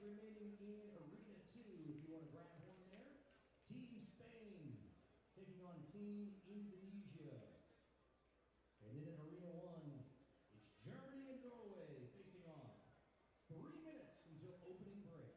remaining in Arena 2, if you want to grab one there. Team Spain taking on Team Indonesia. And then in Arena 1, it's Germany and Norway facing off. 3 minutes until opening break.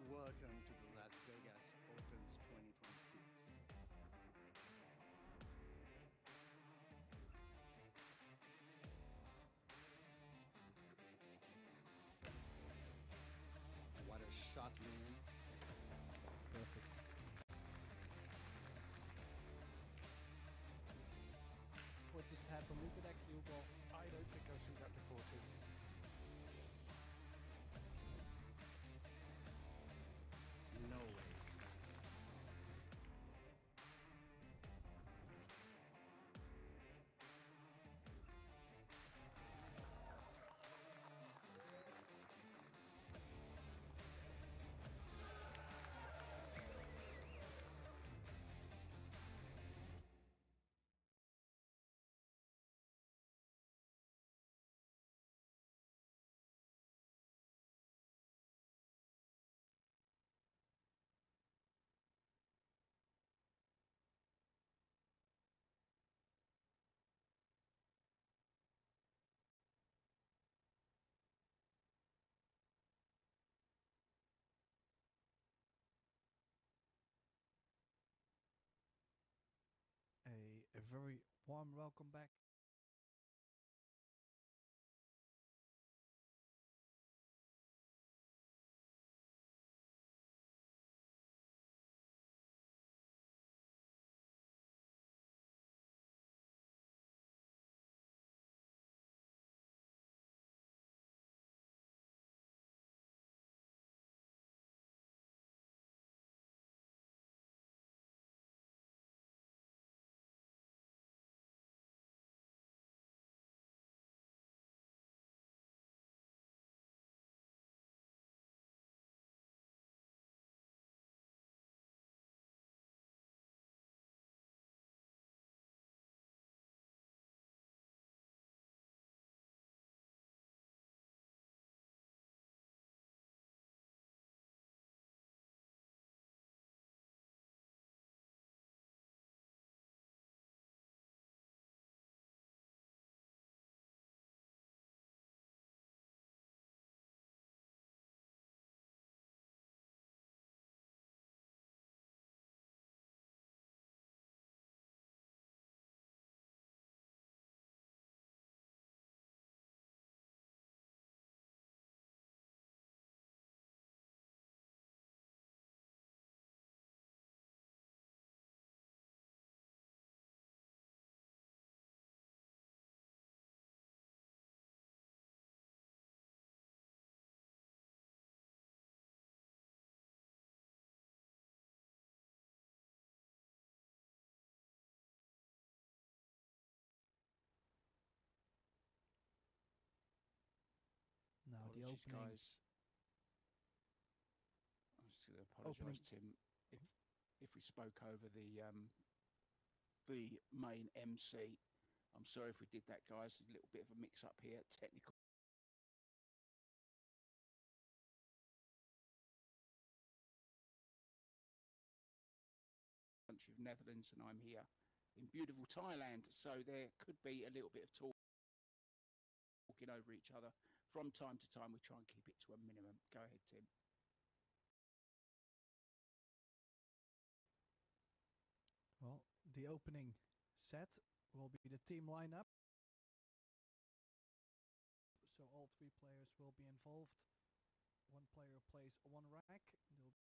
Welcome to the Las Vegas Opens 2026. What a shot, man. Perfect. What just happened? Look at that cue ball. I don't think I've seen that before, too. No way. A very warm welcome back Apologies, opening. guys. I was going to apologise, Tim, if we spoke over the main MC. I'm sorry if we did that, guys. A little bit of a mix-up here, technical. Country of Netherlands, and I'm here in beautiful Thailand, so there could be a little bit of talking over each other from time to time. We try and keep it to a minimum. Go ahead, Tim. Well, the opening set will be the team lineup. So all three players will be involved. One player plays one rack. They'll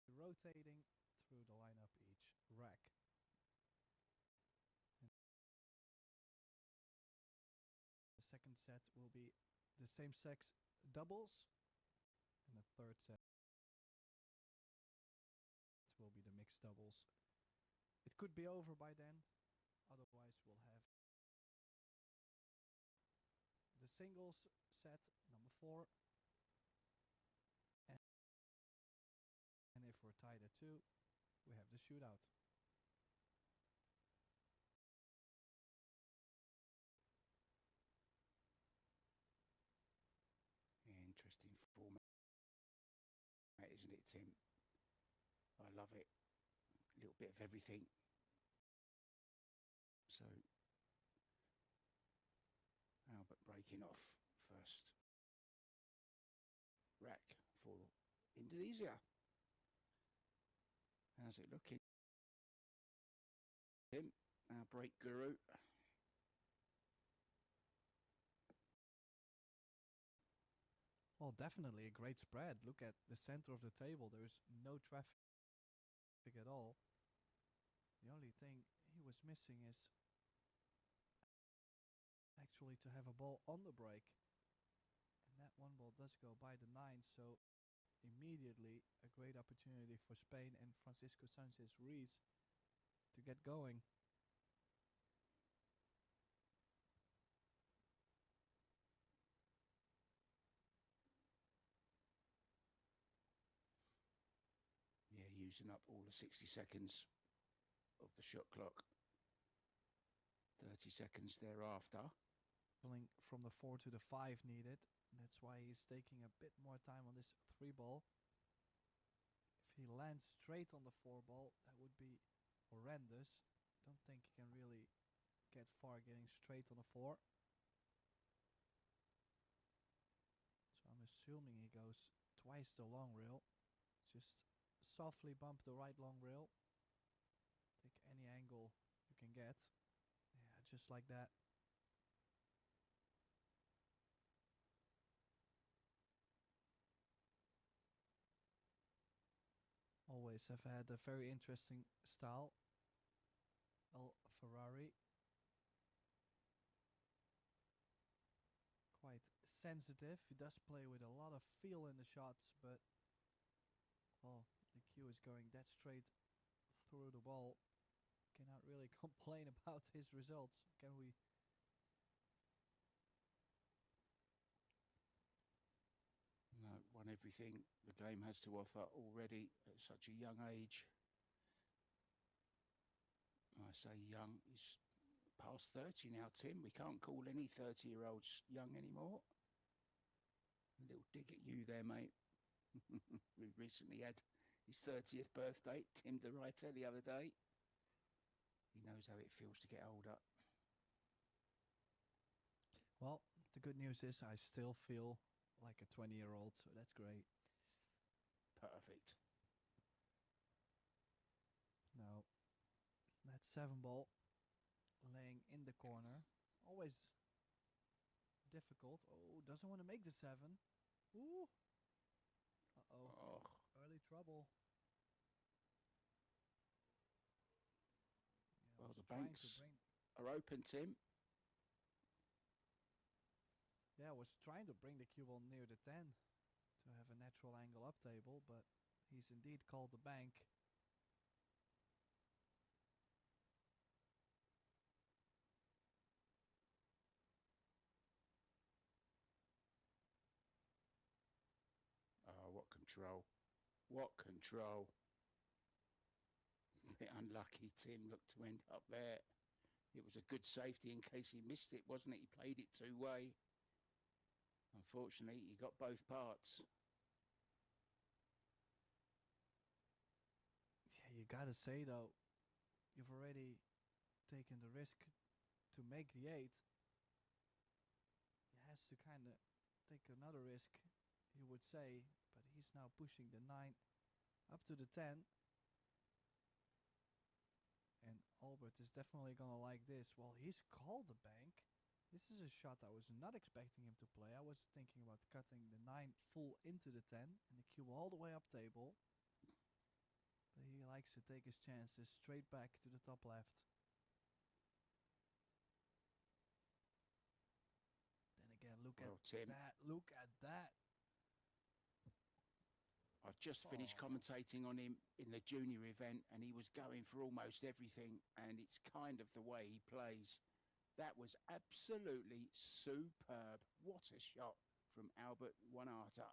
be rotating through the lineup each rack. And the second set will be the same sex doubles. And the third set will be the mixed doubles. It could be over by then. Otherwise, we'll have the singles set, number 4. And if we're tied at 2, we have the shootout. Interesting format, isn't it, Tim? I love it. A little bit of everything. So, Albert breaking off first rack for Indonesia. How's it looking, Tim? Our break guru. Well, definitely a great spread. Look at the center of the table. There's no traffic at all. The only thing he was missing is actually to have a ball on the break. And that one ball does go by the 9, so immediately a great opportunity for Spain and Francisco Sanchez Ruiz to get going. Yeah, using up all the 60 seconds of the shot clock. 30 seconds thereafter. From the 4 to the 5 needed. That's why he's taking a bit more time on this 3 ball. If he lands straight on the 4 ball, that would be horrendous. Don't think he can really get far getting straight on the 4. So I'm assuming he goes twice the long rail. Just softly bump the right long rail. Take any angle you can get. Yeah, just like that. Always have had a very interesting style. Ferrari. Quite sensitive. He does play with a lot of feel in the shots, but well, the cue is going that straight through the ball. Cannot really complain about his results, can we? No, won everything the game has to offer already at such a young age. I say young, he's past 30 now, Tim. We can't call any 30-year-olds young anymore. A little dig at you there, mate. We recently had his 30th birthday, Tim the writer, the other day. He knows how it feels to get older. Well, the good news is I still feel like a 20-year-old, so that's great. Perfect. Now, that 7 ball laying in the corner. Always difficult. Oh, doesn't want to make the 7. Ooh. Uh-oh. Oh. Early trouble. Yeah, Well, the banks are open, Tim. Yeah, I was trying to bring the cue ball near the 10 to have a natural angle up table, but he's indeed called the bank. control. What control? Bit unlucky, Tim looked to end up there. It was a good safety in case he missed it, wasn't it? He played it two-way. Unfortunately, he got both parts. Yeah, you gotta say though, you've already taken the risk to make the 8. He has to kind of take another risk, you would say, but he's now pushing the 9 up to the 10. And Albert is definitely gonna like this. Well, he's called the bank. This is a shot I was not expecting him to play. I was thinking about cutting the 9 full into the 10 and the cue all the way up table. But he likes to take his chances straight back to the top left. Then again, look Well, at Tim, that. Look at that. I just finished commentating on him in the junior event, and he was going for almost everything, and it's kind of the way he plays. That was absolutely superb. What a shot from Albert Wanata.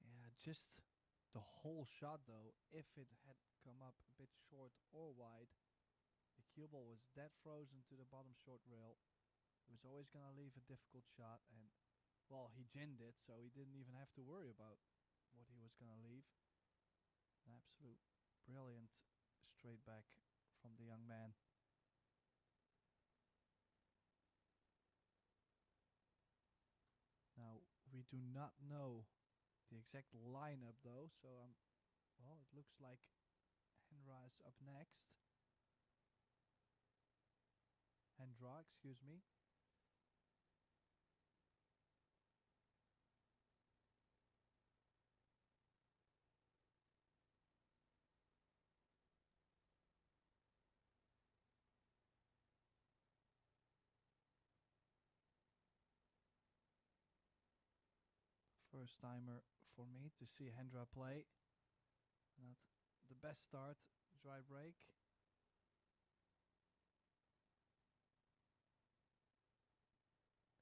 Yeah, just the whole shot though, if it had come up a bit short or wide, the cue ball was dead frozen to the bottom short rail. It was always going to leave a difficult shot, and well, he ginned it, so he didn't even have to worry about what he was going to leave. An absolute brilliant straight back from the young man. Now, we do not know the exact lineup though, so well, it looks like Hendra is up next. Hendra, excuse me. First timer for me to see Hendra play. Not the best start, dry break.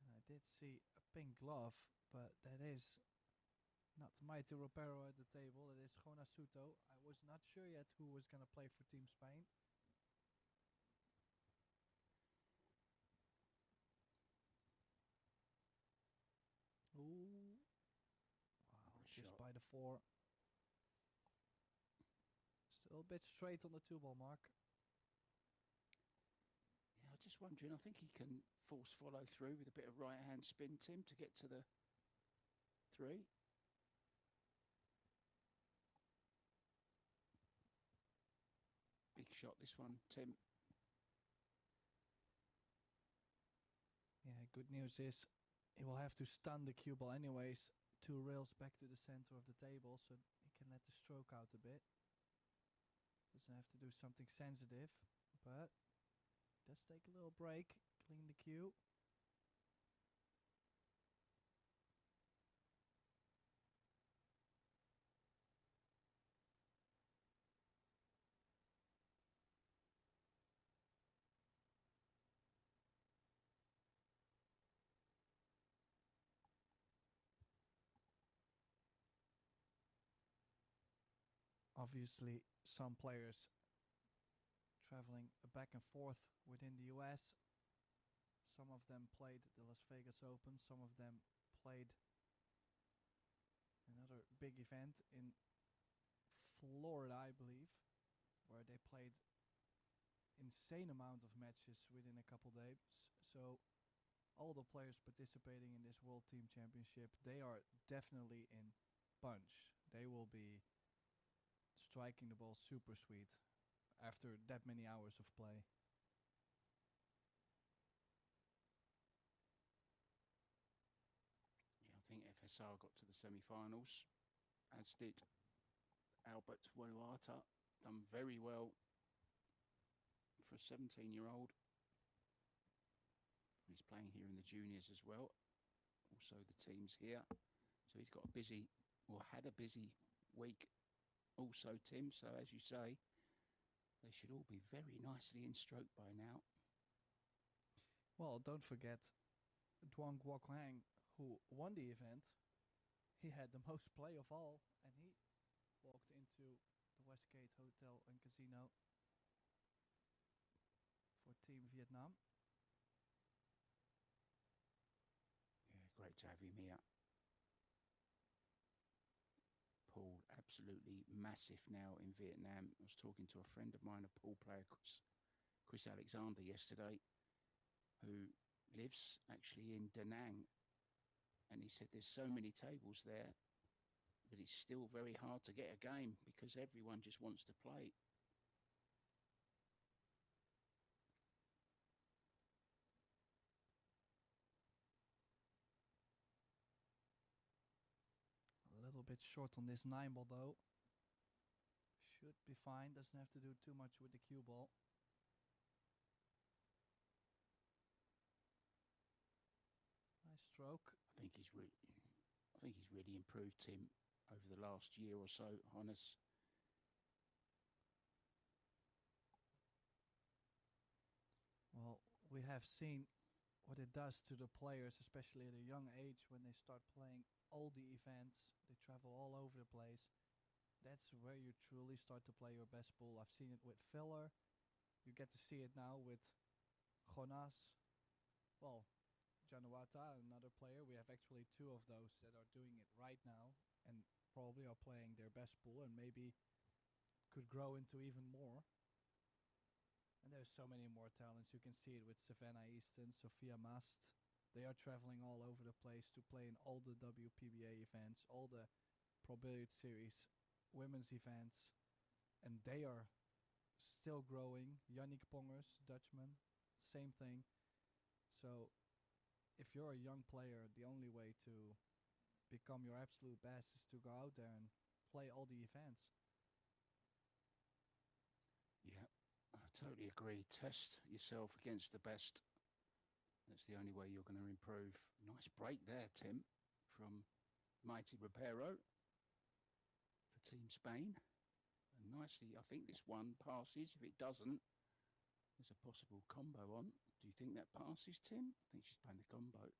And I did see a pink glove, but that is not Mighty Ropero at the table. It is Gonasuto. I was not sure yet who was going to play for Team Spain. Ooh. Wow, just by the 4. Still a bit straight on the 2-ball mark. Yeah, I'm just wondering, I think he can force follow through with a bit of right hand spin, Tim, to get to the 3. Big shot this one, Tim. Yeah, good news is he will have to stun the cue ball anyways 2 rails back to the center of the table, so he can let the stroke out a bit. Doesn't have to do something sensitive, but does take a little break, clean the cue. Obviously, some players traveling back and forth within the US. Some of them played the Las Vegas Open. Some of them played another big event in Florida, I believe, where they played insane amount of matches within a couple days. So all the players participating in this World Team Championship, they are definitely in punch. They will be striking the ball super sweet after that many hours of play. Yeah, I think FSR got to the semi-finals, as did Albert Wanata. Done very well for a 17-year-old. He's playing here in the juniors as well. Also the teams here. So he's got a busy, or had a busy week also, Tim. So as you say, they should all be very nicely in stroke by now. Well, don't forget Duan Guoquang, who won the event, he had the most play of all, and he walked into the Westgate Hotel and Casino for Team Vietnam. Yeah, great to have him here. Pool absolutely massive now in Vietnam. I was talking to a friend of mine, a pool player, Chris Alexander, yesterday, who lives actually in Da Nang, and he said there's so many tables there, but it's still very hard to get a game because everyone just wants to play. A little bit short on this 9 ball though. Should be fine, doesn't have to do too much with the cue ball. Nice stroke. I think he's really improved, Tim, over the last year or so, Hannes. Well, we have seen what it does to the players, especially at a young age when they start playing all the events. They travel all over the place. That's where you truly start to play your best pool. I've seen it with Filler. You get to see it now with Jonas. Well, Januata, another player. We have actually 2 of those that are doing it right now and probably are playing their best pool and maybe could grow into even more. And there's so many more talents. You can see it with Savannah Easton, Sophia Mast. They are traveling all over the place to play in all the WPA events, all the Pro Billiard Series, women's events, and they are still growing. Yannick Pongers, Dutchman, same thing. So if you're a young player, the only way to become your absolute best is to go out there and play all the events. Yeah, I totally agree. Test yourself against the best. That's the only way you're going to improve. Nice break there, Tim, from Mighty Reparo for Team Spain. And nicely, I think this one passes. If it doesn't, there's a possible combo on. Do you think that passes, Tim? I think she's playing the combo.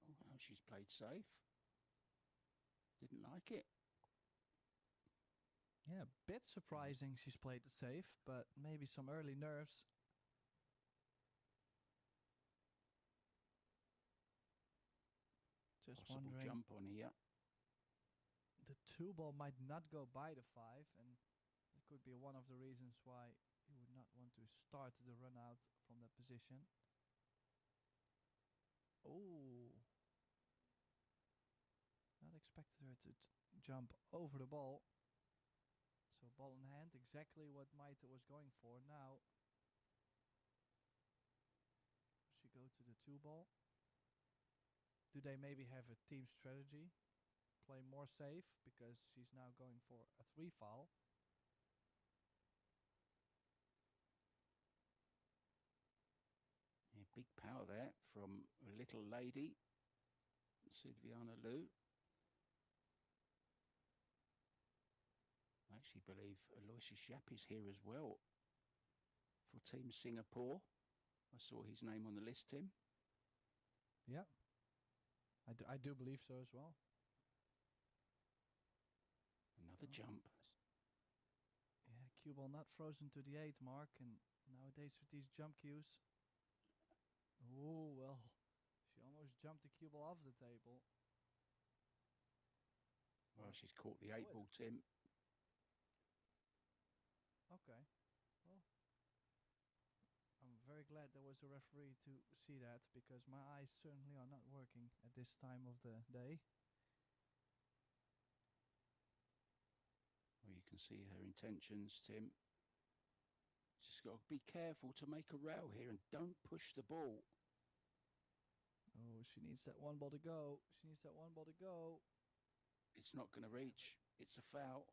Oh, no, she's played safe. Didn't like it. Yeah, a bit surprising she's played it safe, but maybe some early nerves. Just Possible wondering. jump on here. The 2 ball might not go by the 5, and it could be one of the reasons why you would not want to start the run out from that position. Oh, not expected her to jump over the ball. So ball in hand, exactly what Maite was going for. Now she go to the 2 ball. Do they maybe have a team strategy? Play more safe because she's now going for a 3 foul. Yeah, big power there from a little lady, Silviana Liu. I actually believe Aloysius Yap is here as well for Team Singapore. I saw his name on the list, Tim. Yeah, I do believe so as well. Another jump. Yeah, cue ball not frozen to the 8 mark, and nowadays with these jump cues. Oh, well, she almost jumped the cue ball off the table. Well, she's caught the 8 ball, Tim. Okay, well, I'm very glad there was a referee to see that, because my eyes certainly are not working at this time of the day. Well, you can see her intentions, Tim. Just got to be careful to make a row here and don't push the ball. Oh, she needs that 1 ball to go. She needs that 1 ball to go. It's not going to reach. It's a foul.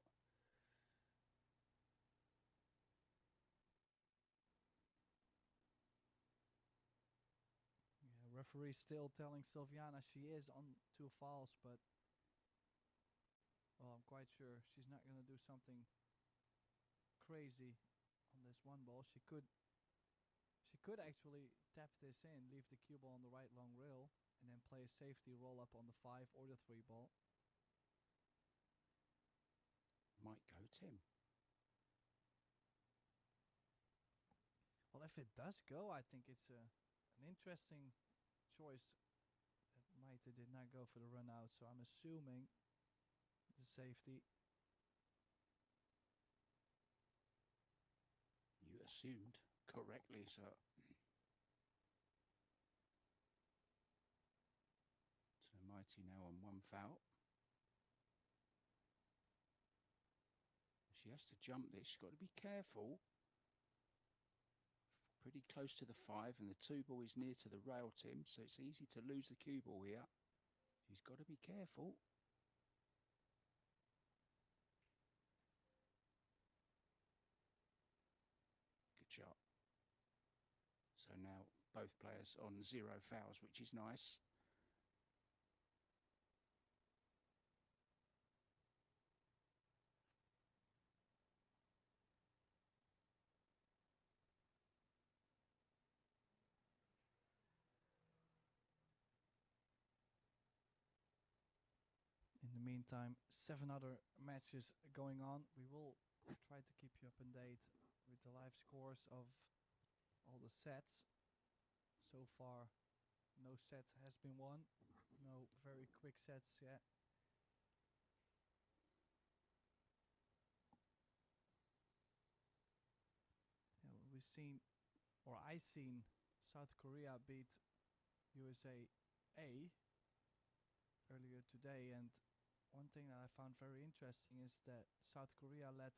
Yeah, referee still telling Silviana she is on 2 fouls, but well, I'm quite sure she's not going to do something crazy on this 1 ball. She She could actually tap this in, leave the cue ball on the right long rail, and then play a safety roll up on the 5 or the 3 ball. Might go Tim. Well, if it does go, I think it's an interesting choice that Maite did not go for the run out, so I'm assuming the safety. You assumed correctly, sir. So Mighty now on 1 foul. She has to jump this. She's got to be careful. Pretty close to the 5, and the 2 ball is near to the rail, Tim, so it's easy to lose the cue ball here. She's got to be careful. Good shot. So now both players on 0 fouls, which is nice. In the meantime, 7 other matches going on. We will try to keep you up to date with the live scores of all the sets. So far, no set has been won. No very quick sets yet. We've seen, or I seen, South Korea beat USA A earlier today, and one thing that I found very interesting is that South Korea let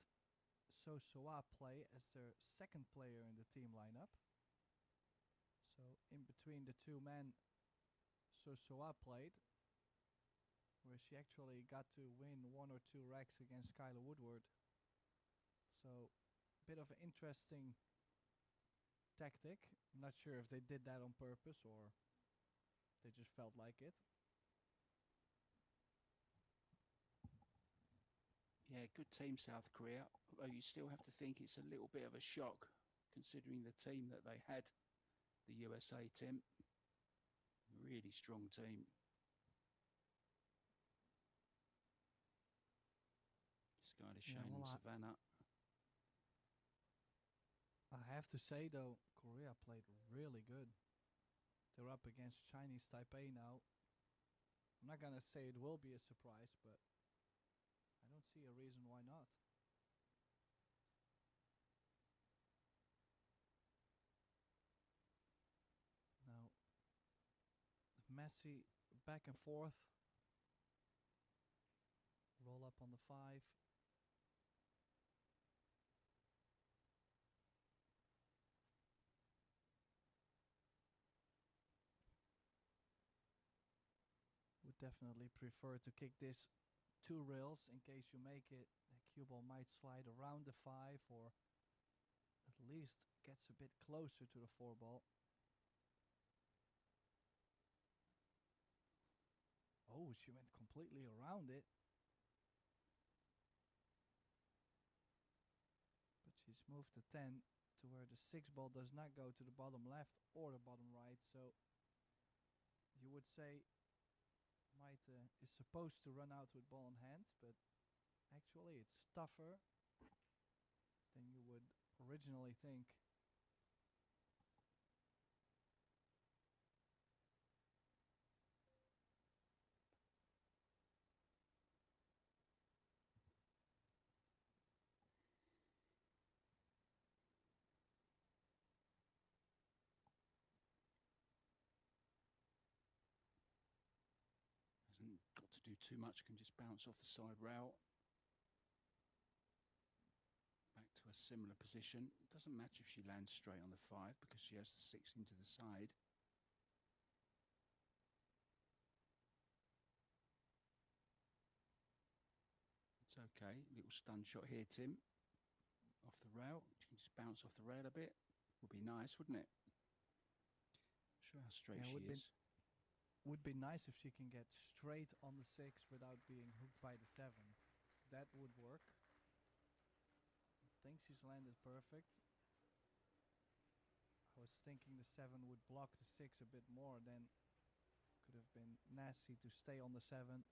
So Soa play as their second player in the team lineup. So in between the 2 men, So Soa played, where she actually got to win 1 or 2 racks against Kyla Woodward. So a bit of an interesting tactic. I'm not sure if they did that on purpose or they just felt like it. Yeah, good team, South Korea. Although you still have to think it's a little bit of a shock considering the team that they had, the USA team. Really strong team. Skylar Shane and Savannah. I have to say though, Korea played really good. They're up against Chinese Taipei now. I'm not gonna say it will be a surprise, but I don't see a reason why not. Now, messy back and forth. Roll up on the 5. Would definitely prefer to kick this 2 rails in case you make it. The cue ball might slide around the 5 or at least gets a bit closer to the 4 ball. Oh, she went completely around it. But she's moved the 10 to where the 6 ball does not go to the bottom left or the bottom right. So you would say Maite is supposed to run out with ball in hand, but actually it's tougher than you would originally think. Hasn't got to do too much, can just bounce off the side rail. Back to a similar position. Doesn't matter if she lands straight on the 5 because she has the 6 into the side. It's okay. Little stun shot here, Tim. Off the rail. She can just bounce off the rail a bit. Would be nice, wouldn't it? Show how straight she is. Would be nice if she can get straight on the 6 without being hooked by the 7. That would work. I think she's landed perfect. I was thinking the 7 would block the 6 a bit more, then could have been nasty to stay on the 7.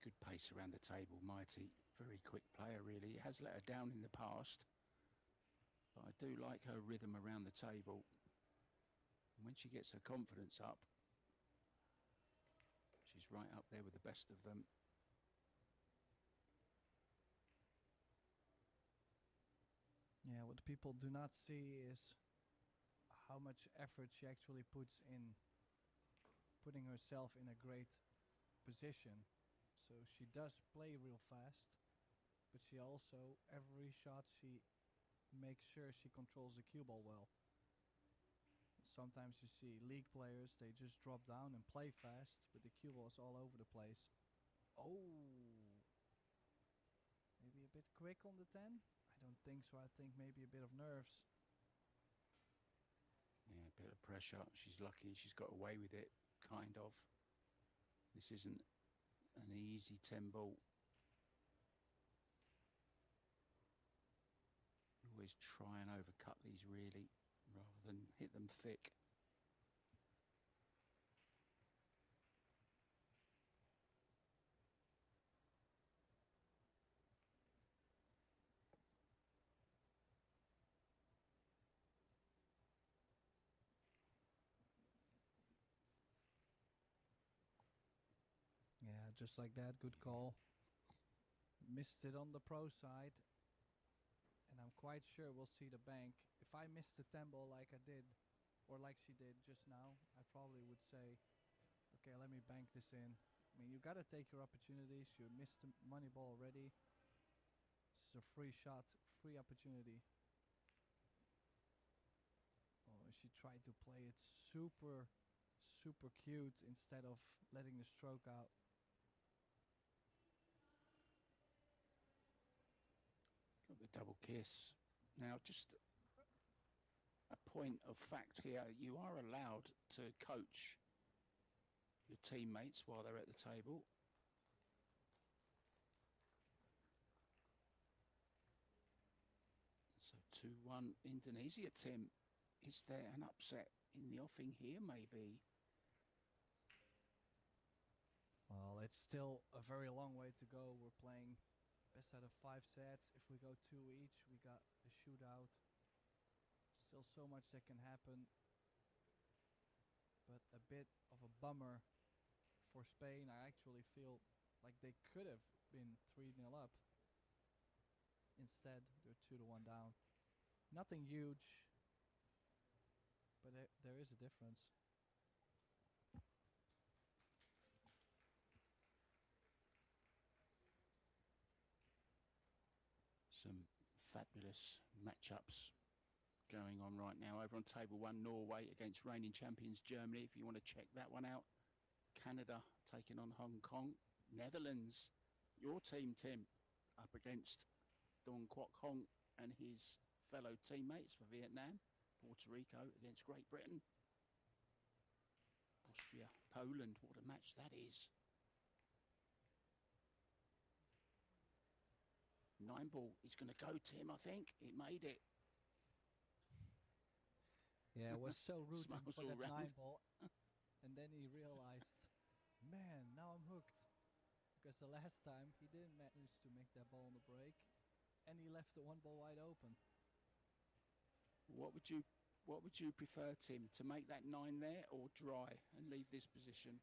Good pace around the table, Mighty. Very quick player, really. It has let her down in the past, but I do like her rhythm around the table. And when she gets her confidence up, she's right up there with the best of them. Yeah, what people do not see is how much effort she actually puts in putting herself in a great position. So she does play real fast, but she also, every shot she makes sure she controls the cue ball well. Sometimes you see league players, they just drop down and play fast, but the cue ball is all over the place. Oh, maybe a bit quick on the 10? I don't think so. I think maybe a bit of nerves. Yeah, a bit of pressure. She's lucky she's got away with it, kind of. This isn't an easy 10 ball. Always try and overcut these really, rather than hit them thick. Yeah, just like that, good call. Missed it on the pro side, and I'm quite sure we'll see the bank. If I missed the 10 ball like I did, or like she did just now, I probably would say, okay, let me bank this in. I mean, you gotta take your opportunities. You missed the money ball already. This is a free shot, free opportunity. Oh, she tried to play it super, super cute instead of letting the stroke out. Got the double kiss. Now, just a point of fact here, you are allowed to coach your teammates while they're at the table. So 2-1 Indonesia, Tim. Is there an upset in the offing here, maybe? Well, it's still a very long way to go. We're playing best out of 5 sets. If we go 2 each, we got a shootout. Still so much that can happen. But a bit of a bummer for Spain. I actually feel like they could have been 3-0 up. Instead, they're 2-1 down. Nothing huge, but there is a difference. Some fabulous matchups going on right now. Over on table 1, Norway against reigning champions Germany, if you want to check that one out. Canada taking on Hong Kong. Netherlands, your team, Tim, up against Dong Kwok Hong and his fellow teammates for Vietnam. Puerto Rico against Great Britain. Austria, Poland, what a match that is. 9 ball is going to go, Tim, I think. It made it. Yeah, it was so rooting Smiles for all that round. 9 ball. And then he realized, man, now I'm hooked. Because the last time he didn't manage to make that ball on the break. And he left the 1 ball wide open. What would you prefer, Tim, to make that 9 there or dry and leave this position?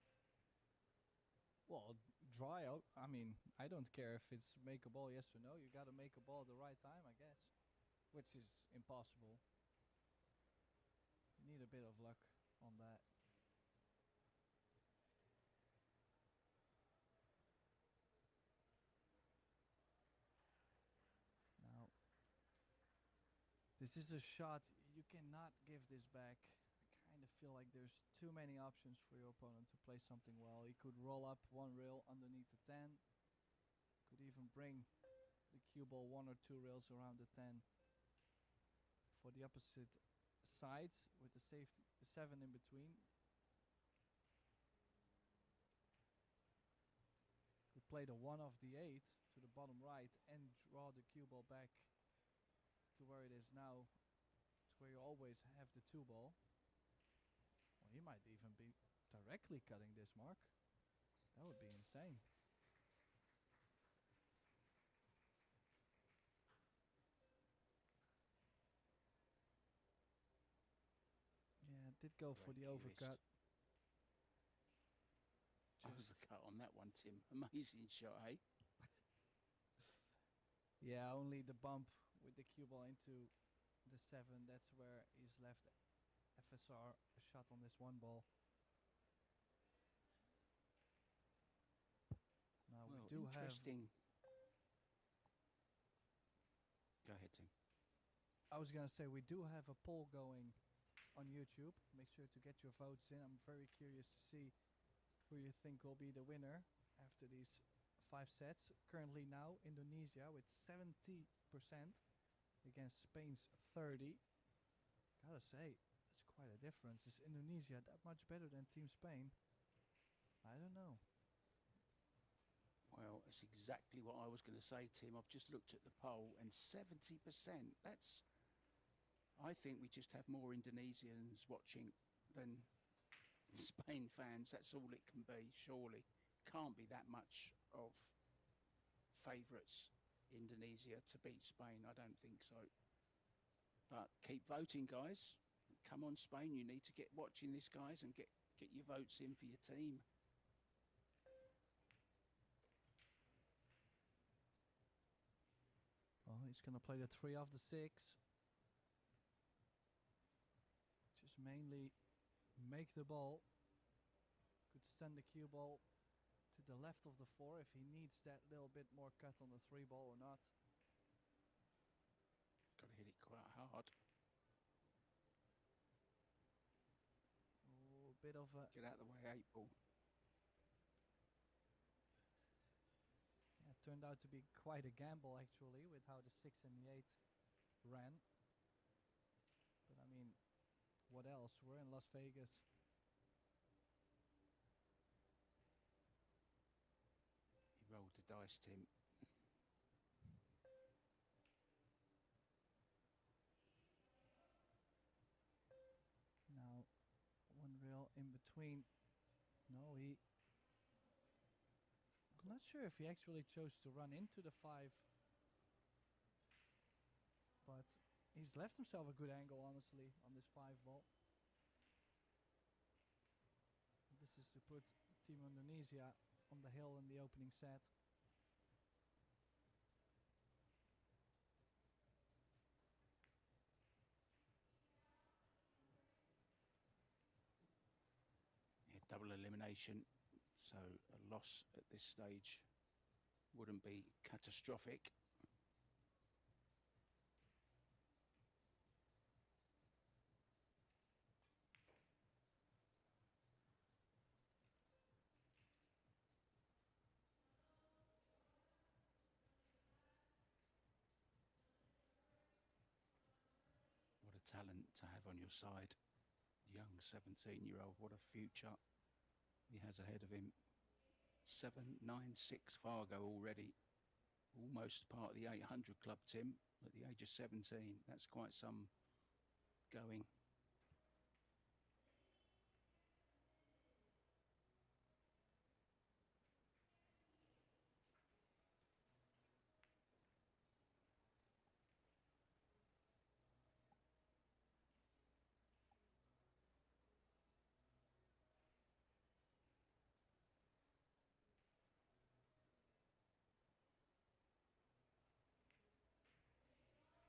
Well, dry out. I mean, I don't care if it's make a ball, yes or no. You got to make a ball at the right time, I guess. Which is impossible. You need a bit of luck on that. Now, this is a shot. You cannot give this back. I kind of feel like there's too many options for your opponent to play something well. He could roll up 1 rail underneath the 10. Could even bring the cue ball 1 or 2 rails around the 10 for the opposite sides with the safety, the 7 in between. Could play the 1 off the 8 to the bottom right and draw the cue ball back to where it is now, to where you always have the 2 ball. Well, he might even be directly cutting this mark. That would be insane. Yeah, did go for the overcut. Overcut on that one, Tim. Amazing shot, eh? Yeah, only the bump with the cue ball into the 7. That's where he's left FSR a shot on this 1 ball. Now Well, we do have. interesting. Go ahead, Tim. I was gonna say we do have a poll going on YouTube. Make sure to get your votes in. I'm very curious to see who you think will be the winner after these 5 sets. Currently now Indonesia with 70% against Spain's 30. Gotta say, that's quite a difference. Is Indonesia that much better than Team Spain? I don't know. Well, that's exactly what I was going to say, Tim. I've just looked at the poll, and 70%. That's. I think we just have more Indonesians watching than Spain fans. That's all it can be, surely. Can't be that much of favourites Indonesia to beat Spain. I don't think so. But keep voting, guys. Come on, Spain. You need to get watching this, guys, and get your votes in for your team. Well, he's going to play the 3 off the 6. Just mainly make the ball. Could send the cue ball to the left of the 4 if he needs that little bit more cut on the 3 ball or not. Got to hit it quite hard. Oh, a bit of a... Get out of the way, 8 ball. Yeah, it turned out to be quite a gamble actually with how the 6 and the 8 ran. But I mean, what else? We're in Las Vegas. He rolled the dice, Tim. Now, 1 reel in between. No, he... I'm not sure if he actually chose to run into the 5. But he's left himself a good angle, honestly, on this 5 ball. This is to put Team Indonesia on the hill in the opening set. Yeah, double elimination. So a loss at this stage wouldn't be catastrophic. What a talent to have on your side. Young 17-year-old, what a future he has ahead of him. 796 Fargo already. Almost part of the 800 club, Tim, at the age of 17. That's quite some going.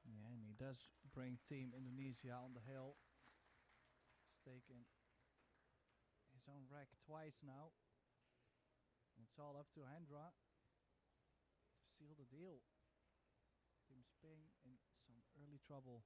Yeah, and he does bring Team Indonesia on the hill. He's taken his own rack twice now. And it's all up to Hendra to seal the deal. Team Spain in some early trouble.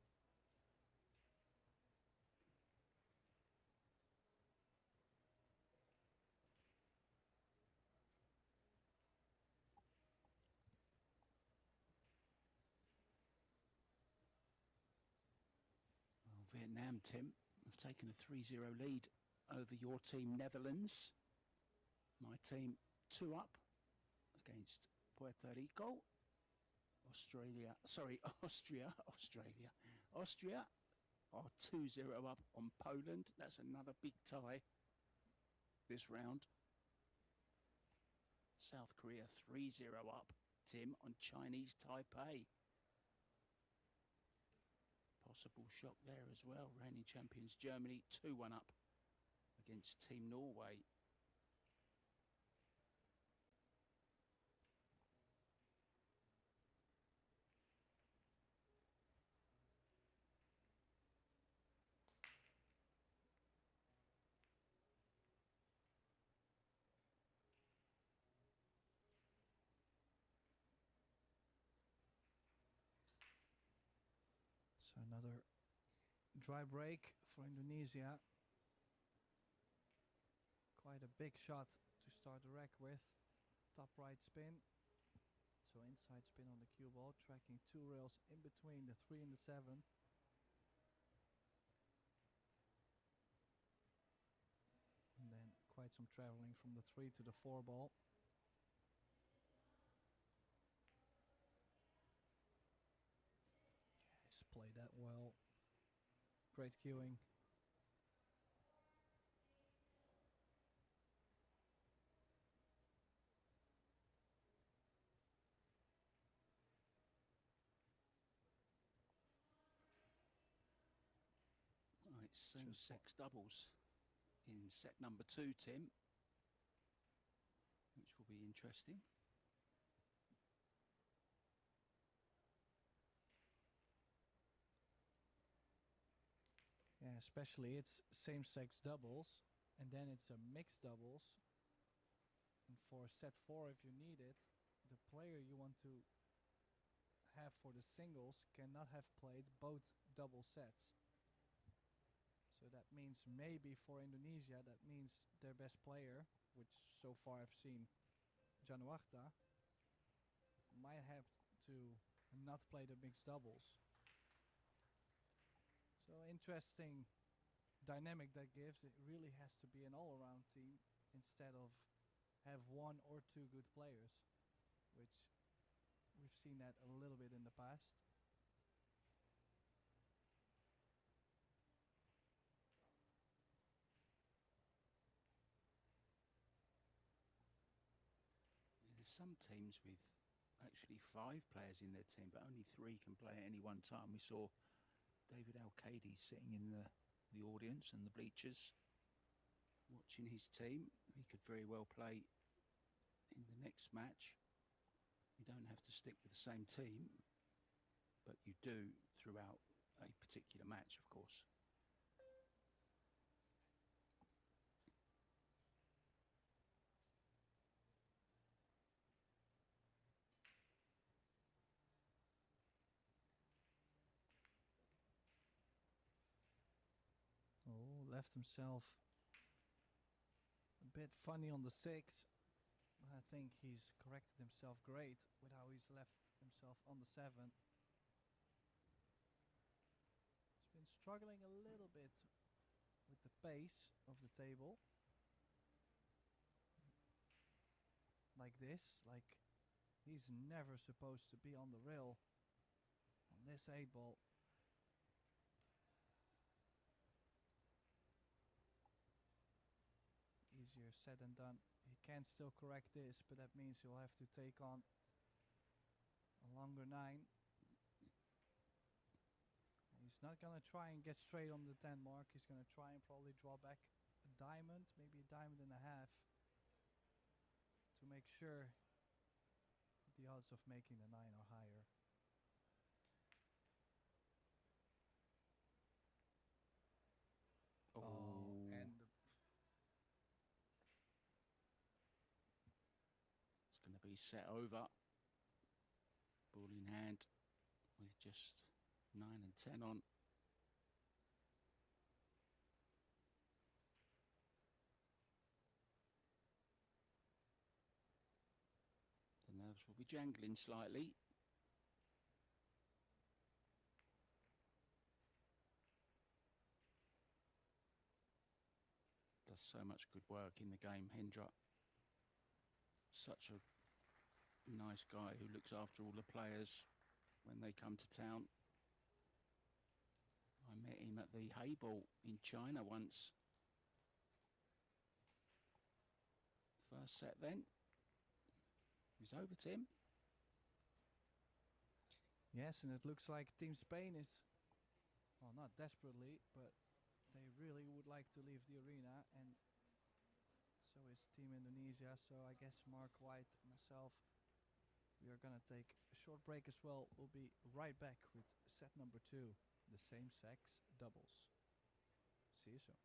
Vietnam, Tim, have taken a 3-0 lead over your team, Netherlands. My team 2 up against Puerto Rico. Austria are 2-0 up on Poland. That's another big tie this round. South Korea 3-0 up, Tim, on Chinese Taipei. Possible shock there as well. Reigning champions Germany 2-1 up against Team Norway. So another dry break for Indonesia. Quite a big shot to start the rack with. Top right spin. So inside spin on the cue ball, tracking 2 rails in between the 3 and the 7. And then quite some traveling from the 3 to the 4 ball. He's played that well. Great cueing. Right, same sex doubles in set number 2, Tim, which will be interesting. Yeah, especially it's same-sex doubles, and then it's a mixed doubles. And for set 4, if you need it, the player you want to have for the singles cannot have played both double sets. So that means maybe for Indonesia, that means their best player, which so far I've seen Januarta, might have to not play the mixed doubles. So interesting dynamic that gives. It really has to be an all-around team instead of have 1 or 2 good players, which we've seen that a little bit in the past. There's some teams with actually 5 players in their team, but only 3 can play at any one time. We saw David Al-Qaidi sitting in the audience and the bleachers watching his team. He could very well play in the next match. You don't have to stick with the same team, but you do throughout a particular match, of course. Oh, left himself a bit funny on the 6. I think he's corrected himself great with how he's left himself on the 7. He's been struggling a little bit with the pace of the table. Like this, like he's never supposed to be on the rail on this 8 ball. Easier said than done. He can still correct this, but that means he'll have to take on a longer 9. He's not going to try and get straight on the 10 mark. He's going to try and probably draw back a diamond, maybe a diamond and a half, to make sure the odds of making the 9 are higher. And It's going to be set over. Ball in hand with just 9 and 10 on. The nerves will be jangling slightly. Does so much good work in the game, Hendra. Such a nice guy who looks after all the players when they come to town. I met him at the Hayball in China once. First set then. He's over, Tim. Yes, and it looks like Team Spain is, well, not desperately, but they really would like to leave the arena, and so is Team Indonesia. So I guess Mark White, myself, we are gonna take a short break as well. We'll be right back with set number 2, the same sex doubles. See you soon.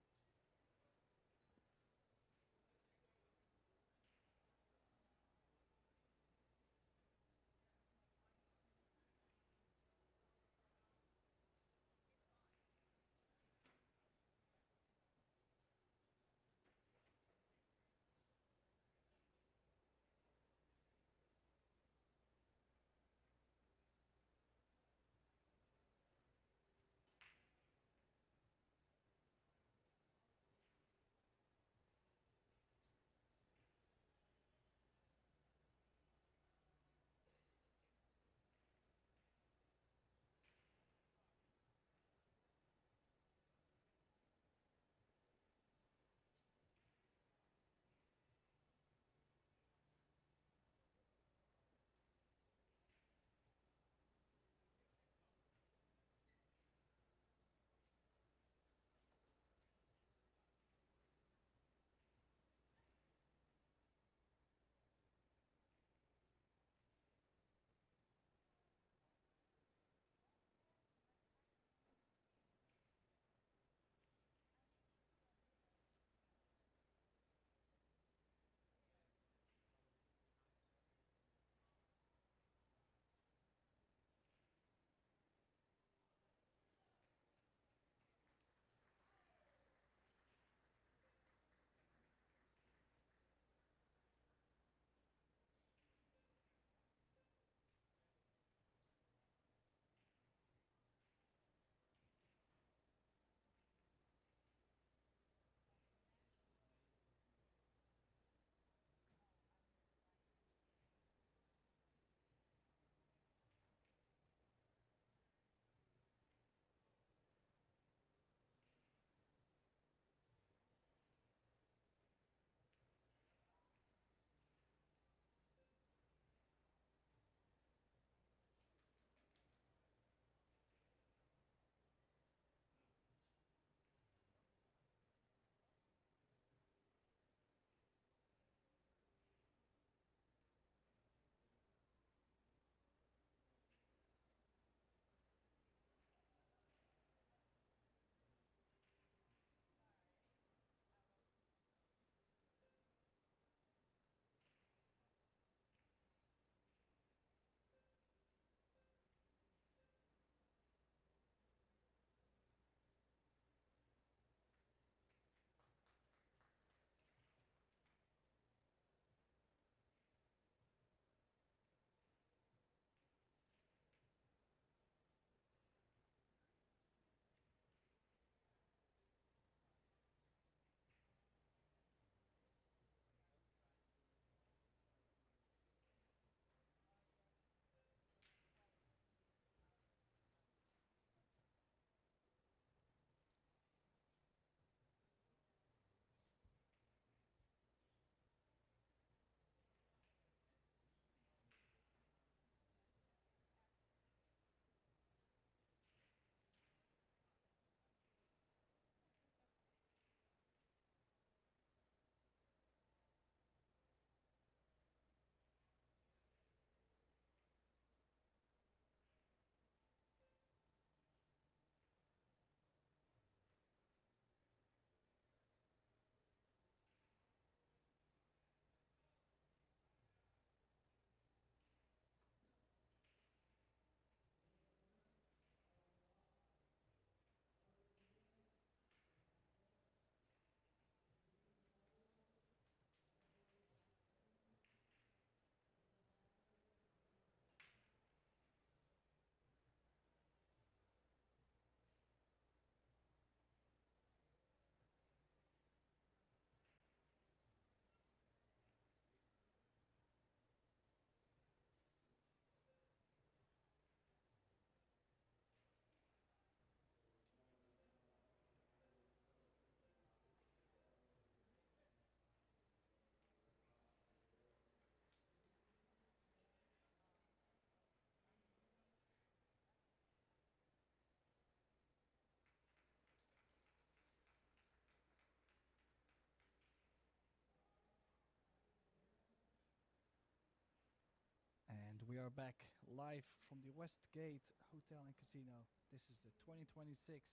are back live from the Westgate Hotel and Casino. This is the 2026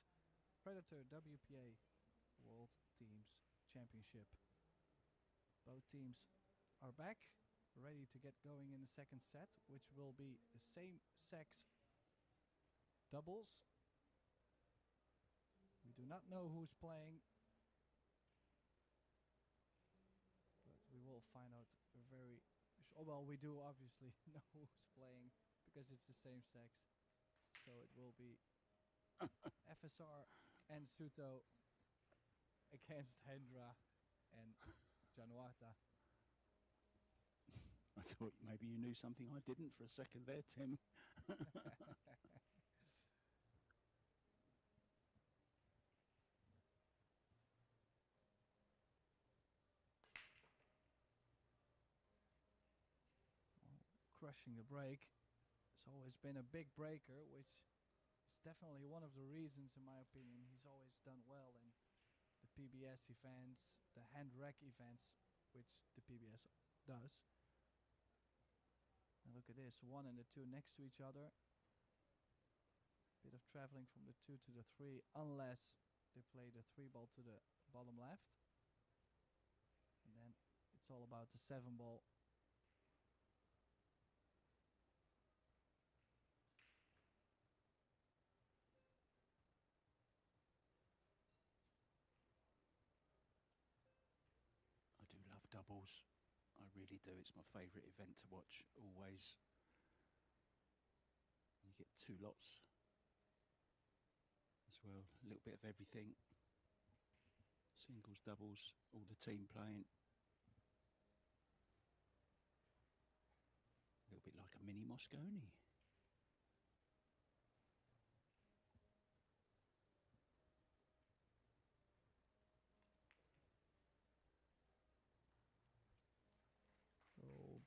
Predator WPA World Teams Championship. Both teams are back, ready to get going in the second set, which will be the same sex doubles. We do not know who's playing, but we will find out very well, we do obviously know who's playing because it's the same sex. So it will be FSR and Suto against Hendra and Januata. I thought maybe you knew something I didn't for a second there, Tim. Crushing the break. It's always been a big breaker, which is definitely one of the reasons, in my opinion, he's always done well in the PBS events, the hand rack events, which the PBS does. Now look at this, 1 and the 2 next to each other. Bit of traveling from the 2 to the 3, unless they play the 3 ball to the bottom left. And then it's all about the 7 ball. Doubles. I really do. It's my favourite event to watch, always. You get 2 lots as well, a little bit of everything. Singles, doubles, all the team playing. A little bit like a mini Mosconi.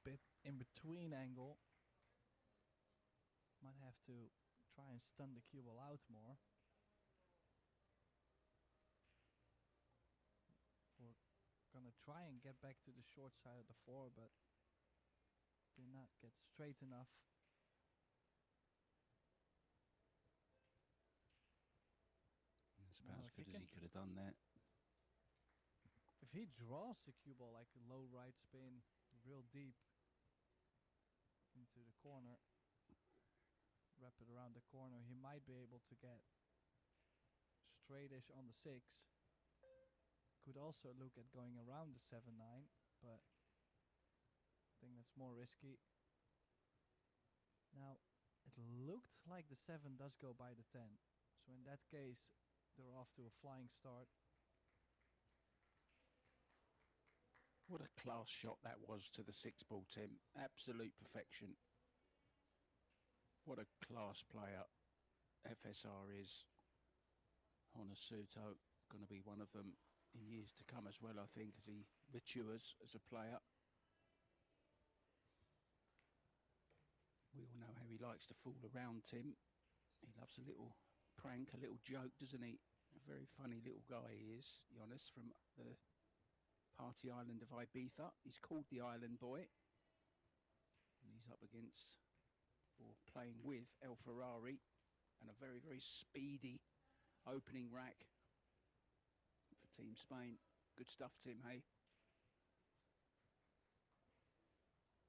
Bit in between angle. Might have to try and stun the cue ball out more. We're gonna try and get back to the short side of the 4, but did not get straight enough. It's about as good as he could have done that. If he draws the cue ball like a low right spin, real deep into the corner, wrap it around the corner, he might be able to get straightish on the 6. Could also look at going around the 7-9, but I think that's more risky. Now, it looked like the 7 does go by the 10, so in that case they're off to a flying start. What a class shot that was to the 6 ball, Tim. Absolute perfection. What a class player FSR is. Honasuto, going to be one of them in years to come as well, I think, as he matures as a player. We all know how he likes to fool around, Tim. He loves a little prank, a little joke, doesn't he? A very funny little guy he is, Jonas, from the party island of Ibiza. He's called the Island Boy, and he's up against, or playing with, El Ferrari, and a very, very speedy opening rack for Team Spain. Good stuff, Tim, hey?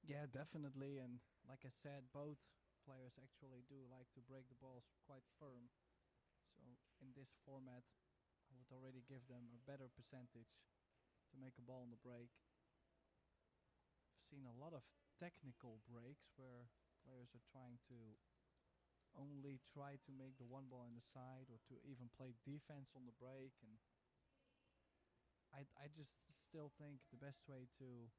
Yeah, definitely, and like I said, both players actually do like to break the balls quite firm. So in this format, I would already give them a better percentage to make a ball on the break. I've seen a lot of technical breaks where players are trying to only try to make the 1 ball in the side, or to even play defense on the break, and I just still think the best way to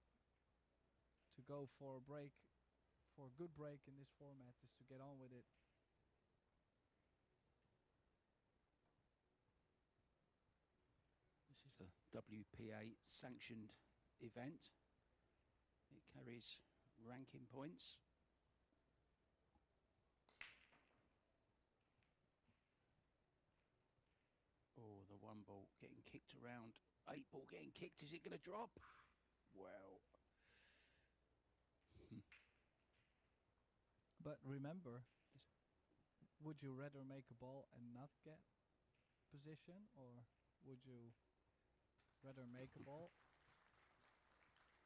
go for a break, for a good break in this format, is to get on with it. This is a WPA sanctioned event. It carries ranking points. Oh, the 1 ball getting kicked around. 8 ball getting kicked. Is it going to drop? Well. But remember, would you rather make a ball and not get position, or would you rather make a ball,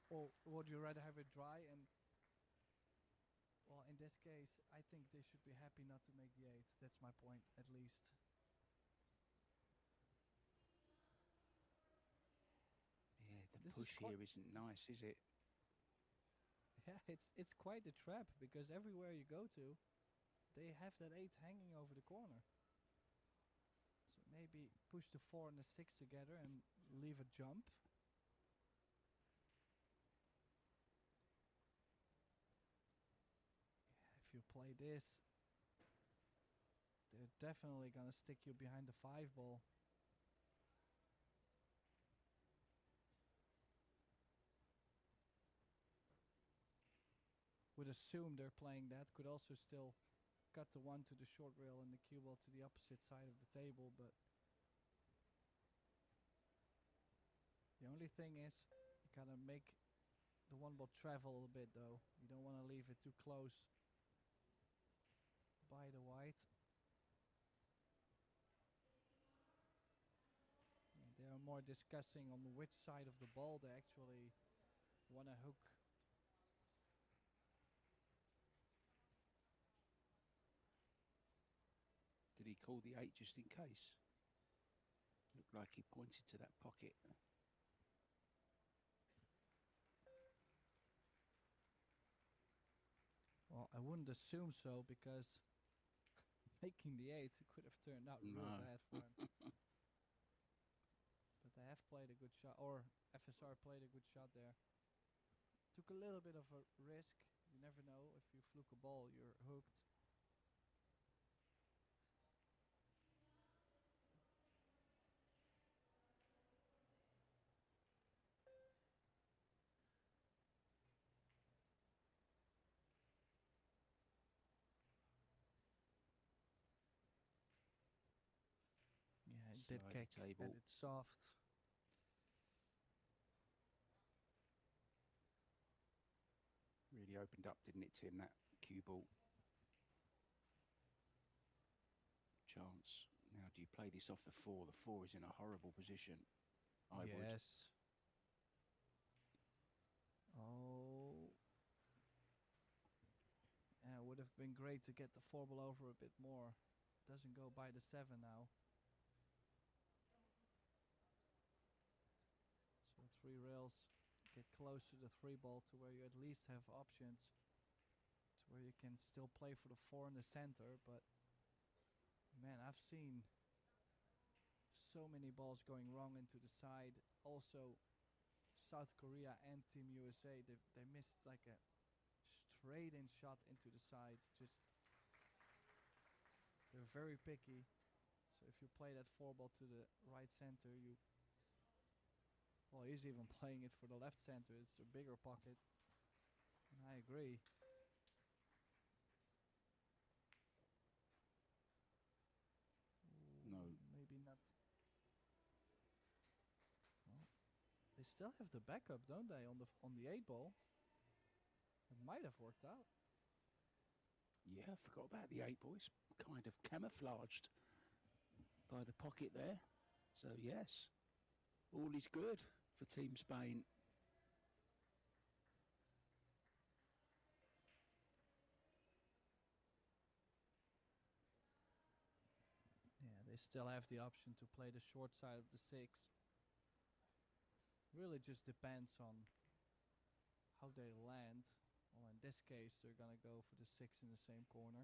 or would you rather have it dry and? Well, in this case, I think they should be happy not to make the 8. That's my point, at least. Yeah, the This is push here isn't nice, is it? Yeah, it's quite a trap, because everywhere you go to, they have that 8 hanging over the corner. So maybe push the 4 and the 6 together and leave a jump. If you play this, they're definitely gonna stick you behind the 5 ball. Would assume they're playing that. Could also still cut the 1 to the short rail and the cue ball to the opposite side of the table, but the only thing is you gotta make the 1 ball travel a little bit though. You don't want to leave it too close by the white. And they are more discussing on which side of the ball they actually want to hook. Did he call the 8 just in case? Looked like he pointed to that pocket. Well, I wouldn't assume so, because making the 8 could have turned out real bad for him. But they have played a good shot, or FSR played a good shot there. Took a little bit of a risk. You never know, if you fluke a ball, you're hooked. Yeah, it did Slide kick, table. and it's soft. Really opened up, didn't it, Tim, that cue ball? Chance. Now, do you play this off the 4? The 4 is in a horrible position. I would. Yes. Oh. Yeah, it would have been great to get the 4 ball over a bit more. Doesn't go by the 7 now. So 3 rails. Get close to the 3 ball to where you at least have options. To where you can still play for the 4 in the center, but man, I've seen so many balls going wrong into the side. Also, South Korea and Team USA, they missed like a straight in shot into the side. Just, they're very picky. So if you play that 4 ball to the right center, you, well, he's even playing it for the left center. It's a bigger pocket. And I agree. No. Maybe not. Well, they still have the backup, don't they, on the 8 ball? It might have worked out. Yeah, I forgot about the 8 ball. It's kind of camouflaged by the pocket there. So, yes, all is good for Team Spain. Yeah, they still have the option to play the short side of the 6. Really just depends on how they land. Well, in this case, they're gonna go for the 6 in the same corner.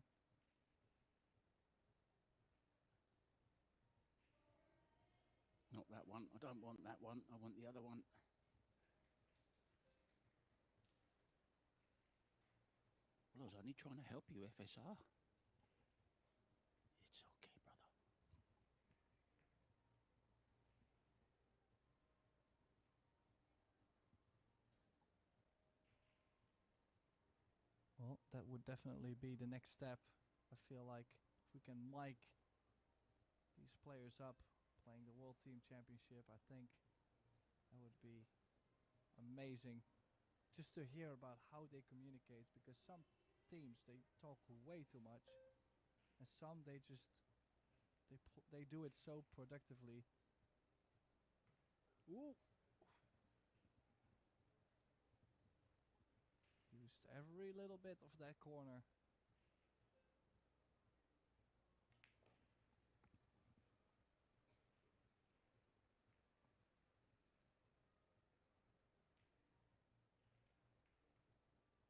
Not that one. I don't want that one. I want the other one. Well, I was only trying to help you, FSR. It's okay, brother. Well, that would definitely be the next step. I feel like if we can mic these players up playing the World Team Championship, I think that would be amazing just to hear about how they communicate, because some teams, they talk way too much, and some they just they do it so productively. Ooh. Used every little bit of that corner.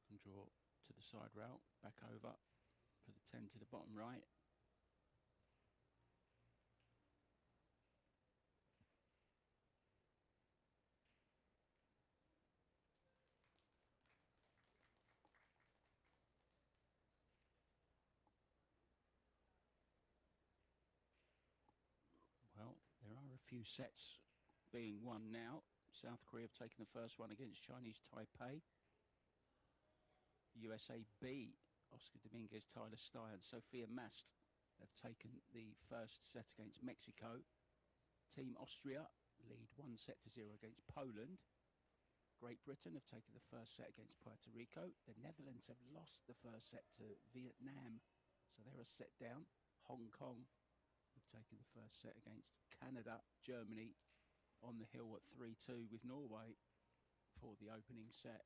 And draw to the side rail, back over for the 10 to the bottom right. Well, there are a few sets being won now. South Korea have taken the first one against Chinese Taipei. USA B, Oscar Dominguez, Tyler Stye and Sophia Mast have taken the first set against Mexico. Team Austria lead 1-0 against Poland. Great Britain have taken the first set against Puerto Rico. The Netherlands have lost the first set to Vietnam, so they're a set down. Hong Kong have taken the first set against Canada. Germany on the hill at 3-2 with Norway for the opening set.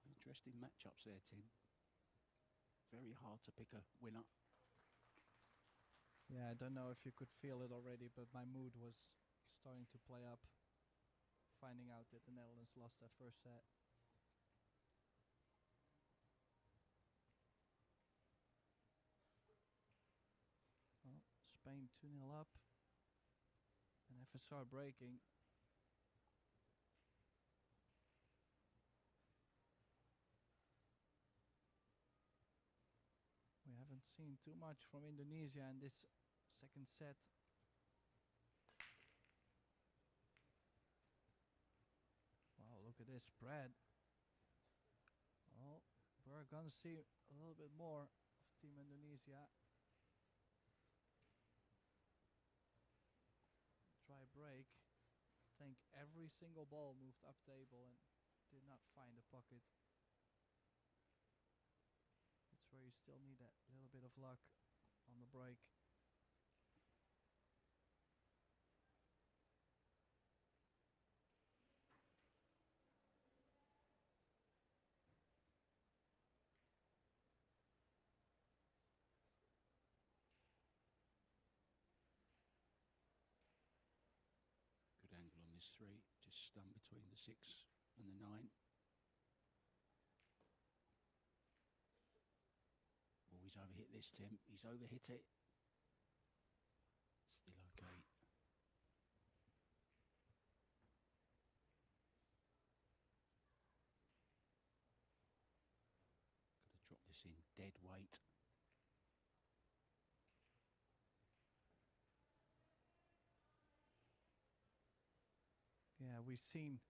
Some interesting matchups there, Tim. Very hard to pick a winner. Yeah, I don't know if you could feel it already, but my mood was starting to play up, finding out that the Netherlands lost their first set. Well, Spain 2-0 up. And if it start breaking, we haven't seen too much from Indonesia in this second set. Wow, look at this spread. Well, we're gonna see a little bit more of Team Indonesia. Try break. I think every single ball moved up table and did not find a pocket. That's where you still need that little bit of luck on the break. Good angle on this 3, just stunned between the 6 and the 9. Oh, he's overhit this, Tim. He's overhit it. Still okay. Got to drop this in dead weight. Yeah, we've seen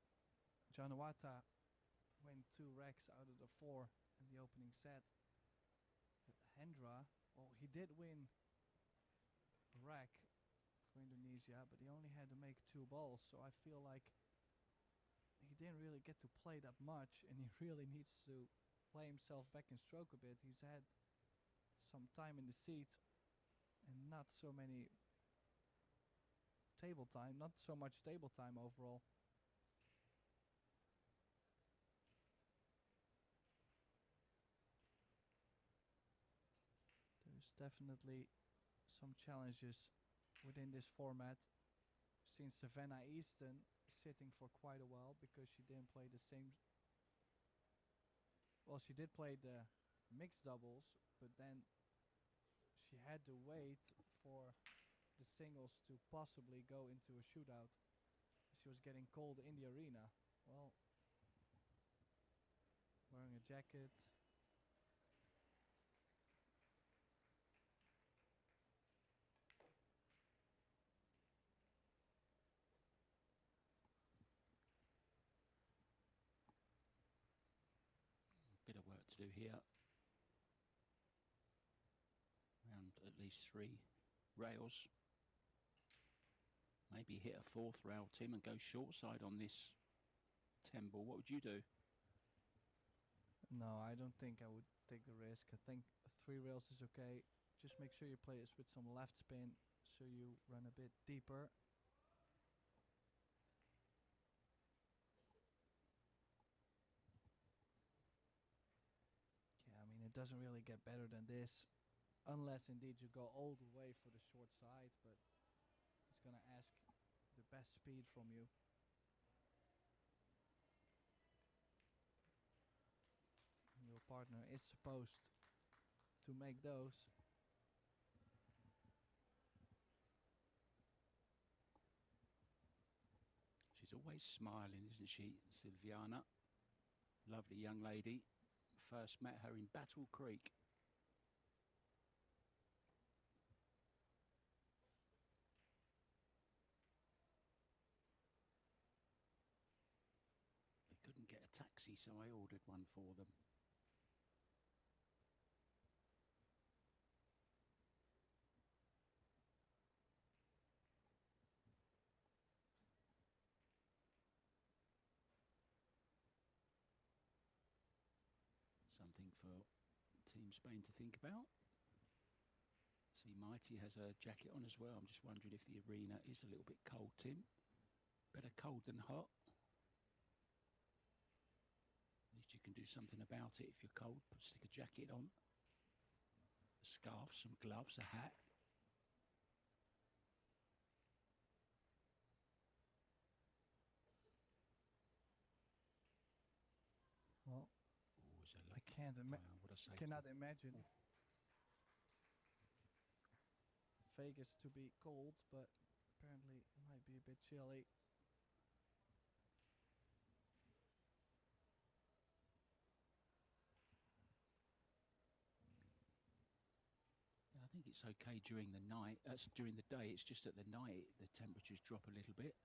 Janawata win 2 racks out of the 4 in the opening set. But Hendra, well, he did win a rack for Indonesia, but he only had to make 2 balls. So I feel like he didn't really get to play that much, and he really needs to play himself back in stroke a bit. He's had some time in the seat and not so many table time, not so much table time overall. There's definitely some challenges within this format. We've seen Savannah Easton sitting for quite a while because she didn't play the same. Well, she did play the mixed doubles, but then she had to wait for the singles to possibly go into a shootout. She was getting cold in the arena. Well, wearing a jacket. Bit of work to do here. Around at least 3 rails. Maybe hit a fourth rail, Tim, and go short side on this 10 ball. What would you do? No, I don't think I would take the risk. I think 3 rails is okay. Just make sure you play this with some left spin, so you run a bit deeper. Yeah, I mean, it doesn't really get better than this, unless indeed you go all the way for the short side, but it's gonna ask the best speed from you. Your partner is supposed to make those. She's always smiling, isn't she, Silviana? Lovely young lady. First met her in Battle Creek. They couldn't get a taxi, so I ordered one for them. Something for Team Spain to think about. See, Mighty has a jacket on as well. I'm just wondering if the arena is a little bit cold, Tim. Better cold than hot. At least you can do something about it if you're cold. Stick a jacket on. A scarf, some gloves, a hat. Well, I can't cannot imagine Vegas to be cold, but apparently it might be a bit chilly. Yeah, I think it's okay during the night. During the day. It's just at the night the temperatures drop a little bit.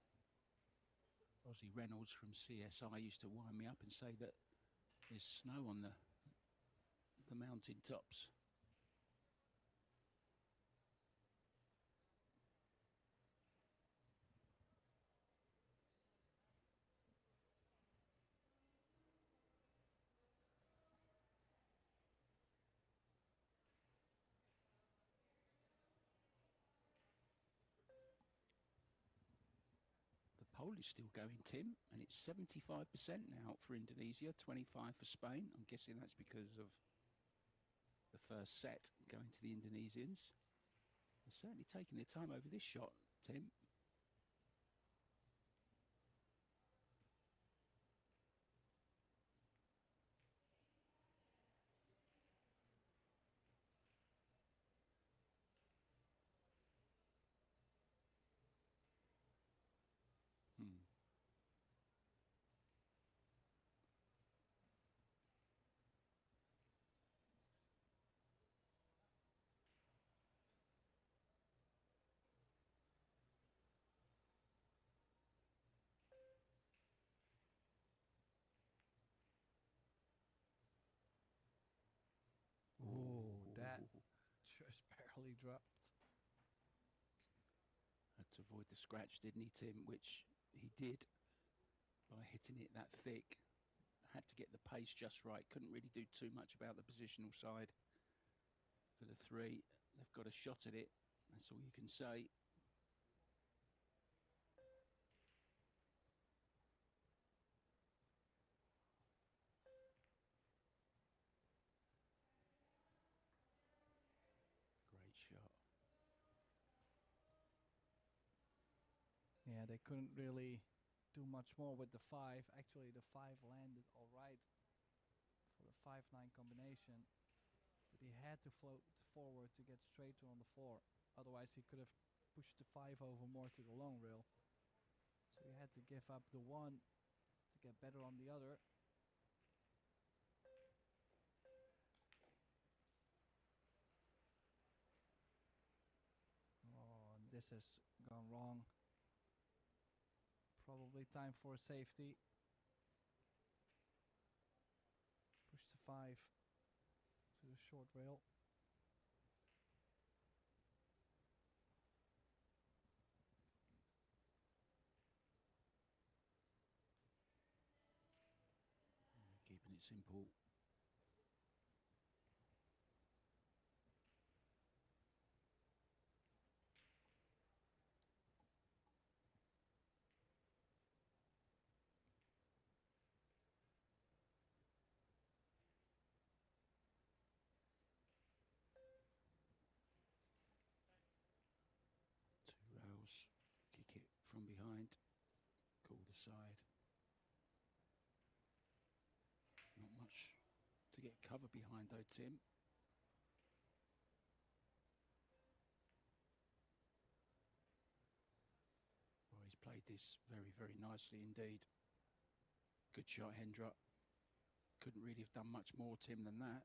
Ozzy Reynolds from CSI used to wind me up and say that there's snow on the mountain tops. The poll is still going, Tim, and it's 75% now for Indonesia, 25 for Spain. I'm guessing that's because of the first set going to the Indonesians. They're certainly taking their time over this shot, Tim. Just barely dropped. Had to avoid the scratch, didn't he, Tim? Which he did by hitting it that thick. Had to get the pace just right. Couldn't really do too much about the positional side for the 3. They've got a shot at it. That's all you can say. Shot. Yeah, they couldn't really do much more with the 5. Actually, the 5 landed all right for the 5-9 combination, but he had to float forward to get straighter on the 4. Otherwise, he could have pushed the 5 over more to the long rail. So he had to give up the 1 to get better on the other. This has gone wrong. Probably time for a safety. Push the 5 to the short rail. it simple. Two rails, kick it from behind, call the side. Not much to get cover behind though, Tim. Well, he's played this very, very nicely indeed. Good shot, Hendra. Couldn't really have done much more, Tim, than that.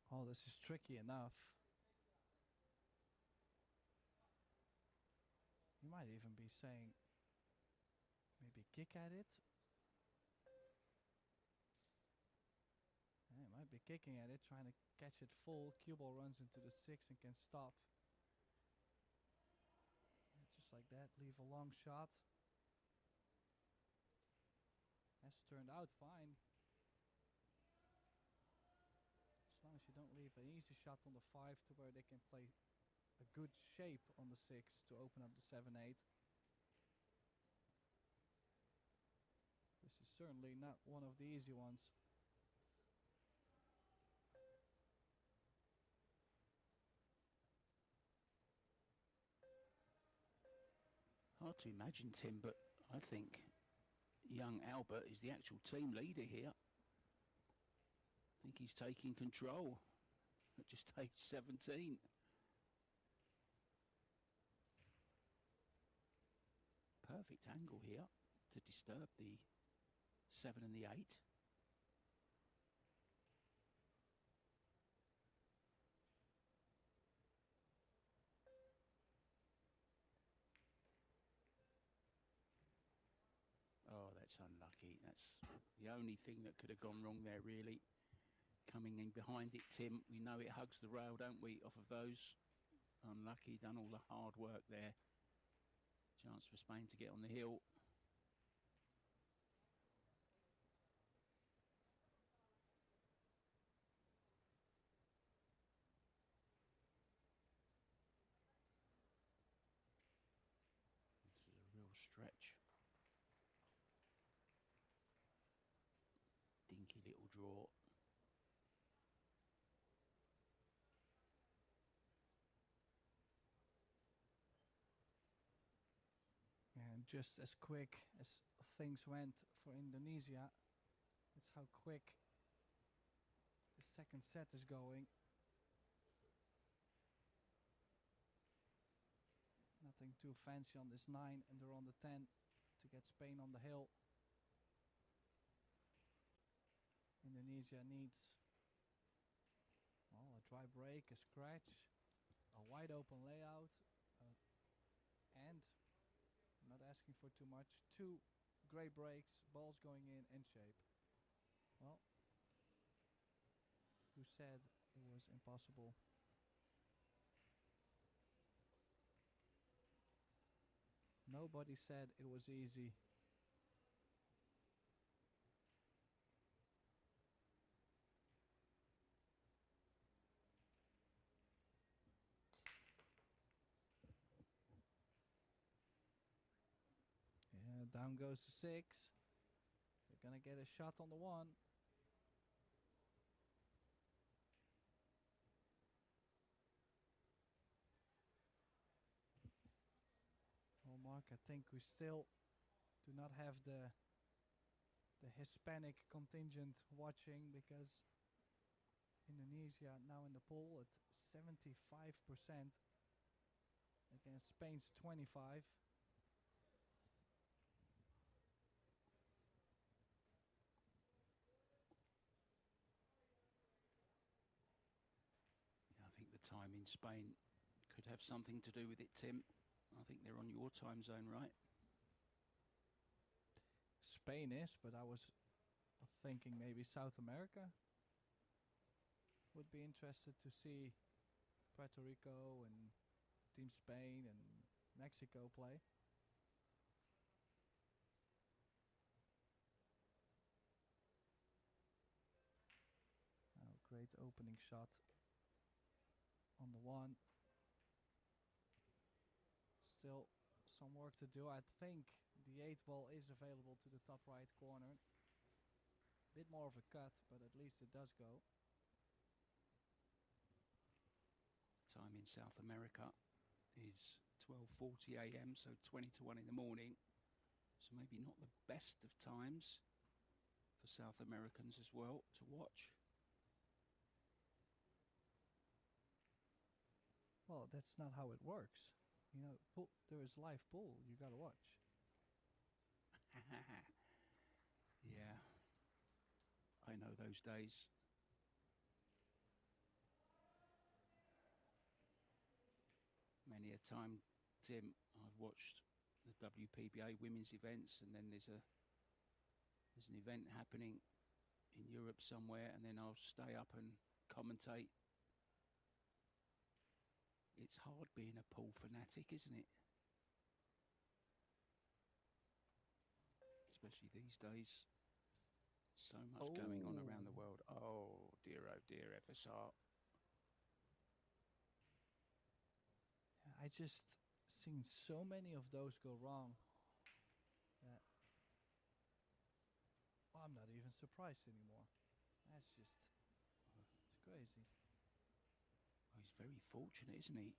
Oh, this is tricky enough. You might even be saying, maybe kick at it. Yeah, might be kicking at it, trying to catch it full. Cue ball runs into the 6 and can stop. Yeah, just like that, leave a long shot. Has turned out fine. As long as you don't leave an easy shot on the 5 to where they can play a good shape on the 6 to open up the 7-8. This is certainly not one of the easy ones. Hard to imagine, Tim, but I think young Albert is the actual team leader here. I think he's taking control at just age 17. Perfect angle here to disturb the 7 and the 8. Oh, that's unlucky. That's the only thing that could have gone wrong there, really. Coming in behind it, Tim. We know it hugs the rail, don't we, off of those. Unlucky, done all the hard work there. Chance for Spain to get on the hill. This is a real stretch. Dinky little draw. And just as quick as things went for Indonesia, that's how quick the second set is going. Nothing too fancy on this 9, and they're on the 10 to get Spain on the hill. Indonesia needs, well, a dry break, a scratch, a wide open layout, and not asking for too much, 2 great breaks, balls going in and shape. Well, who said it was impossible? Nobody said it was easy. Yeah, down goes the 6. They're gonna get a shot on the 1. Well, Mark, I think we still do not have the Hispanic contingent watching, because Indonesia now in the pool at 75% against Spain's 25. I think the time in Spain could have something to do with it, Tim. I think they're on your time zone, right? Spain is, but I was thinking maybe South America. Would be interested to see Puerto Rico and Team Spain and Mexico play. Oh, great opening shot on the 1. Still some work to do. I think the 8 ball is available to the top right corner. Bit more of a cut, but at least it does go. Time in South America is 12:40 a.m., so 20 to 1 in the morning. So maybe not the best of times for South Americans as well to watch. Well, that's not how it works. You know, there is live pool. You gotta watch. Yeah, I know those days. Many a time, Tim, I've watched the WPA women's events, and then there's an event happening in Europe somewhere, and then I'll stay up and commentate. It's hard being a pool fanatic, isn't it? Especially these days. So much going on around the world. Oh dear, FSR. I just seen so many of those go wrong that I'm not even surprised anymore. That's just, it's crazy. Oh, he's very fortunate, isn't he?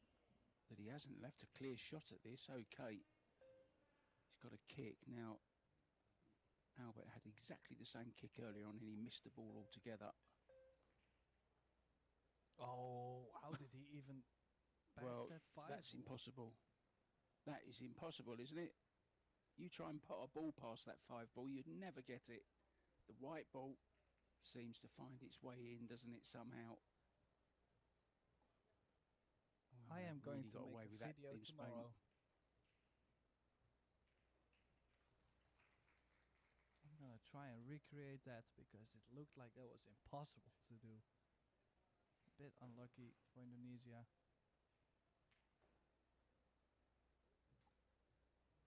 That he hasn't left a clear shot at this. Okay. He's got a kick. Now, Albert had exactly the same kick earlier on and he missed the ball altogether. Oh, how did he even pass Well, that 5 that's ball? impossible. That is impossible, isn't it? You try and put a ball past that 5 ball, you'd never get it. The white ball seems to find its way in, doesn't it, somehow? I am going really to got make away a with that video in Spain. tomorrow. I'm gonna try and recreate that because it looked like that was impossible to do. A bit unlucky for Indonesia.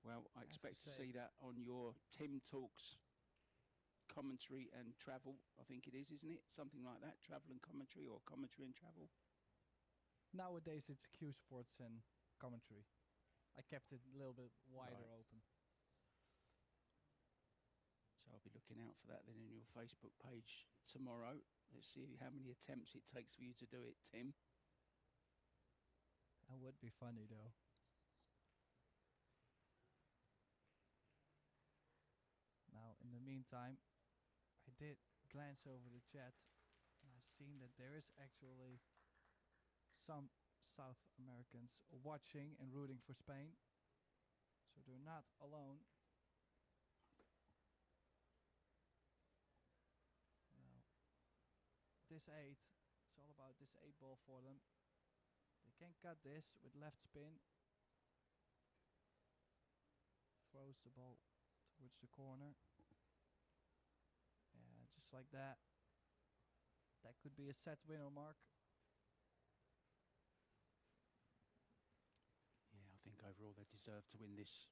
Well, I have to expect to say- see that on your Tim Talks commentary and travel, I think it is, isn't it? Something like that, travel and commentary, or commentary and travel. Nowadays it's Q Sports and commentary. I kept it a little bit wider Right. open. So I'll be looking out for that then in your Facebook page tomorrow. Let's see how many attempts it takes for you to do it, Tim. That would be funny though. Now, in the meantime, I did glance over the chat and I've seen that there is actually some South Americans watching and rooting for Spain. So they're not alone. Now, this 8, it's all about this 8 ball for them. They can cut this with left spin. Throws the ball towards the corner. Yeah, just like that. That could be a set winner mark. Yeah, I think overall they deserve to win this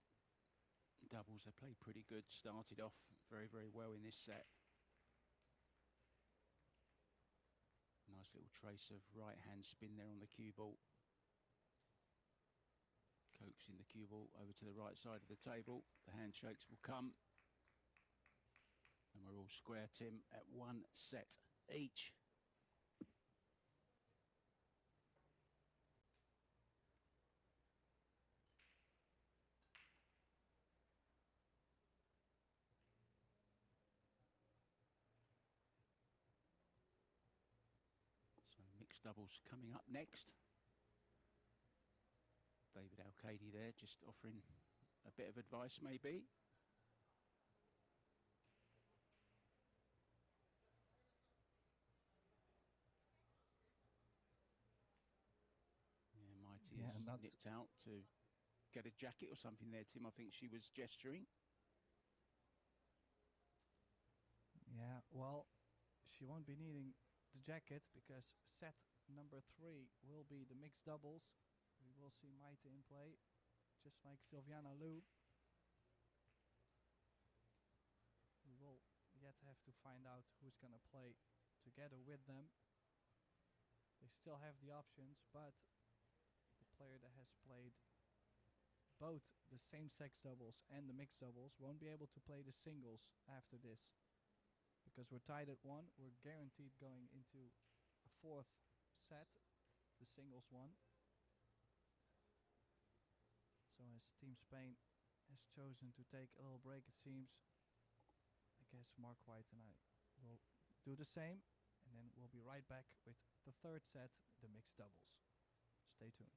doubles. They played pretty good, started off very, very well in this set. Nice little trace of right hand spin there on the cue ball. Coaxing the cue ball over to the right side of the table. The handshakes will come. And we're all square, Tim, at 1 set each. So mixed doubles coming up next. David Al-Kadi there, just offering a bit of advice maybe. Yeah, Mighty Yeah, has not- nipped out to get a jacket or something there, Tim. I think she was gesturing. Yeah, well, she won't be needing the jacket because set number 3 will be the mixed doubles. We will see Maite in play. just like Sylviana Lou. We will yet have to find out who's gonna play together with them. They still have the options, but the player that has played both the same-sex doubles and the mixed doubles won't be able to play the singles after this. Because we're tied at 1, we're guaranteed going into a 4th set, the singles one. So as Team Spain has chosen to take a little break, it seems, I guess Mark White and I will do the same, and then we'll be right back with the 3rd set, the mixed doubles. Stay tuned.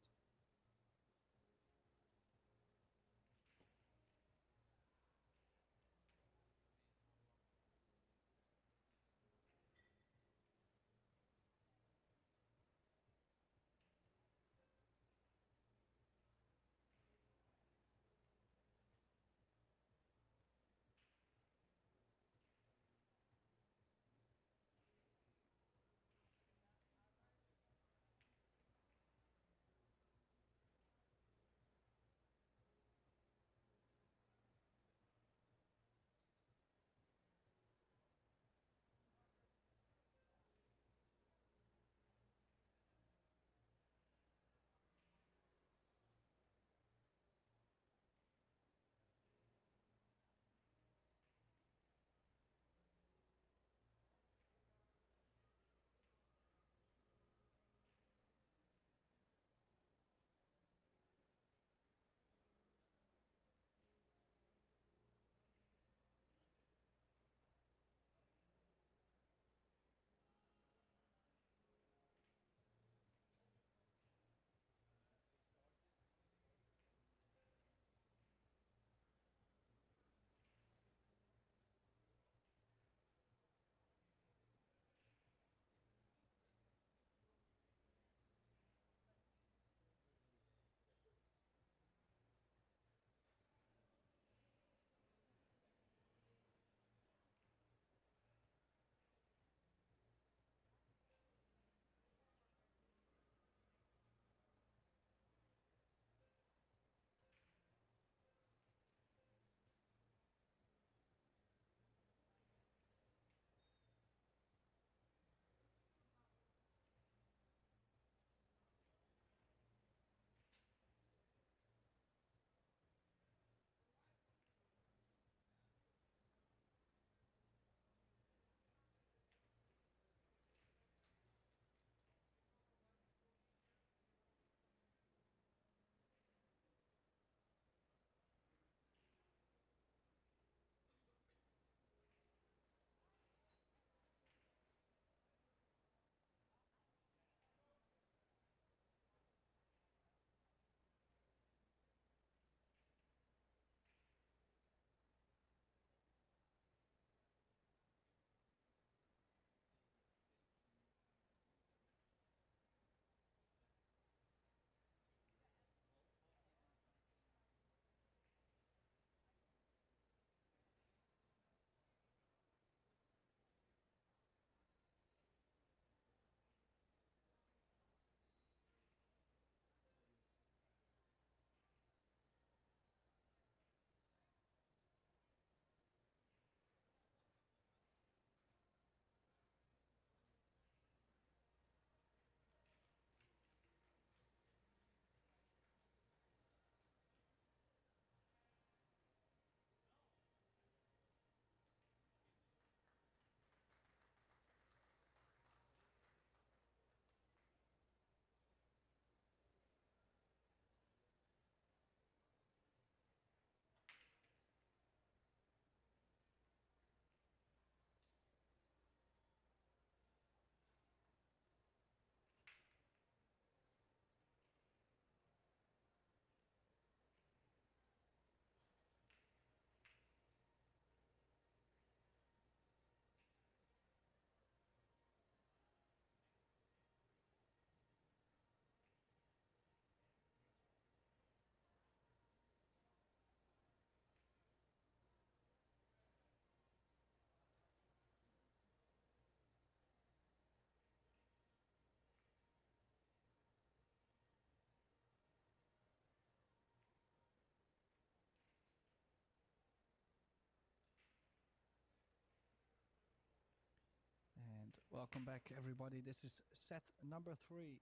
Welcome back, everybody. This is set number 3.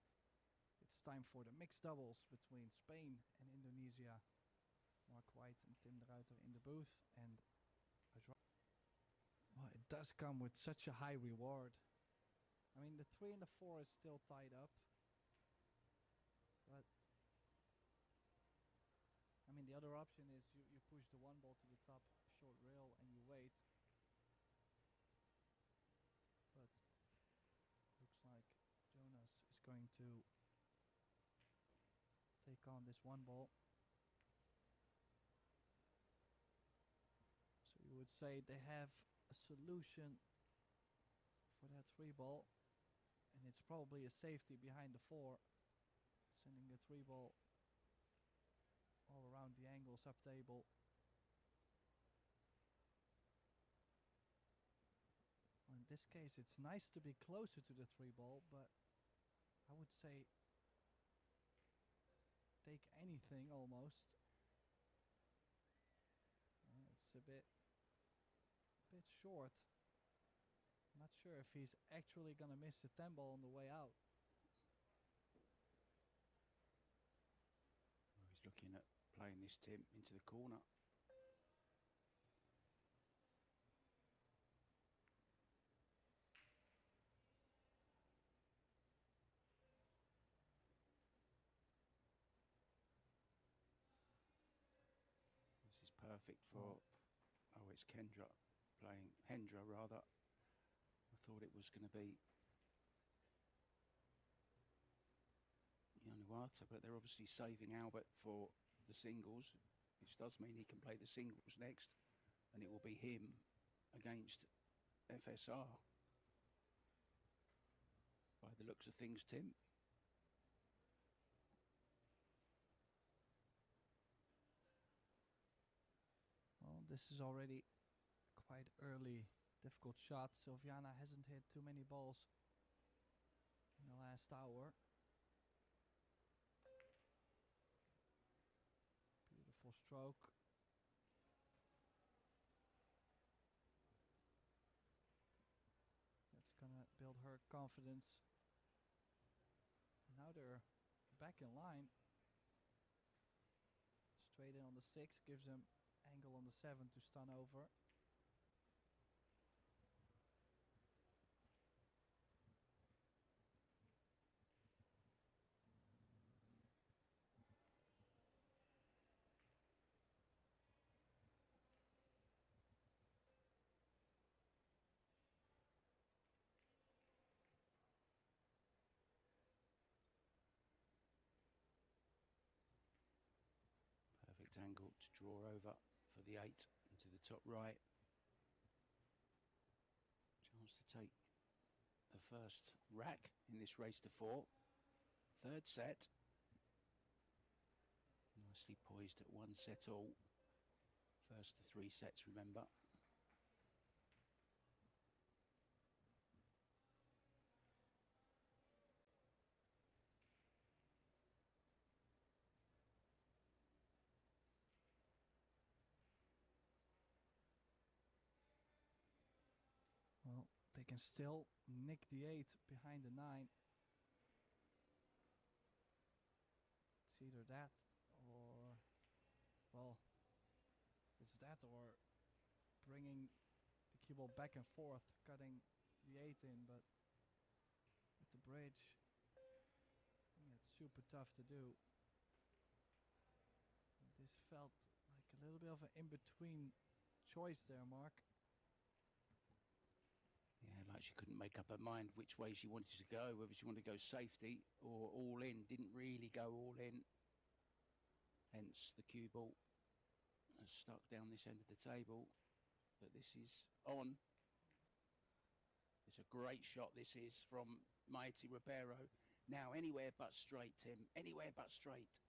It's time for the mixed doubles between Spain and Indonesia. Mark White and Tim de Ruiter in the booth. And well, it does come with such a high reward. I mean, the 3 and the 4 is still tied up. But I mean, the other option is you push the 1 ball to the top short rail and you wait. But looks like Jonas is going to take on this 1 ball. So you would say they have a solution for that 3 ball, and it's probably a safety behind the 4, sending the 3 ball all around the angles up table. Well, in this case, it's nice to be closer to the 3 ball, but I would say take anything almost. It's a bit short. Not sure if he's actually gonna miss the 10 ball on the way out. Well, he's looking at playing this Tim into the corner. This is perfect for, it's Kendra playing, Hendra rather. I thought it was going to be Yanuata, but they're obviously saving Albert for the singles, which does mean he can play the singles next, and it will be him against FSR. By the looks of things, Tim. Well, this is already quite early, difficult shot. Sylviana hasn't hit too many balls in the last hour. Beautiful stroke. That's gonna build her confidence. Now they're back in line. Straight in on the 6, gives him angle on the 7 to stun over. Perfect angle to draw over for the 8 into the top right. Chance to take the first rack in this race to 4. Third set. Nicely poised at 1 set all. First to 3 sets, remember. Well, they can still nick the 8 behind the 9. It's either that or, well, it's that or bringing the cue ball back and forth, cutting the 8 in, but with the bridge, I think that's super tough to do. This felt like a little bit of an in-between choice there, Mark. Yeah, like she couldn't make up her mind which way she wanted to go, whether she wanted to go safety or all in. Didn't really go all in. Hence the cue ball has stuck down this end of the table. But this is on. It's a great shot this is from Mighty Ribeiro. Now anywhere but straight, Tim. Anywhere but straight.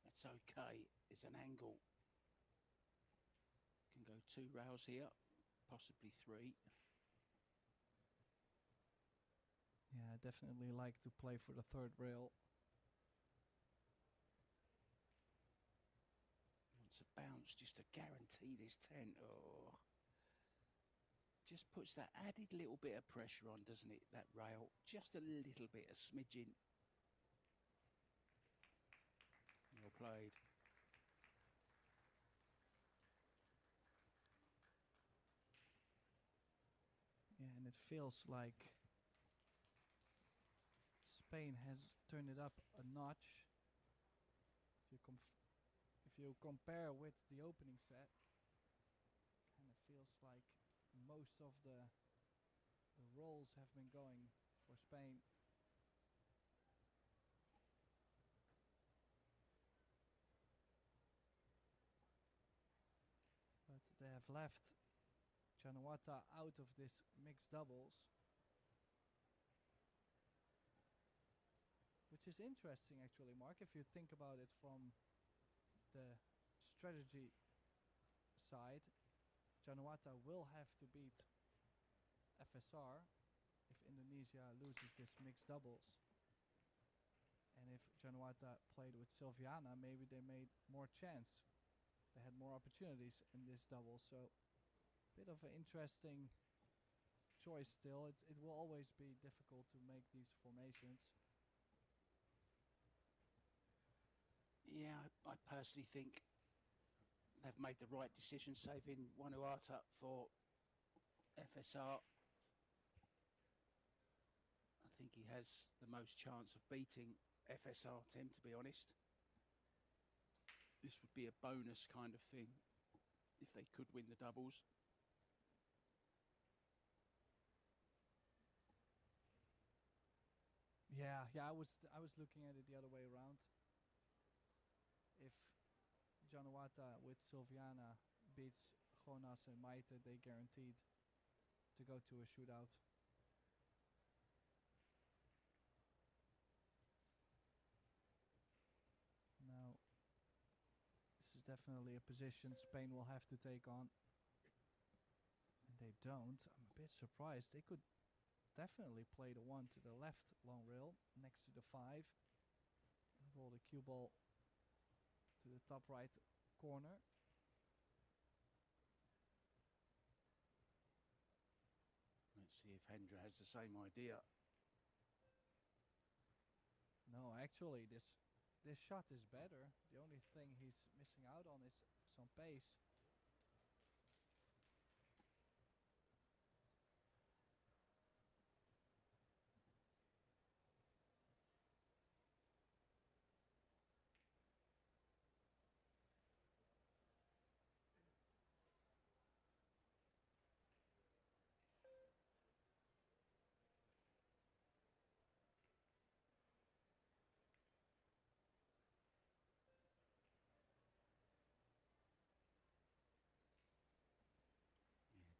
That's okay. It's an angle. Can go 2 rails here. Possibly 3. Yeah, I definitely like to play for the 3rd rail. Wants a bounce just to guarantee this 10. Oh. just puts that added little bit of pressure on, doesn't it? That rail, just a little bit, a smidgen. Well played. Yeah, and it feels like Spain has turned it up a notch. If you compare with the opening set, kind of feels like most of the rolls have been going for Spain. But they have left Januata out of this mixed doubles, which is interesting actually, Mark, if you think about it from the strategy side. Januata will have to beat FSR if Indonesia loses this mixed doubles. And if Januata played with Silviana, maybe they made more chance. They had more opportunities in this double, so bit of an interesting choice still. It will always be difficult to make these formations. Yeah, I personally think they've made the right decision saving Vanuatu for FSR. I think he has the most chance of beating FSR, Tim, to be honest. This would be a bonus kind of thing if they could win the doubles. Yeah, I was looking at it the other way around. If Januata with Silviana beats Jonas and Maite, they guaranteed to go to a shootout. Now, this is definitely a position Spain will have to take on. And they don't. I'm a bit surprised. They could definitely play the 1 to the left long rail next to the 5. And roll the cue ball to the top right corner. Let's see if Hendra has the same idea. No, actually, this shot is better. The only thing he's missing out on is some pace.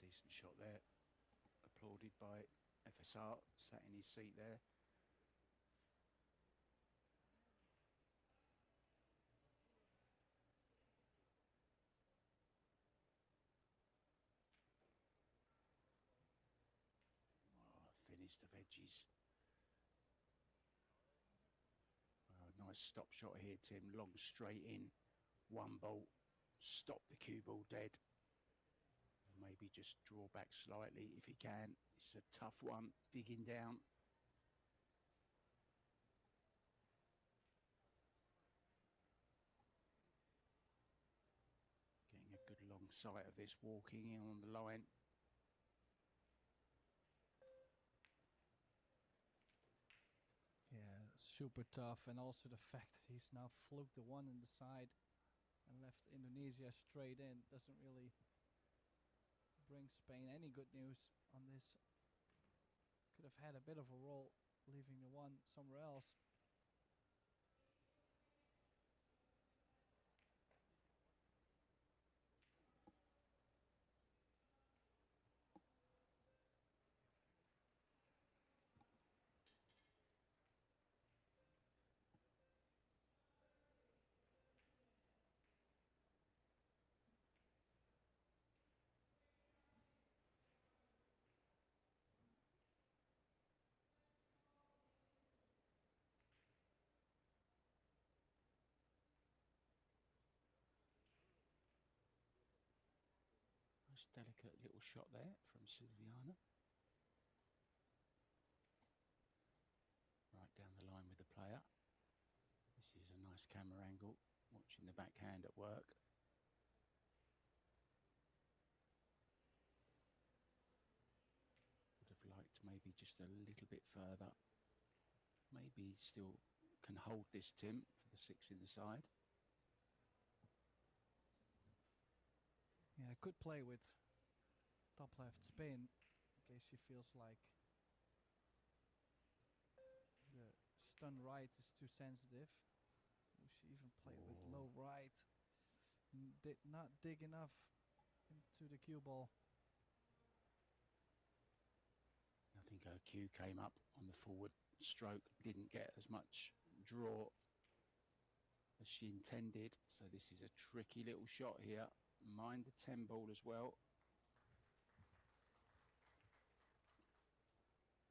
Decent shot there. Applauded by FSR, sat in his seat there. Oh, finished of edges. Oh, nice stop shot here, Tim. Long straight in. One ball. Stop the cue ball dead. Maybe just draw back slightly if he can. It's a tough one, digging down. Getting a good long sight of this, walking in on the line. Yeah, super tough, and also the fact that he's now fluked the 1 in the side and left Indonesia straight in doesn't really bring Spain any good news on this. Could have had a bit of a roll, leaving the 1 somewhere else. Nice, delicate little shot there from Silviana. Right down the line with the player. This is a nice camera angle, watching the backhand at work. Would have liked maybe just a little bit further. Maybe still can hold this, Tim, for the 6 in the side. Yeah, I could play with top left spin in case she feels like the stun right is too sensitive. She even played with low right. Did not dig enough into the cue ball. I think her cue came up on the forward stroke, didn't get as much draw as she intended. So this is a tricky little shot here. Mind the 10 ball as well.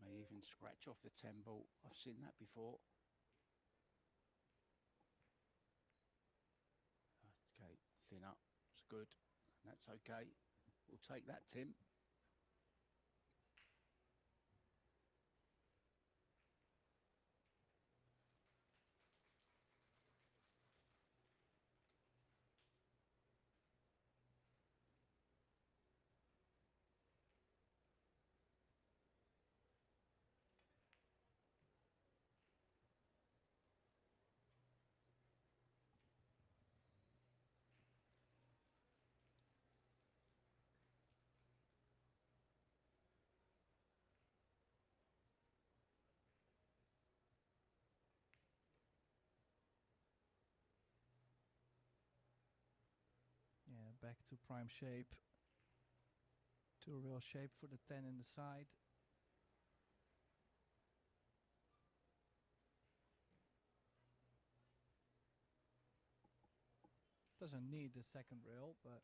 May even scratch off the 10 ball. I've seen that before. Okay, thin up. It's good. And that's okay. We'll take that, Tim. Yeah, back to prime shape. To a real shape for the 10 in the side. Doesn't need the second rail, but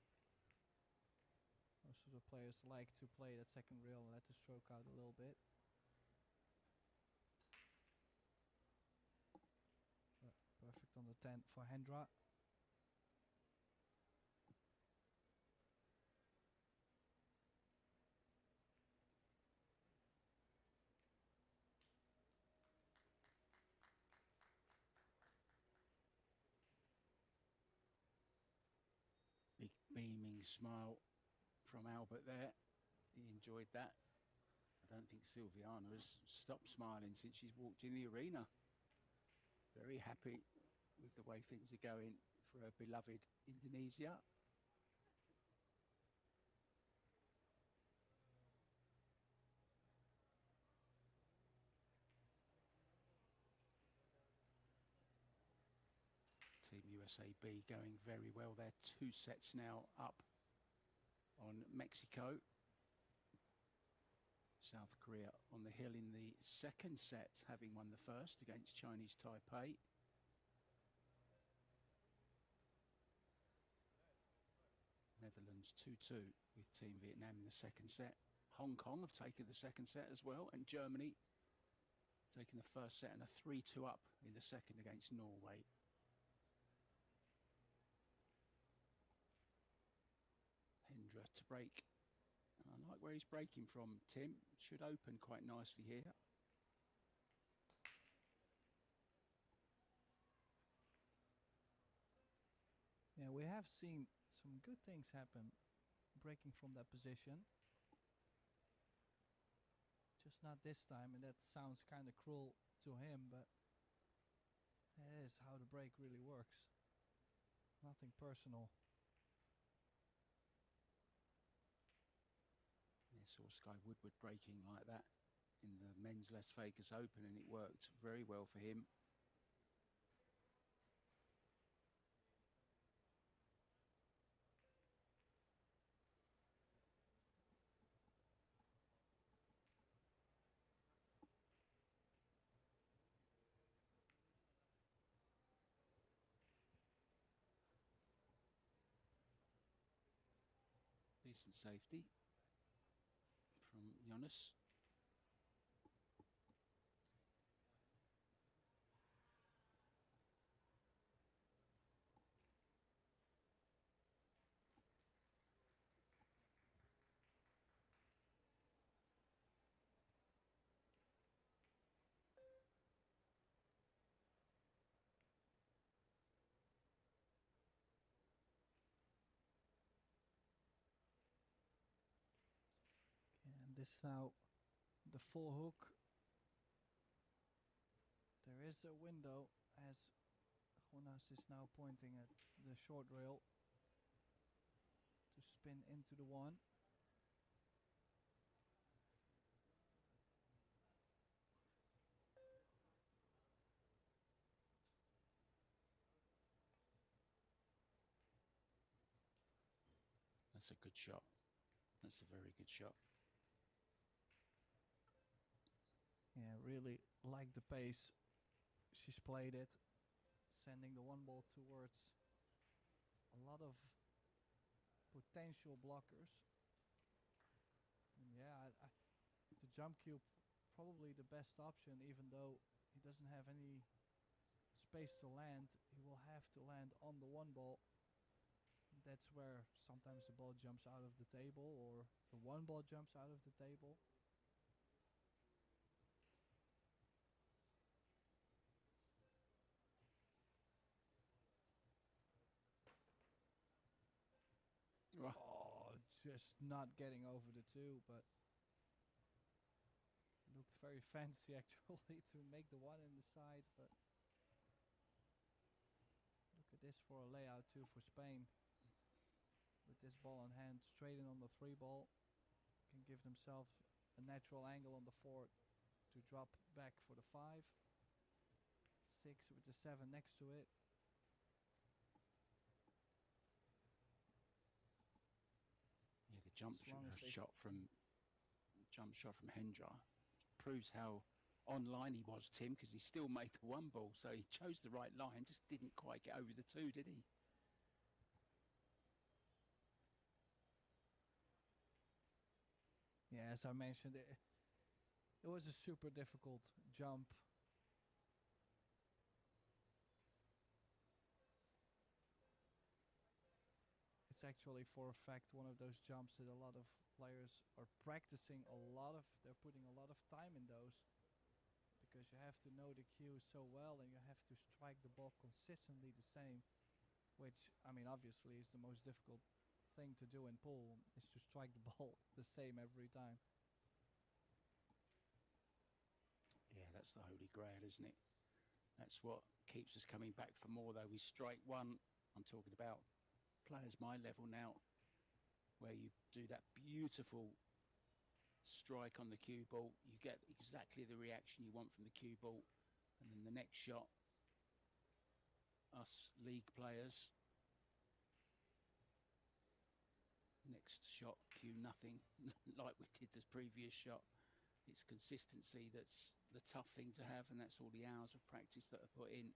most of the players like to play that second rail and let the stroke out a little bit. Perfect on the 10 for Hendra. Big beaming smile from Albert there. He enjoyed that. I don't think Silviana has stopped smiling since she's walked in the arena. Very happy with the way things are going for her beloved Indonesia. Team USA B going very well. They're 2 sets now up on Mexico. South Korea on the hill in the second set, having won the first against Chinese Taipei. Netherlands 2-2 with Team Vietnam in the second set. Hong Kong have taken the second set as well, and Germany taking the first set and a 3-2 up in the second against Norway. Hendra to break. I like where he's breaking from, Tim. Should open quite nicely here. Yeah, we have seen some good things happen breaking from that position. Just not this time, and that sounds kind of cruel to him, but that is how the break really works. Nothing personal. Yeah, saw Sky Woodward breaking like that in the men's Las Vegas Open, and it worked very well for him. Decent safety from Jonas. this is now the full hook. There is a window as Jonas is now pointing at the short rail to spin into the one. That's a good shot. That's a very good shot. Yeah, really like the pace she's played it, sending the one ball towards a lot of potential blockers. And yeah, the jump cube probably the best option, even though he doesn't have any space to land. He will have to land on the one ball. That's where sometimes the ball jumps out of the table or the one ball jumps out of the table. Oh, just not getting over the two, but looked very fancy actually to make the one in the side, but look at this for a layout too for Spain. With this ball in hand, straight in on the 3 ball, can give themselves a natural angle on the 4 to drop back for the 5. 6 with the 7 next to it. Yeah, the jump shot from Hendra proves how online he was, Tim, because he still made the 1 ball, so he chose the right line, just didn't quite get over the 2, did he? Yeah, as I mentioned, it was a super difficult jump. It's actually, for a fact, one of those jumps that a lot of players are practicing a lot of. They're putting a lot of time in those, because you have to know the cue so well and you have to strike the ball consistently the same, which, I mean, obviously is the most difficult thing to do in pool, is to strike the ball the same every time. Yeah, that's the holy grail, isn't it? That's what keeps us coming back for more, though. We strike one. I'm talking about players my level now, where you do that beautiful strike on the cue ball. You get exactly the reaction you want from the cue ball, and then the next shot, us league players, next shot, cue nothing, like we did the previous shot. It's consistency that's the tough thing to have, and that's all the hours of practice that are put in,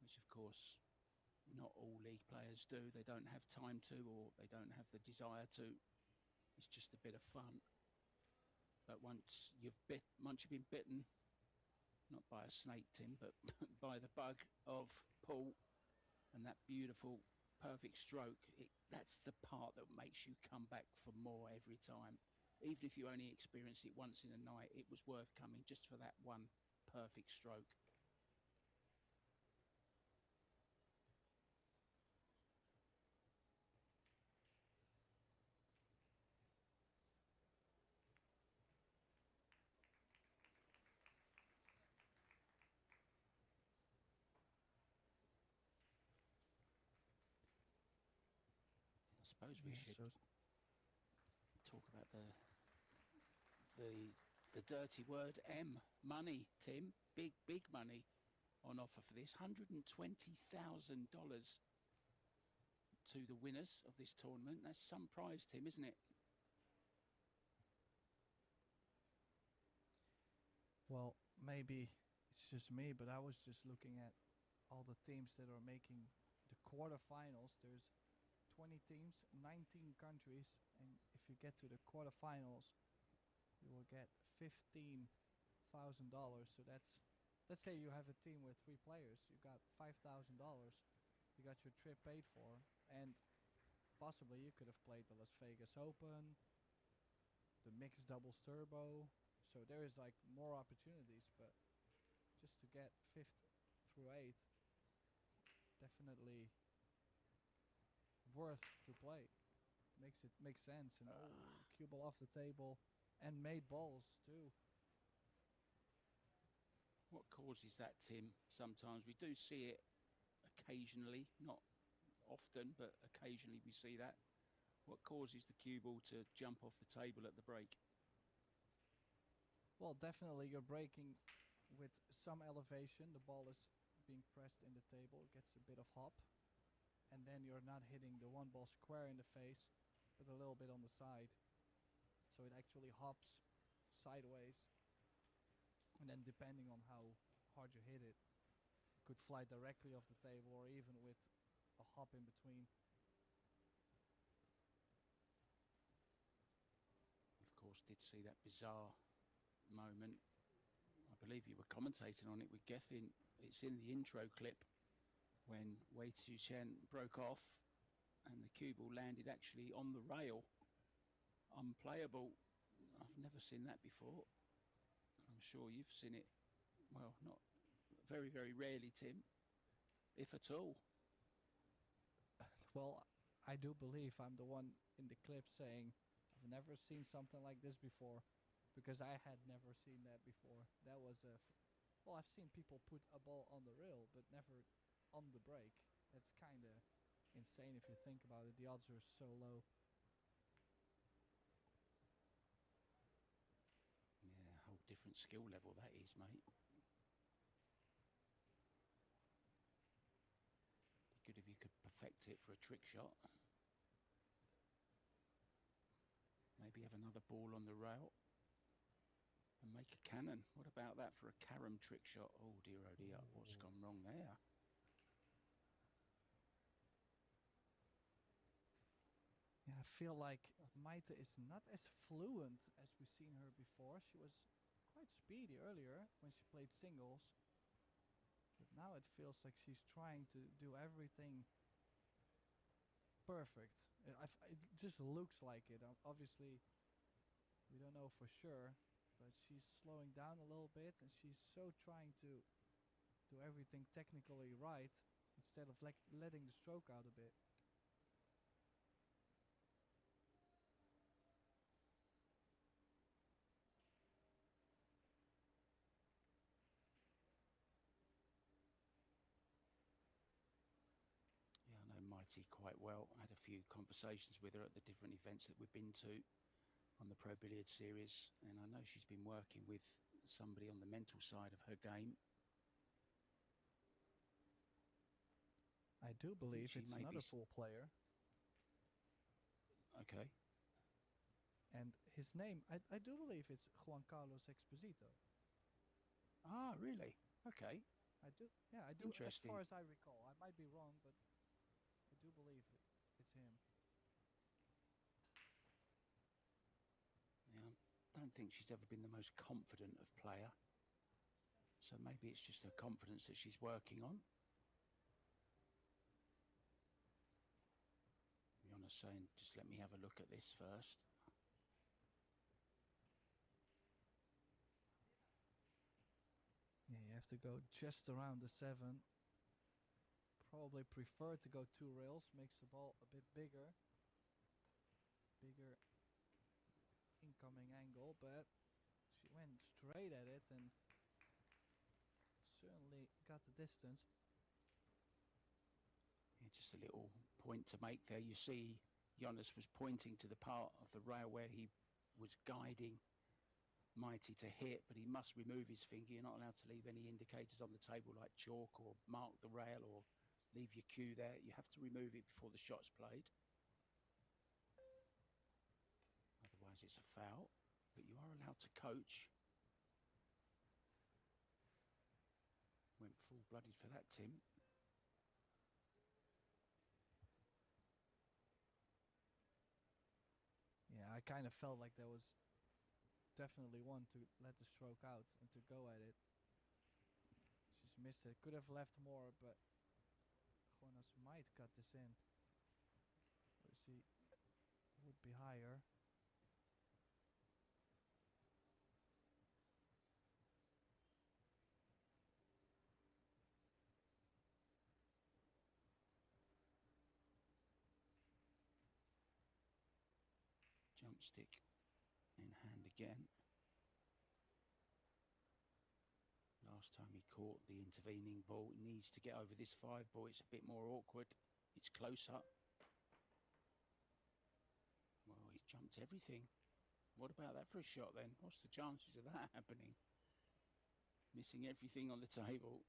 which of course not all league players do. They don't have time to, or they don't have the desire to. It's just a bit of fun. But once you've been bitten, not by a snake, Tim, but by the bug of pool and that beautiful perfect stroke, that's the part that makes you come back for more every time. Even if you only experience it once in a night, it was worth coming just for that one perfect stroke. I suppose we should talk about the dirty word M, money, Tim. Big money on offer for this. $120,000 to the winners of this tournament. That's some prize, Tim, isn't it? Well, maybe it's just me, but I was just looking at all the teams that are making the quarterfinals. There's 20 teams, 19 countries, and if you get to the quarterfinals, you will get $15,000. So that's, let's say you have a team with 3 players, you got $5,000. You got your trip paid for, and possibly you could have played the Las Vegas Open, the mixed doubles turbo. So there is like more opportunities, but just to get 5th through 8th, definitely worth to play. Makes sense. And cue ball off the table, and made balls too. What causes that, Tim? Sometimes we do see it occasionally, not often, but occasionally we see that. What causes the cue ball to jump off the table at the break? Well, definitely you're breaking with some elevation. The ball is being pressed in the table, it gets a bit of hop, and then you're not hitting the one ball square in the face, but a little bit on the side. So it actually hops sideways, and then depending on how hard you hit it, it could fly directly off the table or even with a hop in between. Of course, did see that bizarre moment. I believe you were commentating on it with Geffen. It's in the intro clip when Wei Tzu Chen broke off and the cue ball landed actually on the rail. Unplayable. I've never seen that before. I'm sure you've seen it. Well, not very, very rarely, Tim, if at all. Well, I do believe I'm the one in the clip saying I've never seen something like this before, because I had never seen that before. That was well, I've seen people put a ball on the rail, but never on the break. That's kind of insane if you think about it. The odds are so low. Yeah, a whole different skill level that is, mate. Be good if you could perfect it for a trick shot. Maybe have another ball on the rail and make a cannon. What about that for a carom trick shot? Oh dear, what's gone wrong there? Yeah, I feel like Maite is not as fluent as we've seen her before. She was quite speedy earlier when she played singles, but now it feels like she's trying to do everything perfect. It just looks like it. Obviously, we don't know for sure, but she's slowing down a little bit, and she's so trying to do everything technically right instead of letting the stroke out a bit. Yeah, I know Mighty quite well. I had a few conversations with her at the different events that we've been to on the Pro Billiard Series, and I know she's been working with somebody on the mental side of her game. I do believe it's another pool player. Okay. And his name, I do believe it's Juan Carlos Exposito. Ah, really? Okay. I do, yeah, I do. Interesting. As far as I recall, I might be wrong, but I do believe it's him. Yeah, I don't think she's ever been the most confident of player. So maybe it's just her confidence that she's working on. Yonna's saying, just let me have a look at this first. Yeah, you have to go just around the 7. Probably prefer to go 2 rails, makes the ball a bit bigger. Bigger incoming angle, but she went straight at it and certainly got the distance. Yeah, just a little point to make there. You see Jonas was pointing to the part of the rail where he was guiding Mighty to hit, but he must remove his finger. You're not allowed to leave any indicators on the table like chalk or mark the rail or leave your cue there. You have to remove it before the shot's played. Otherwise it's a foul, but you are allowed to coach. Went full-blooded for that, Tim. Yeah, I kind of felt like there was definitely one to let the stroke out and to go at it. She's missed it. Could have left more, but Jonas might cut this in. Or is he would be higher. Jump stick In hand again. Last time he caught the intervening ball. He needs to get over this 5 ball. It's a bit more awkward. It's closer. Well, he jumped everything. What about that for a shot then? What's the chances of that happening? Missing everything on the table.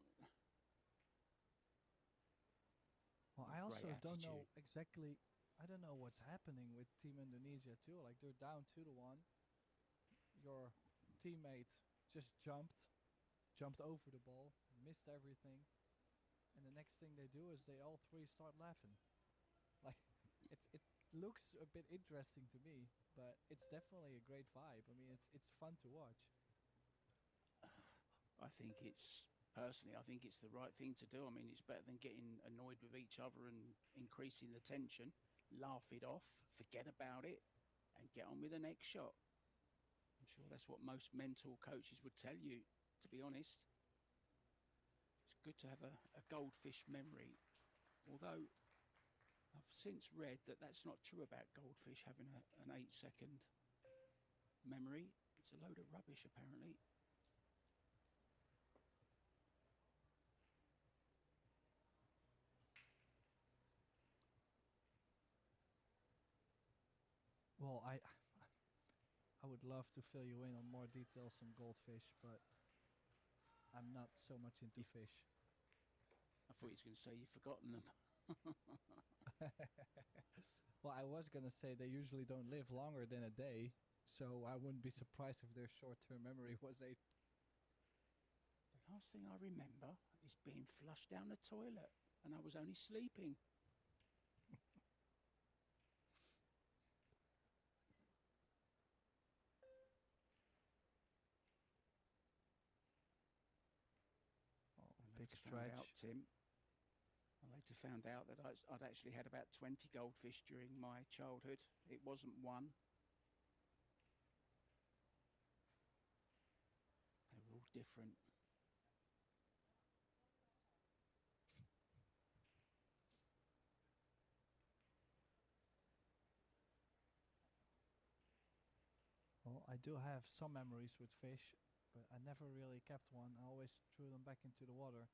Well, I also Great don't know attitude. exactly. I don't know what's happening with Team Indonesia too. Like they're down 2-1. Your teammate just jumped over the ball, missed everything, and the next thing they do is they all three start laughing. Like it looks a bit interesting to me, but it's definitely a great vibe. I mean, it's fun to watch. I think it's the right thing to do. I mean, it's better than getting annoyed with each other and increasing the tension. Laugh it off, forget about it, and get on with the next shot. I'm sure that's what most mental coaches would tell you, to be honest. It's good to have a goldfish memory, although I've since read that that's not true about goldfish having an 8-second memory. It's a load of rubbish, apparently. Well, I would love to fill you in on more details on goldfish, but I'm not so much into fish. I thought he was going to say you've forgotten them. Well, I was gonna say they usually don't live longer than a day, so I wouldn't be surprised if their short-term memory was 8. The last thing I remember is being flushed down the toilet, and I was only sleeping. Oh, I big later found stretch. out, Tim. I later found out that I'd actually had about 20 goldfish during my childhood. It wasn't one. They were all different. Well, I do have some memories with fish, but I never really kept one. I always threw them back into the water.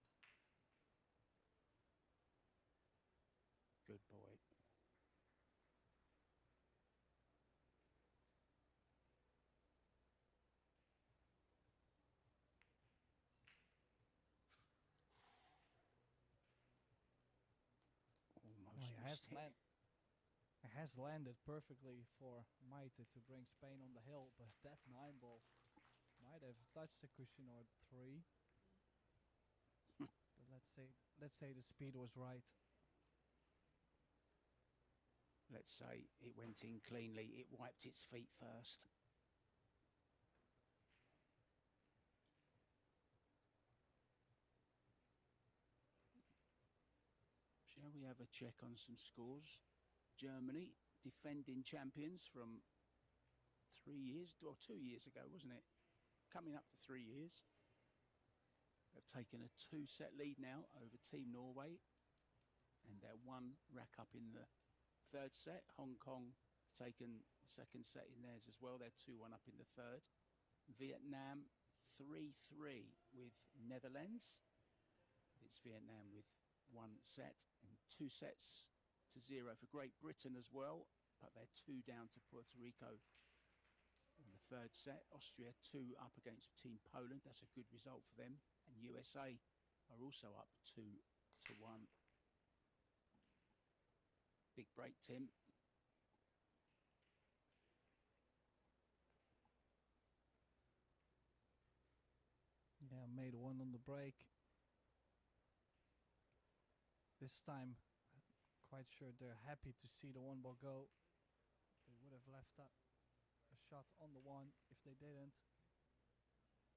Good boy. Almost missed it. It has landed perfectly for Maite to bring Spain on the hill, but that 9 ball might have touched the cushion or 3. But let's say the speed was right. Let's say it went in cleanly. It wiped its feet first. Shall we have a check on some scores? Germany, defending champions from 3 years, or 2 years ago, wasn't it? Coming up to 3 years. They've taken a 2-set lead now over Team Norway. And they're 1 rack up in the 3rd set. Hong Kong taken the 2nd set in theirs as well. They're 2-1 up in the 3rd. Vietnam 3-3 with Netherlands. It's Vietnam with 1 set and 2 sets to 0 for Great Britain as well, but they're 2 down to Puerto Rico in the 3rd set. Austria 2 up against Team Poland. That's a good result for them. And USA are also up 2-1. Big break, Tim. Yeah, made 1 on the break. This time, I'm quite sure they're happy to see the 1 ball go. They would have left up a shot on the 1 if they didn't.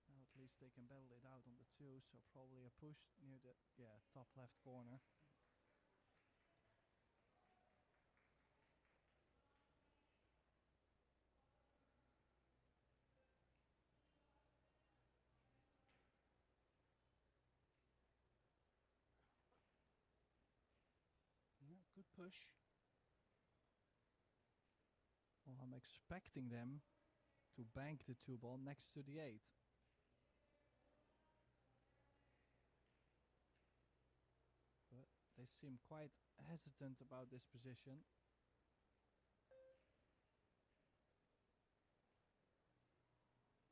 Now at least they can battle it out on the 2, so probably a push near the top left corner. Yeah, good push. Well, I'm expecting them to bank the 2 ball next to the 8. But they seem quite hesitant about this position.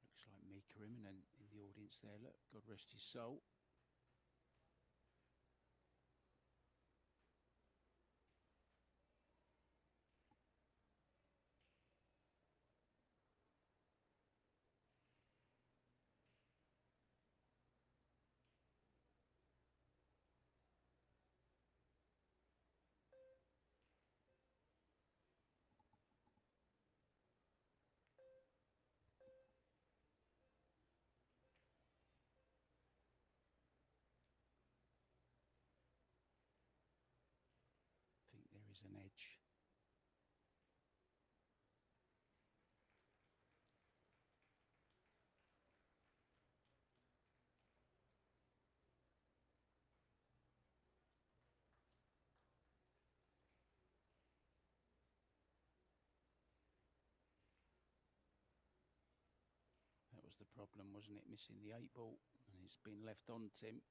Looks like Mika Immonen in the audience there. Look, God rest his soul. I think there is an edge. That was the problem, wasn't it? Missing the 8 ball, and it's been left on Tim.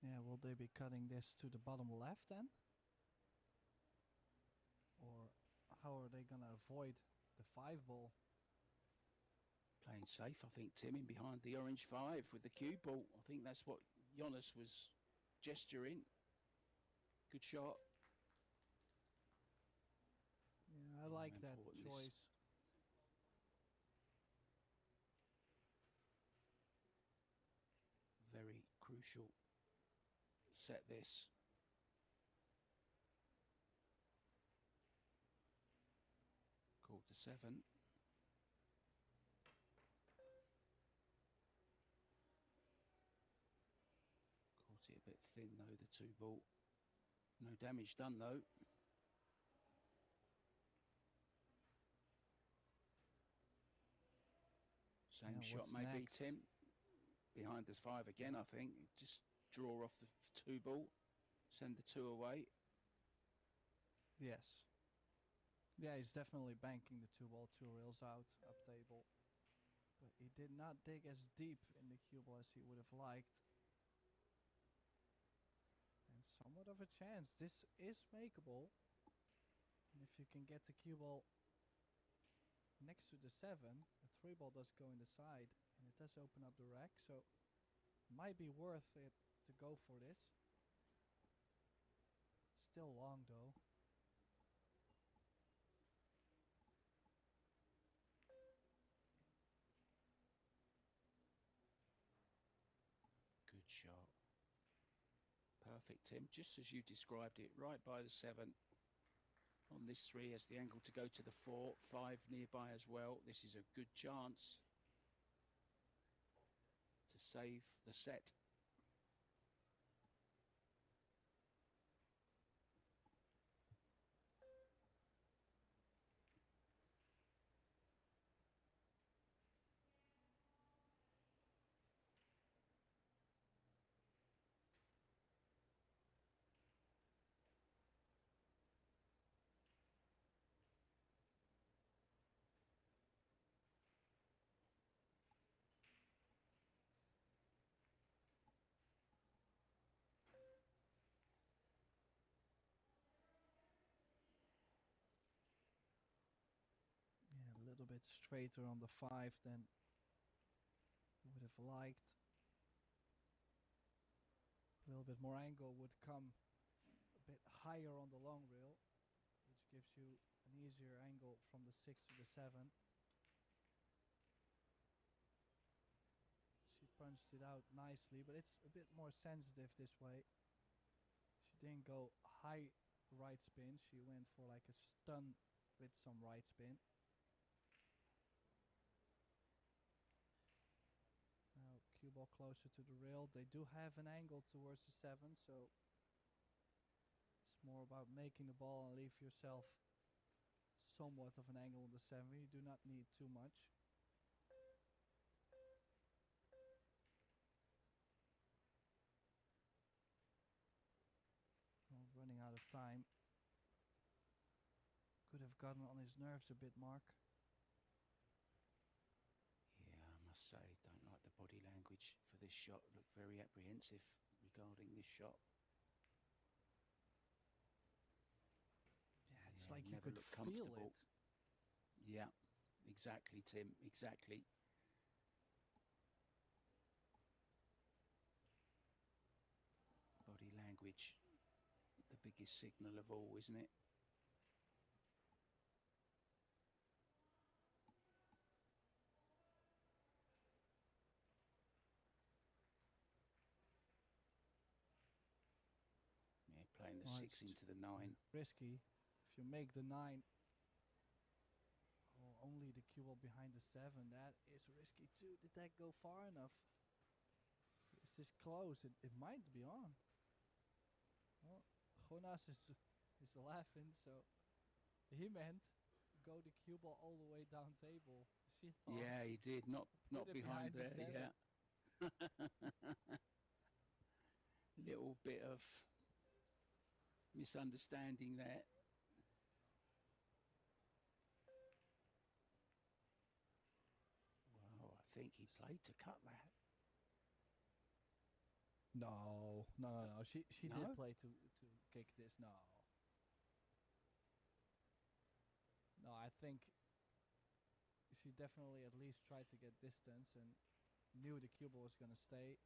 Yeah, will they be cutting this to the bottom left then? Or how are they gonna avoid the 5 ball? Playing safe, I think, Tim, in behind the orange 5 with the cue ball. I think that's what Jonas was gesturing. Good shot. Yeah, I like that important choice. Very crucial. Set this. Called to 7. Caught it a bit thin though, the 2 ball. No damage done though. Same shot what's maybe, next? Tim. Behind us 5 again, I think. Just draw off the 2 ball. Send the 2 away. Yes. Yeah, he's definitely banking the 2 ball, 2 rails out, up table. But he did not dig as deep in the cue ball as he would have liked. And somewhat of a chance. This is makeable. And if you can get the cue ball next to the 7, the 3 ball does go in the side. And it does open up the rack, so might be worth it to go for this. Still long though. Good shot. Perfect, Tim. Just as you described it, right by the 7. On this 3 has the angle to go to the 4. 5 nearby as well. This is a good chance to save the set. Yeah, a little bit straighter on the 5 than you would have liked. A little bit more angle would come a bit higher on the long rail, which gives you an easier angle from the 6 to the 7. She punched it out nicely, but it's a bit more sensitive this way. She didn't go high right spin, she went for like a stun with some right spin. Now cue ball closer to the rail. They do have an angle towards the 7, so it's more about making the ball and leave yourself somewhat of an angle on the 7. You do not need too much. time. Could have gotten on his nerves a bit, Mark. Yeah, I must say, don't like the body language for this shot. Look very apprehensive regarding this shot. Yeah, it's Yeah, like you never could look feel comfortable. it. Yeah, exactly, Tim, exactly. Body language, the biggest signal of all, isn't it? Yeah, playing the Oh, 6 into the 9. Risky. If you make the 9, oh, only the cue ball behind the 7. That is risky too. Did that go far enough? Is this close? It might be on. Well, Jonas is laughing, so he meant go the cue ball all the way down table. She thought. Yeah, he did. Not Put it behind behind the there. 7. Yeah. Little bit of misunderstanding there. Well, I think he played to cut that. No. She No? did play to kick this. No. No, I think she definitely at least tried to get distance and knew the cue ball was gonna stay.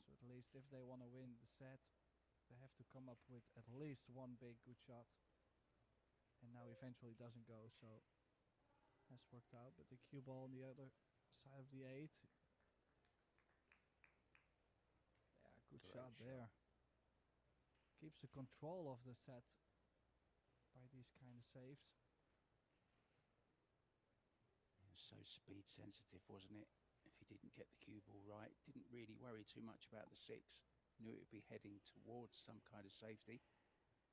So at least if they want to win the set, they have to come up with at least one big good shot. And now eventually doesn't go, so has worked out. But the cue ball on the other side of the 8. Yeah, good Great shot there. Keeps the control of the set by these kind of saves. So speed sensitive, wasn't it? If he didn't get the cue ball right, didn't really worry too much about the 6. Knew it would be heading towards some kind of safety.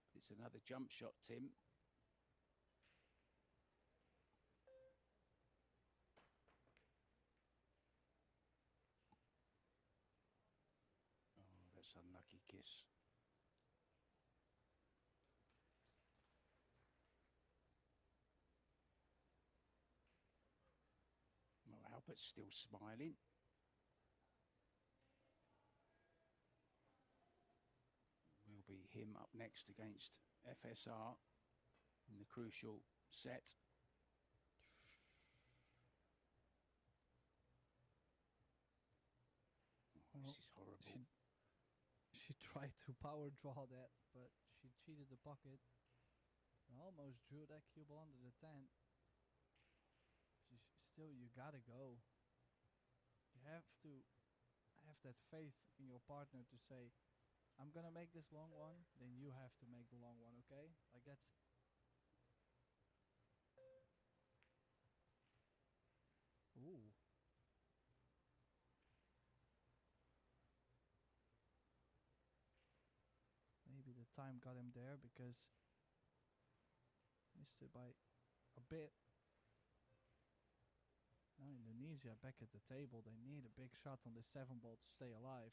But it's another jump shot, Tim. Oh, that's unlucky kiss. Well, Albert's still smiling. Will be him up next against FSR in the crucial set. Oh, Well, this is horrible. She tried to power draw that, but she cheated the pocket and almost drew that cue ball under the 10. Still, you gotta go. You have to have that faith in your partner to say, I'm gonna make this long one, then you have to make the long one, okay? Like that's... Ooh. Maybe the time got him there because missed it by a bit. Now Indonesia back at the table. They need a big shot on this 7 ball to stay alive.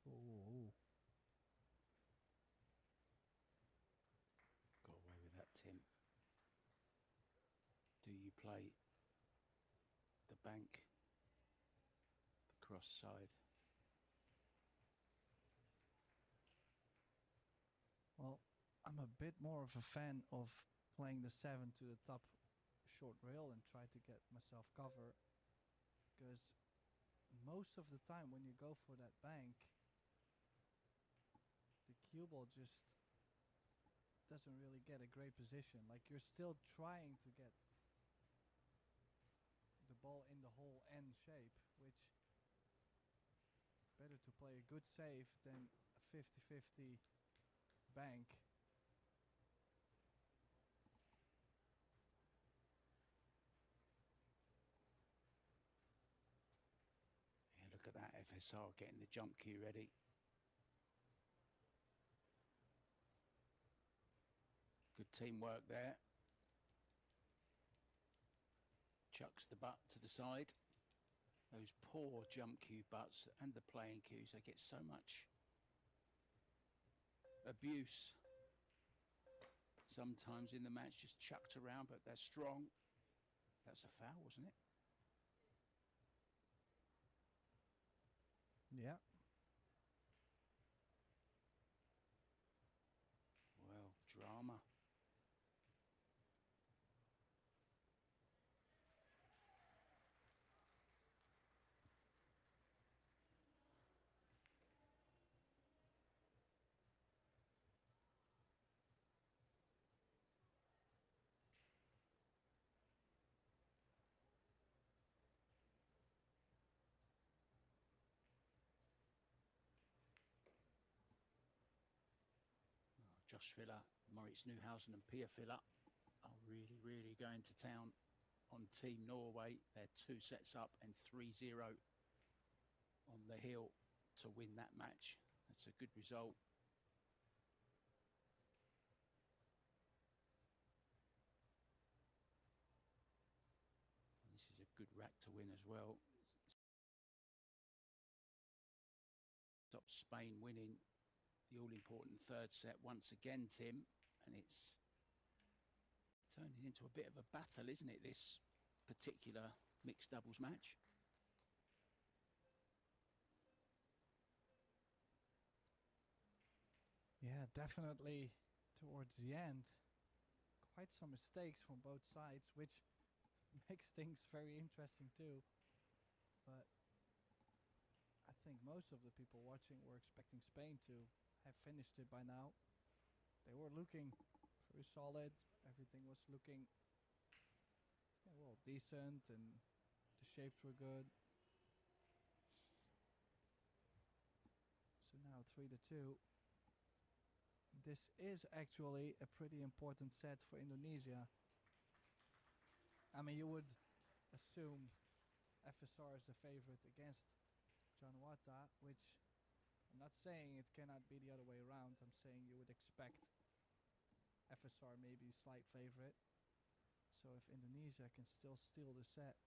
Ooh. Got away with that, Tim. Do you play the bank, the cross side? Well, I'm a bit more of a fan of playing the 7 to the top short rail and try to get myself cover, because most of the time when you go for that bank, the cue ball just doesn't really get a great position. Like you're still trying to get the ball in the whole N shape, which better to play a good save than a 50-50 bank. Yeah, look at that, FSR getting the jump cue ready. Good teamwork there. chucks the butt to the side. Those poor jump cue butts and the playing cues, they get so much abuse sometimes in the match, just chucked around, but they're strong. That's a foul, wasn't it? Yeah. Well, drama. Josh Filler, Moritz Newhausen and Pia Filler are really, really going to town on Team Norway. They're 2 sets up and 3-0 on the hill to win that match. That's a good result. And this is a good rack to win as well. Stop Spain winning the all-important 3rd set once again, Tim, and it's turning into a bit of a battle, isn't it, this particular mixed doubles match? Yeah, definitely towards the end. Quite some mistakes from both sides, which makes things very interesting too. But I think most of the people watching were expecting Spain to have finished it by now. They were looking very solid. Everything was looking, yeah, well, decent, and the shapes were good. So now 3-2. This is actually a pretty important set for Indonesia. I mean, you would assume FSR is the favorite against Januata, which I'm not saying it cannot be the other way around. I'm saying you would expect FSR maybe slight favorite. So if Indonesia can still steal the set.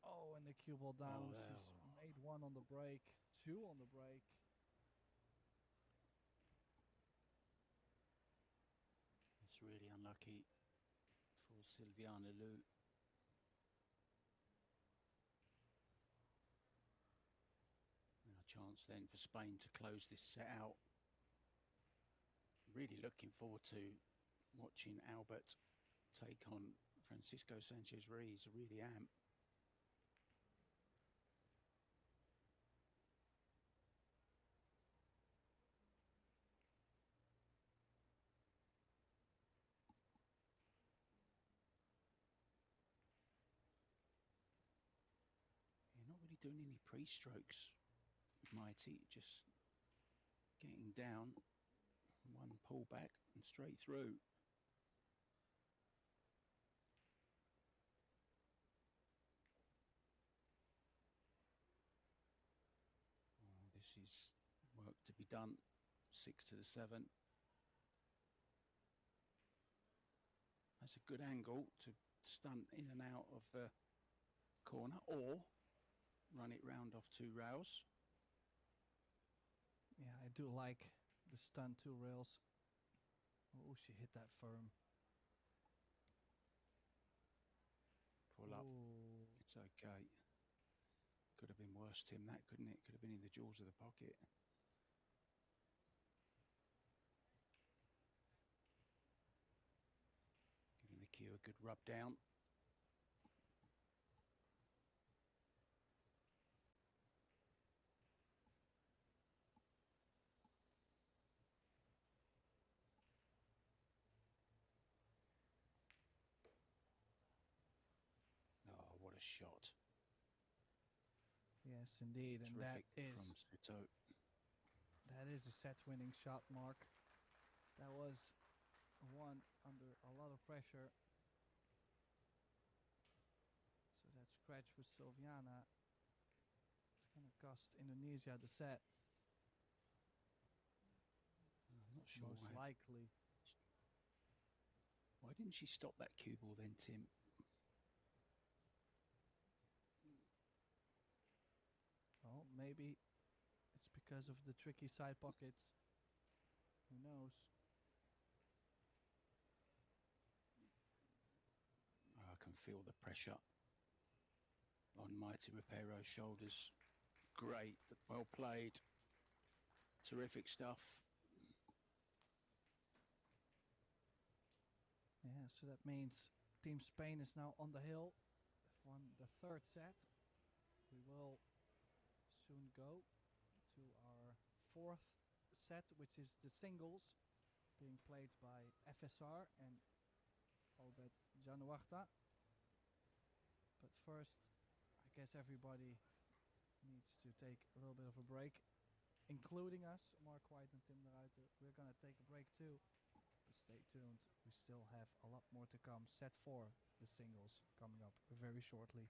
Oh, and the cue ball down. She's made 1 on the break, 2 on the break. It's really unlucky for Sylviana Lou. Now a chance then for Spain to close this set out. Really looking forward to watching Albert take on Francisco Sanchez Ruiz. I really am. Not really doing any pre-strokes, Mighty, just getting down, 1 pull back and straight through. Oh, this is work to be done, 6-7. That's a good angle to stunt in and out of the corner, or run it round off 2 rails. Yeah, I do like the stun 2 rails. Oh, she hit that firm. Pull up. It's okay. Could have been worse, Tim, that, couldn't it? Could have been in the jaws of the pocket. Giving the cue a good rub down. Shot. Yes, indeed, and Terrific from Suto. That is a set-winning shot, Mark. That was won under a lot of pressure. So that scratch for Sylviana, it's going to cost Indonesia the set. I'm not Not sure most why. likely. Why didn't she stop that cue ball then, Tim? Well, maybe it's because of the tricky side pockets. Who knows? I can feel the pressure on Mighty Repairo's shoulders. Great, well played. Terrific stuff. Yeah, so that means Team Spain is now on the hill. They've won the third set. We will soon go to our fourth set, which is the singles, being played by FSR and Albert Januarta. But first, I guess everybody needs to take a little bit of a break, including us, Mark White and Tim de Ruiter. We're going to take a break too. But stay tuned, we still have a lot more to come. Set 4, the singles, coming up very shortly.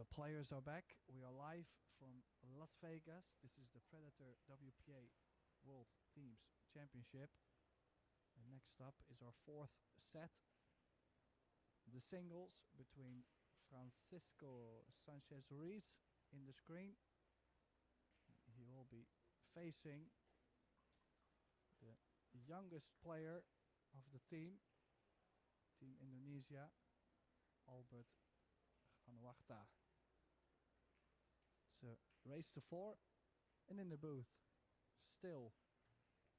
players are back. We are live from Las Vegas. This is the Predator WPA World Teams Championship. And next up is our fourth set. The singles between Francisco Sanchez-Ruiz in the screen. He will be facing the youngest player of the team, Team Indonesia, Albert Ganwachta. It's a race to 4, and in the booth, still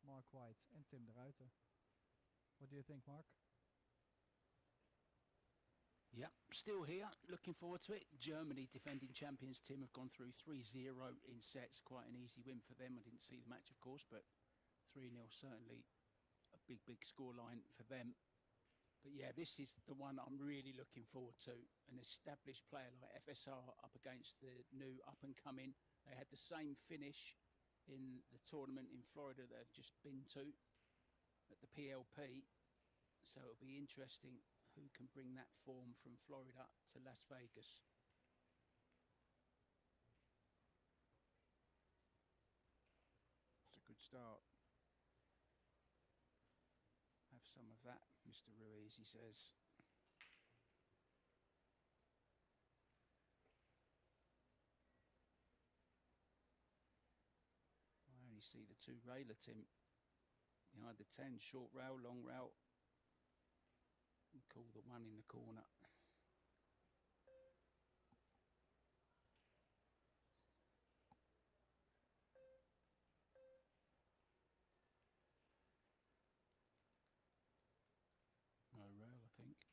Mark White and Tim de Ruiter. What do you think, Mark? Yep, still here, looking forward to it. Germany, defending champions, Tim, have gone through 3-0 in sets. Quite an easy win for them. I didn't see the match, of course, but 3-0 certainly a big, big scoreline for them. But yeah, this is the one I'm really looking forward to. An established player like FSR up against the new up-and-coming. They had the same finish in the tournament in Florida that they've just been to at the PLP. So it'll be interesting who can bring that form from Florida to Las Vegas. It's a good start. Have some of that, Mr. Ruiz, he says. I only see the two railer, Tim. Behind the 10, short rail, long rail. And call the one in the corner. No rail, I think.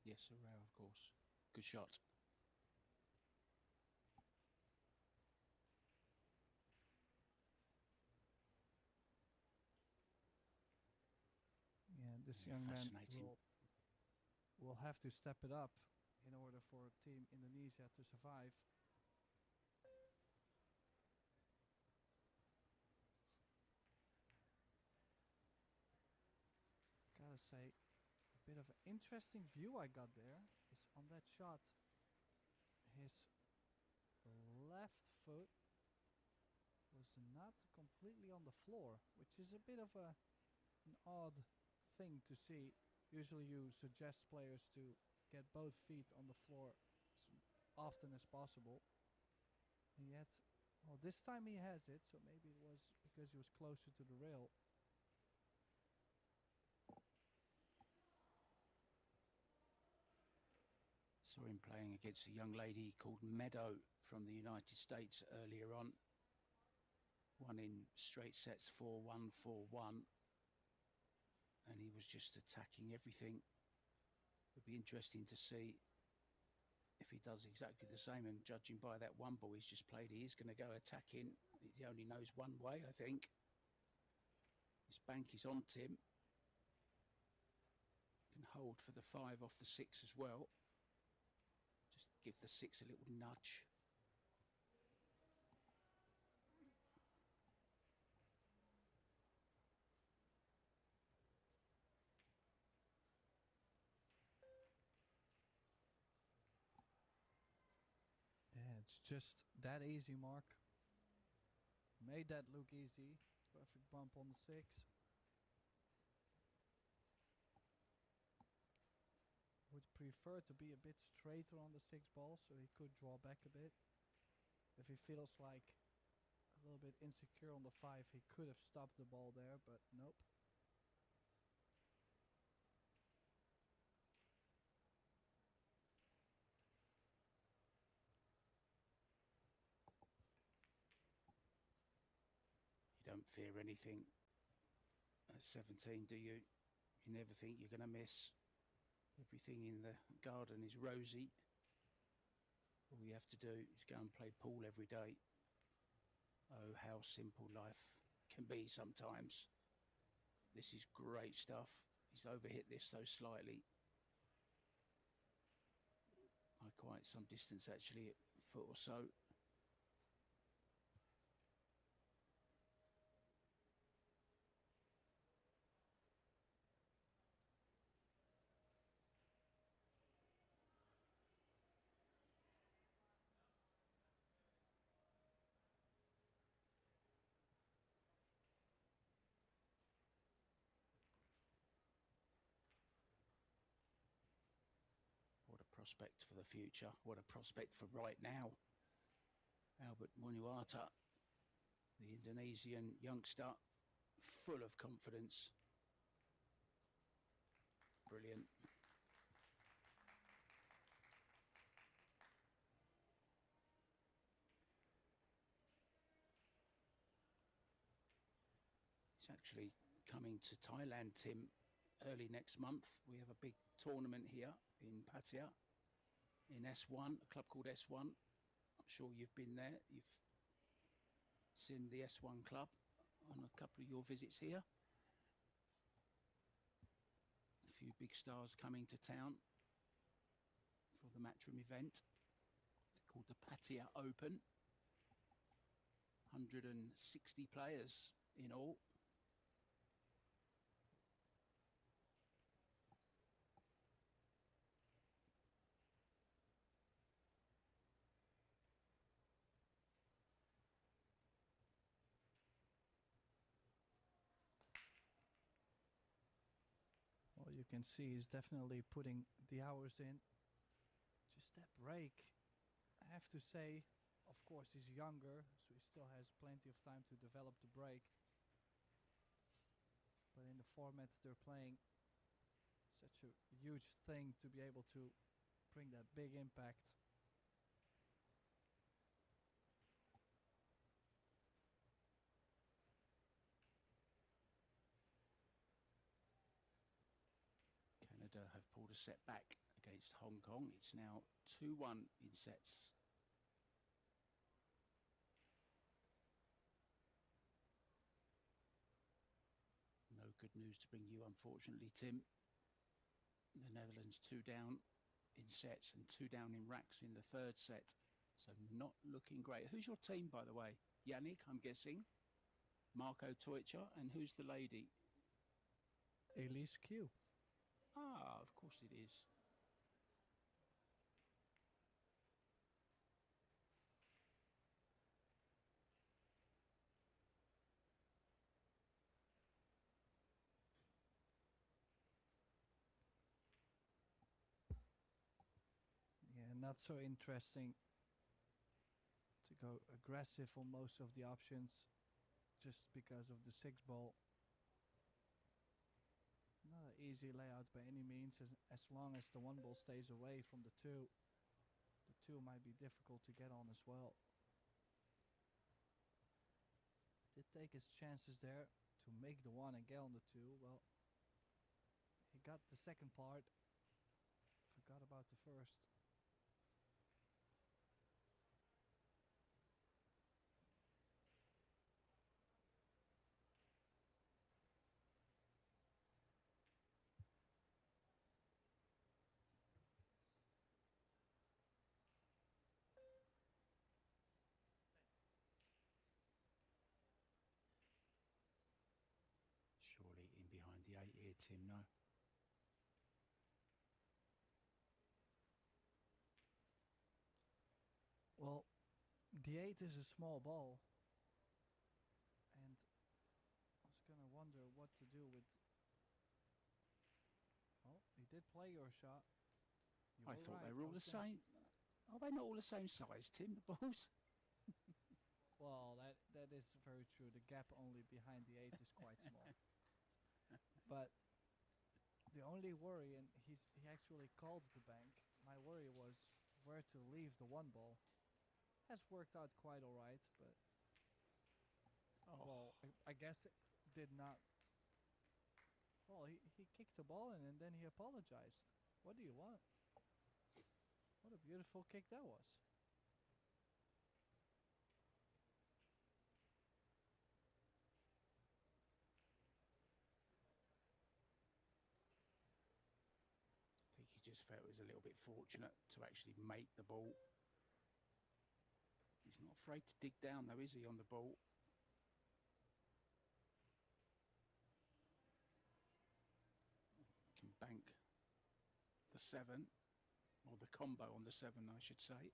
Yes, a rail, of course. Good shot. Yeah, this young man will have to step it up in order for Team Indonesia to survive. Gotta say, a bit of an interesting view I got there is on that shot. His left foot was not completely on the floor, which is a bit of an odd thing to see. Usually you suggest players to get both feet on the floor as often as possible. And yet, well, this time he has it, so maybe it was because he was closer to the rail. Saw him playing against a young lady called Meadow from the United States earlier on. Won in straight sets 4-1, 4-1. And he was just attacking everything. It'll be interesting to see if he does exactly the same. And judging by that one ball he's just played, he is going to go attacking. He only knows one way, I think. His bank is on Tim. Can hold for the 5 off the 6 as well. Just give the 6 a little nudge. It's just that easy, Mark. Made that look easy. Perfect bump on the 6. Would prefer to be a bit straighter on the 6 ball so he could draw back a bit. If he feels like a little bit insecure on the 5, he could have stopped the ball there, but nope. Don't fear anything at 17, do you? You never think you're going to miss. Everything in the garden is rosy. All you have to do is go and play pool every day. Oh, how simple life can be sometimes. This is great stuff. He's overhit this so slightly. By quite some distance actually, a foot or so. prospect for the future. What a prospect for right now. Albert Munuata, the Indonesian youngster, full of confidence. Brilliant. He's actually coming to Thailand, Tim, early next month. We have a big tournament here in Pattaya in S1, a club called S1. I'm sure you've been there. You've seen the S1 club on a couple of your visits here. A few big stars coming to town for the Matchroom event. It's called the Pattaya Open. 160 players in all. Well, you can see he's definitely putting the hours in. Just that break, I have to say, of course he's younger, so he still has plenty of time to develop the break. But in the format they're playing, such a huge thing to be able to bring that big impact. Canada have pulled a set back against Hong Kong. It's now 2-1 in sets. No good news to bring you, unfortunately, Tim. The Netherlands 2 down in sets and 2 down in racks in the third set. So not looking great. Who's your team, by the way? Yannick, I'm guessing. Marco Toicha. And who's the lady? Elise Q. Ah, of course it is. Yeah, not so interesting to go aggressive on most of the options just because of the 6 ball. Not an easy layout by any means, as long as the 1 ball stays away from the 2. The 2 might be difficult to get on as well. Did take his chances there to make the 1 and get on the 2. Well, he got the second part, forgot about the first. Surely in behind the 8 here, Tim, no? Well, the 8 is a small ball, and I was gonna wonder what to do with. Oh, he did play your shot. You I were thought right. they were all the same. Are they not all the same size, Tim, the balls? Well, that is very true. The gap only behind the 8 is quite small. But the only worry, and he actually called the bank. My worry was where to leave the 1 ball. Has worked out quite alright, but well, I guess it did not. Well, he kicked the ball in and then he apologized. What do you want? What a beautiful kick that was. I think he just felt it was a little bit fortunate to actually make the ball. He's not afraid to dig down, though, is he, on the ball? Can bank the 7, or the combo on the 7, I should say.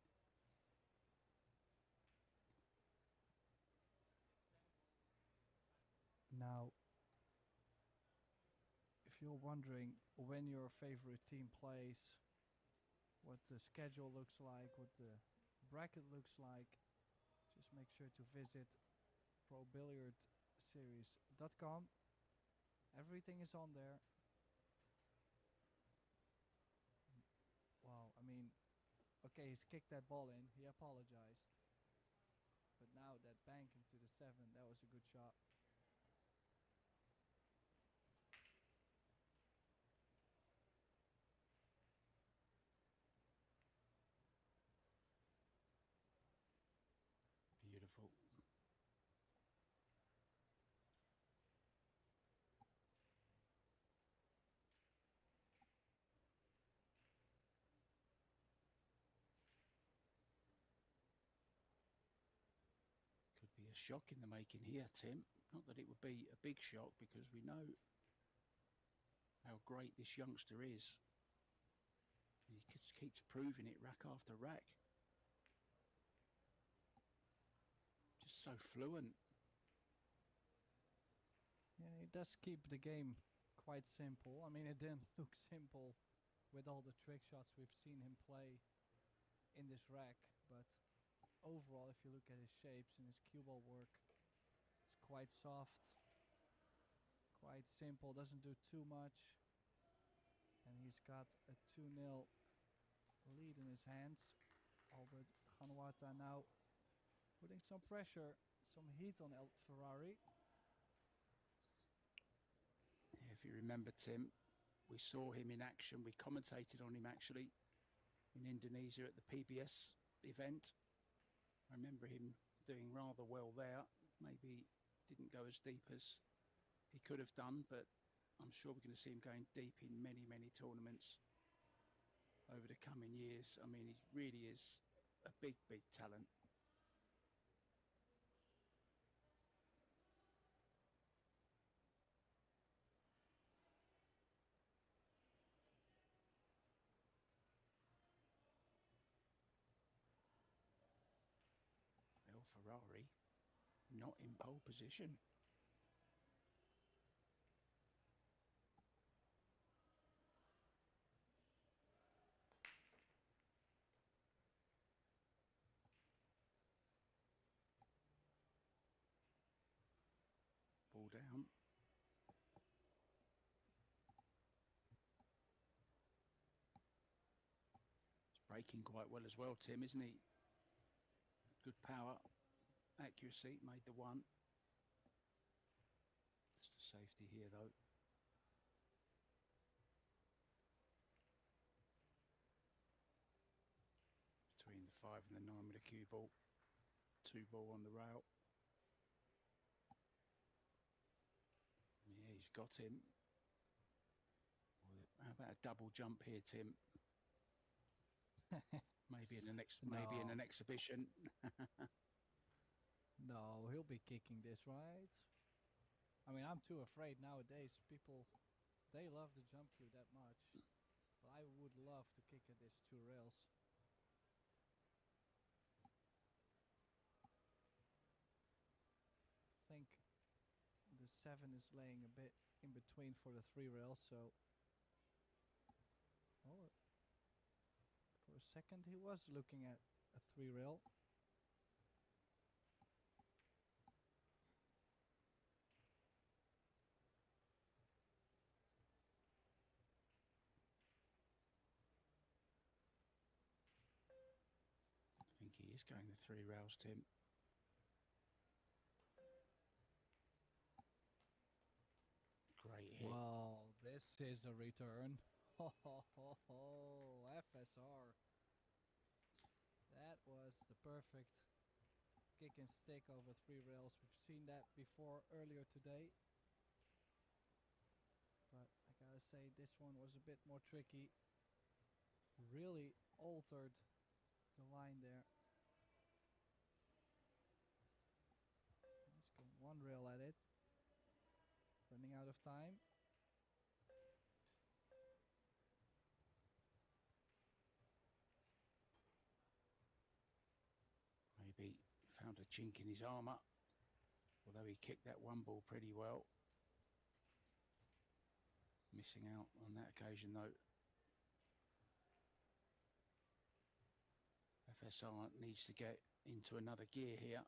Now, if you're wondering when your favorite team plays, what the schedule looks like, what the bracket looks like, just make sure to visit probilliardseries.com. Everything is on there. Wow, I mean, okay, he's kicked that ball in. He apologized. But now that bank into the 7, that was a good shot. Beautiful. Could be a shock in the making here, Tim. Not that it would be a big shock, because we know how great this youngster is. He just keeps proving it rack after rack. Just so fluent. Yeah, he does keep the game quite simple. I mean, it didn't look simple with all the trick shots we've seen him play in this rack, but overall, if you look at his shapes and his cue ball work, it's quite soft, quite simple, doesn't do too much, and he's got a 2-0 lead in his hands. Albert Ganwata now putting some pressure, some heat on El Ferrari. If you remember, Tim, we saw him in action. We commentated on him actually in Indonesia at the PBS event. I remember him doing rather well there. Maybe didn't go as deep as he could have done, but I'm sure we're going to see him going deep in many, many tournaments over the coming years. I mean, he really is a big, big talent. Ferrari not in pole position. Ball down. He's braking quite well as well, Tim, isn't he? Good power. Accuracy, made the 1. Just a safety here though. Between the 5 and the 9 with a cue ball. 2 ball on the rail. Yeah, he's got him. How about a double jump here, Tim? Maybe in the next, maybe in an exhibition. No, he'll be kicking this, right? I mean, I'm too afraid nowadays. People, they love the jump cue that much. But I would love to kick at this 2 rails. I think the 7 is laying a bit in between for the 3 rails, so... Oh, for a second he was looking at a 3 rail. I think he is going the 3 rails, Tim. Great hit. Well, this is a return. Ho ho ho ho, FSR. That was the perfect kick and stick over 3 rails. We've seen that before earlier today. But I gotta say, this one was a bit more tricky. Really altered the line there. He's going 1 rail at it. Running out of time. Maybe found a chink in his armour, although he kicked that 1 ball pretty well. Missing out on that occasion though. FSR needs to get into another gear here.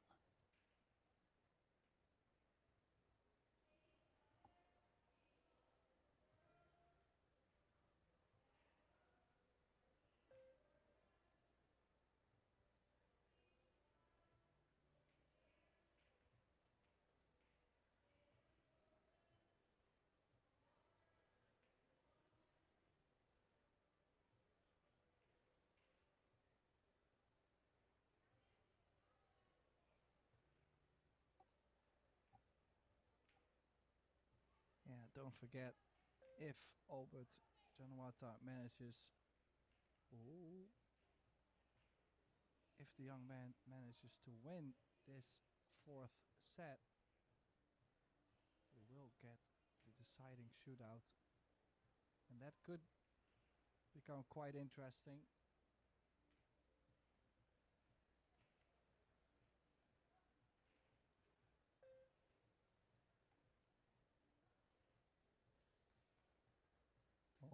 Yeah, don't forget, if Albert Janawata manages, ooh, if the young man manages to win this fourth set, we will get the deciding shootout, and that could become quite interesting.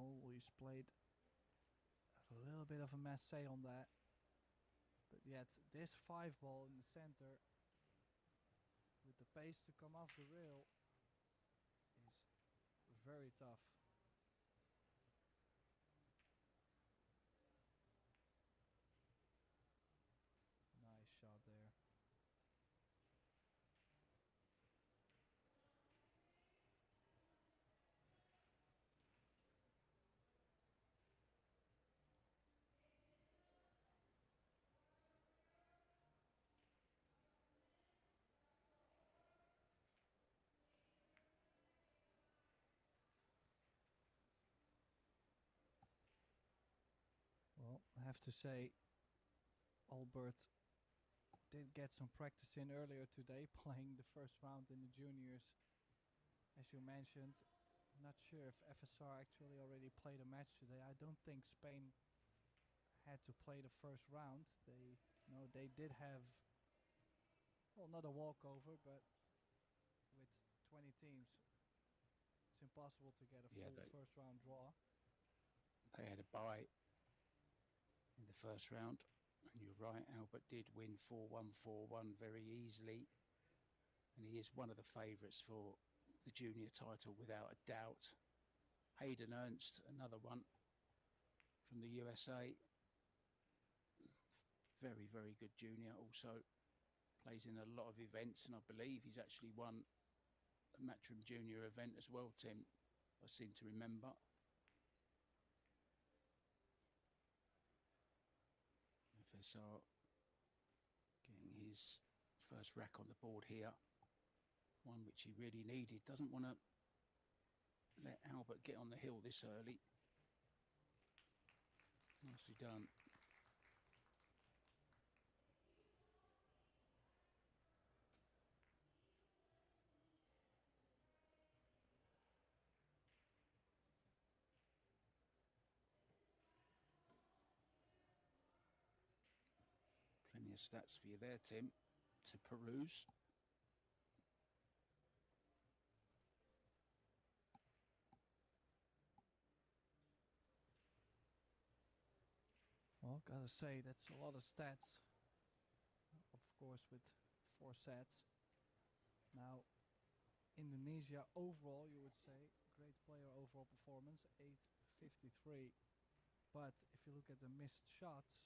Oh, he's played a little bit of a messy on that. But yet, this 5-ball in the center, with the pace to come off the rail, is very tough. Nice shot there. Well, I have to say, Albert did get some practice in earlier today, playing the first round in the juniors. As you mentioned, not sure if FSR actually already played a match today. I don't think Spain had to play the first round. They did have, well, not a walkover, but with 20 teams, it's impossible to get a full first round draw. They had a bye in the first round, and you're right, Albert did win 4-1, 4-1 very easily, and he is one of the favourites for the junior title without a doubt. Hayden Ernst, another one from the USA, very, very good junior, also plays in a lot of events, and I believe he's actually won a Matchroom Junior event as well, Tim, I seem to remember. FSR getting his first rack on the board here, one which he really needed. Doesn't want to let Albert get on the hill this early. Nicely done. Plenty of stats for you there, Tim, to peruse. Well, gotta say, that's a lot of stats. Of course, with 4 sets. Now, Indonesia overall, you would say, great player overall performance, 853. But if you look at the missed shots,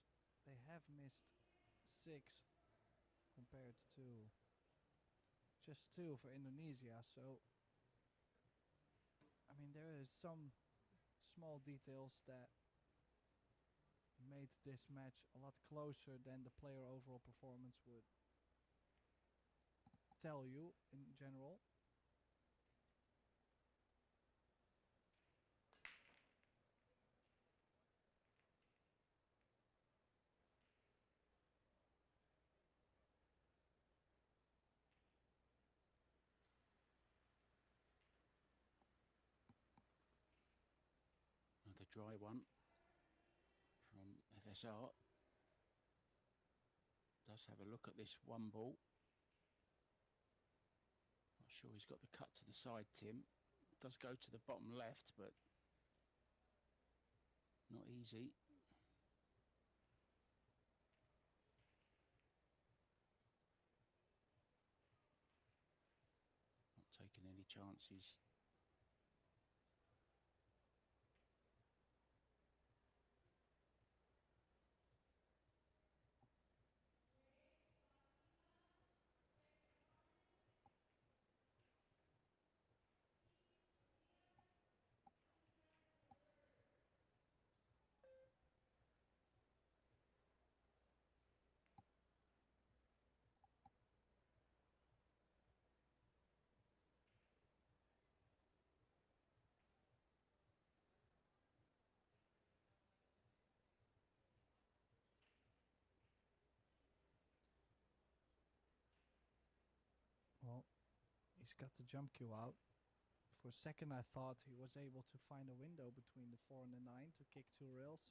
they have missed 6 compared to just 2 for Indonesia. So, I mean, there is some small details that made this match a lot closer than the player overall performance would tell you in general. Another dry one from FSR. Does have a look at this one ball. Not sure he's got the cut to the side, Tim. Does go to the bottom left, but not easy. chances. Well, he's got the jump cue out. For a second I thought he was able to find a window between the 4 and the 9 to kick 2 rails.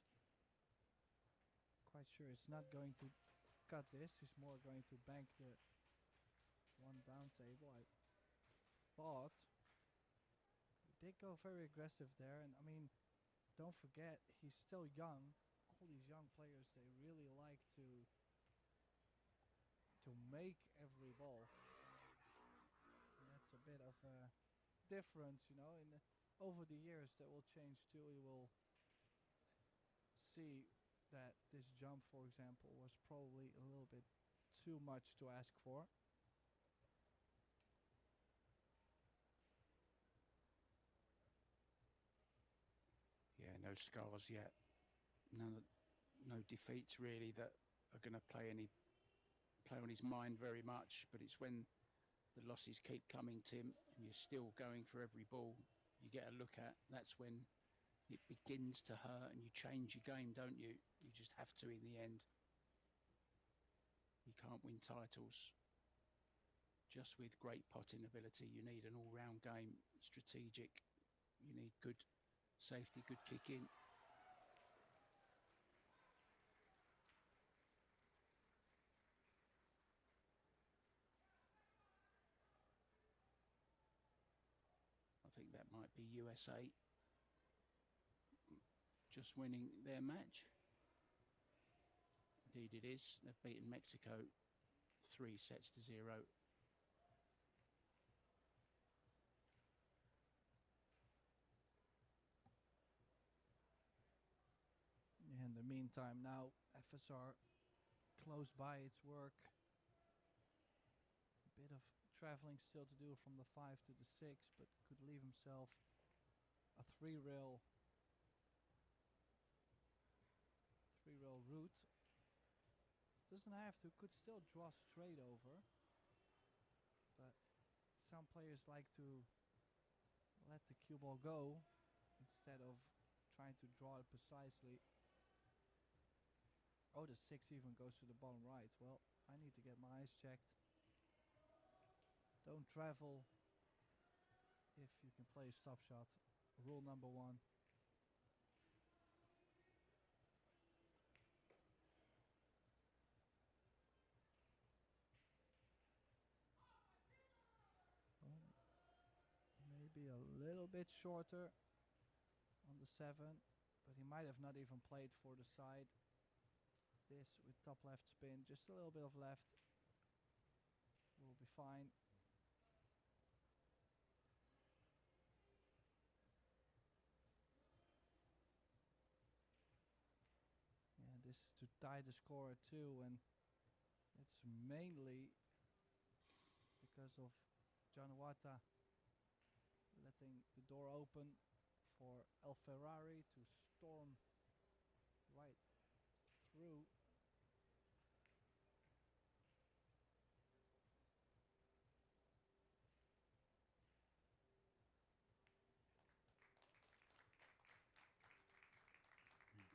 Quite sure it's not going to cut this. He's more going to bank the 1 down table. I thought he did go very aggressive there, and I mean, don't forget he's still young. All these young players, they really like to make every ball. And that's a bit of a difference, you know. Over the years that will change too. You will see that this jump, for example, was probably a little bit too much to ask for. Yeah, no scars yet. No defeats really that are going to play on his mind very much. But it's when the losses keep coming, Tim, and you're still going for every ball you get a look at. That's when it begins to hurt, and you change your game, don't you? You just have to in the end. You can't win titles just with great potting ability. You need an all-round game, strategic. You need good safety, good kicking. I think that might be USA just winning their match. Indeed it is. They've beaten Mexico 3 sets to 0. In the meantime, now FSR close by its work. A bit of traveling still to do from the 5 to the 6, but could leave himself a 3-rail route. Doesn't have to, could still draw straight over, but some players like to let the cue ball go instead of trying to draw it precisely. Oh, the 6 even goes to the bottom right. Well, I need to get my eyes checked. Don't travel if you can play a stop shot. Rule number 1. Maybe a little bit shorter on the 7, but he might have not even played for the side. This with top left spin, just a little bit of left, will be fine. Yeah, this to tie the score at 2, and it's mainly because of Januata letting the door open for El Ferrari to storm right through.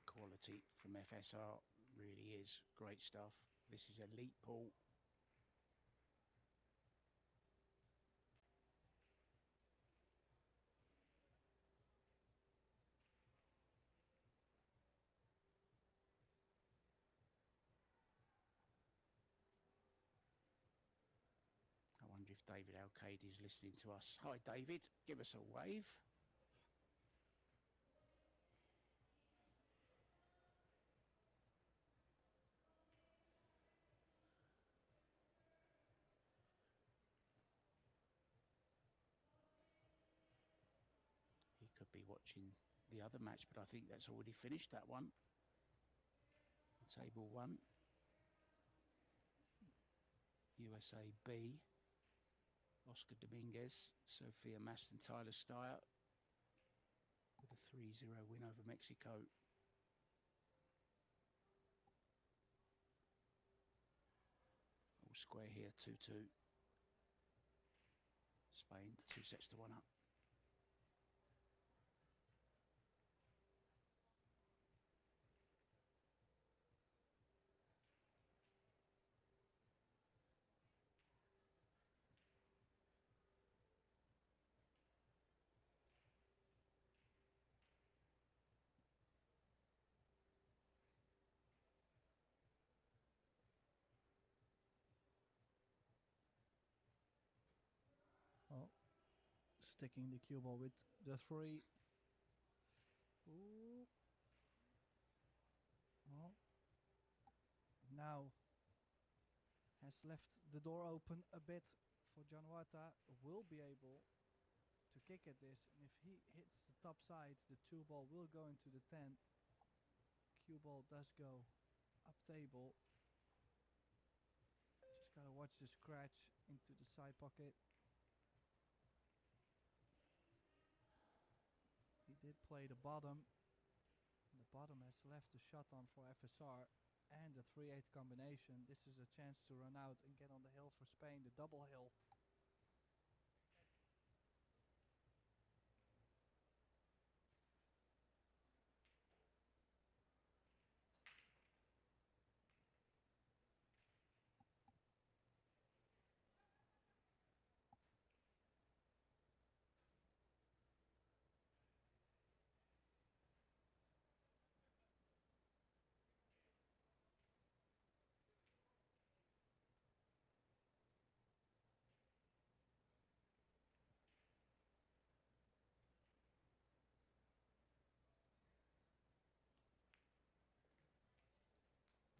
Quality from FSR really is great stuff. This is elite pool. I wonder if David Alcade is listening to us. Hi David, give us a wave. watching the other match, but I think that's already finished, that one. Table 1. USA B. Oscar Dominguez, Sophia Maston, Tyler Steyer with a 3-0 win over Mexico. All square here, 2-2. Spain 2 sets to 1 up. Well, sticking the cue ball with the 3. Ooh. Well, now has left the door open a bit for Januata. Will be able to kick at this, and if he hits the top side, the 2 ball will go into the 10. Cue ball does go up table. Just gotta watch the scratch into the side pocket. He did play the bottom. The bottom has left the shot on for FSR and the 3-8 combination. This is a chance to run out and get on the hill for Spain, the double hill.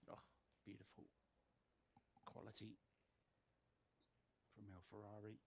Oh, beautiful quality from El Ferrari.